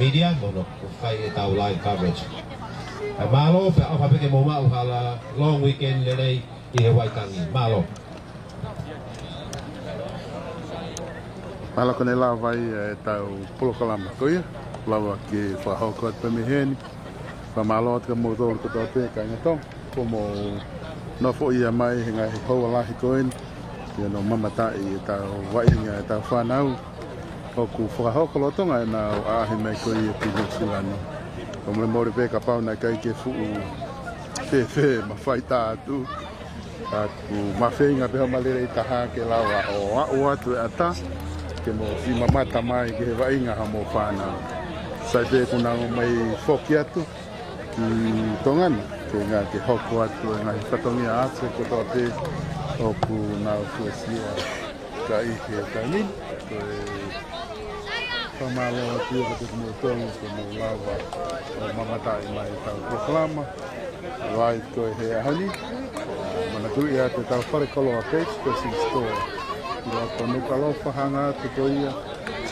media, mono whai e tau live coverage. Malo, pe au hapeke mo mau hala long weekend lelei i he Waitangi. Malo. Malo kone la vai e tau polo kalama koia. Lawa ki whahoko at pamiheni. Whamalo at ka mo tōru katoa pe ka ingatong. Ko mo no fo ia mai he ngai hoa lahi koen. Ia no mamatai e tau wainga e tau whanau. Oku whakahoko lotonga e nā ahi mai koe i ki Nusilano. O mre mori peka pau na kai ke fuu whewhe ma whai tā atu. Aku ma whenga peho malere i taha ke lawa o au atu e ata. Ke mo si mamata mai ke he wainga ha mo whanau. Sai pe kunango mai whoki atu ki tongana. Ke ngā ke hoko atu e ngā whatongia atu ko toa pe. Oku nā fuesia ka ike ka nini. Whamalo atu e te mo tongu ko mo lawa o mamatai mai tau proklama. Wai koe he ahani. Mana tui atu tau whare kolo a page, koe si store. Ira ko nuka lofa hanga atu ko ia.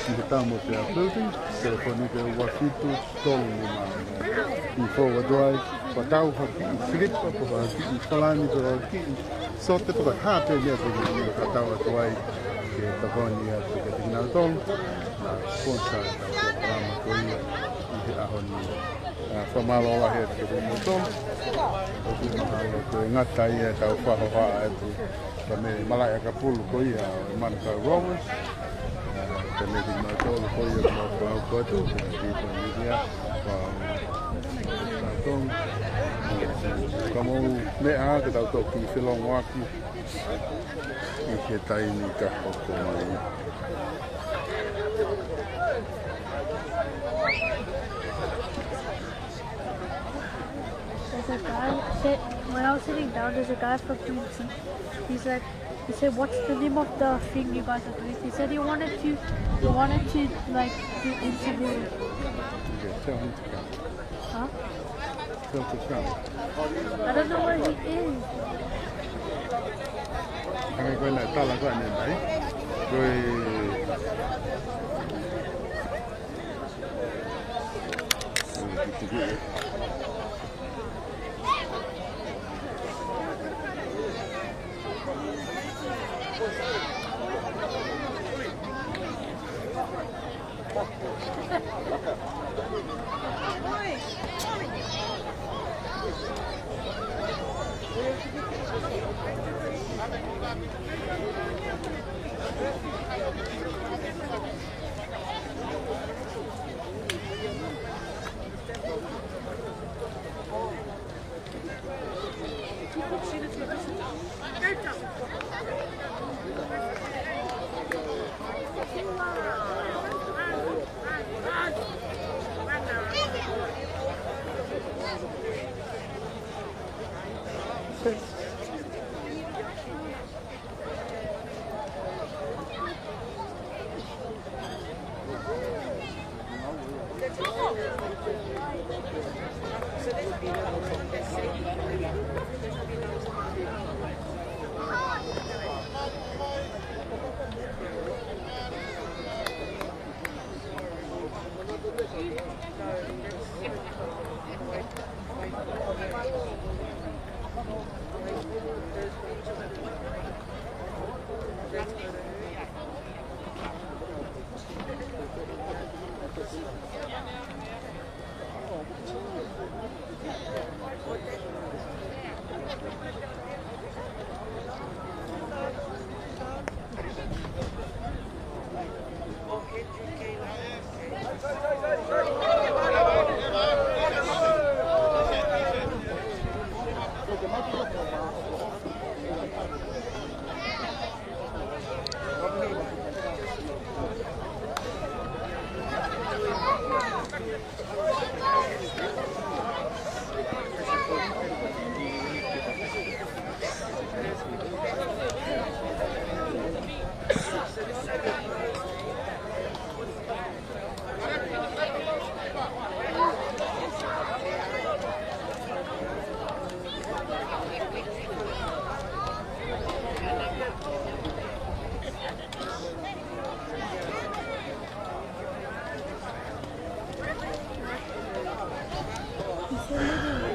I he tau mo te a building. Telefoni te ua fitu, tolu ni maa. I fōwa doai, patau haki i Filipa, pa haki i Kalani, pa haki i Sote, pa hape mea te i patau atuai. Ke takoni atu ke te kinau tolu. Na sponsor tau proklama ko ia. I he ahoni. Whamalo lahi atu ke te motolo. Oku mahalo koe ngata ia tau whahoha atu. Ka me malai aka pulu ko ia o Manukau Rowers. Ka me te motolo ko ia mo whao ko atu. Ka tipa media. Tong. Ka mo mea ka tau toki i whilongo aki. I ke taini ka hoko mai. There's a guy, when I was sitting down, there's a guy from BBC. He said, what's the name of the thing you guys are doing? He said he wanted to like do interview. Okay, tell him to come. Huh? Tell him to come. I don't know where he is. Kami koe nai tala koe nai mai. Koe...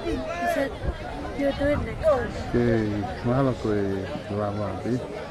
He said, you'll do it next time. Okay, mahalo ko e lawa di.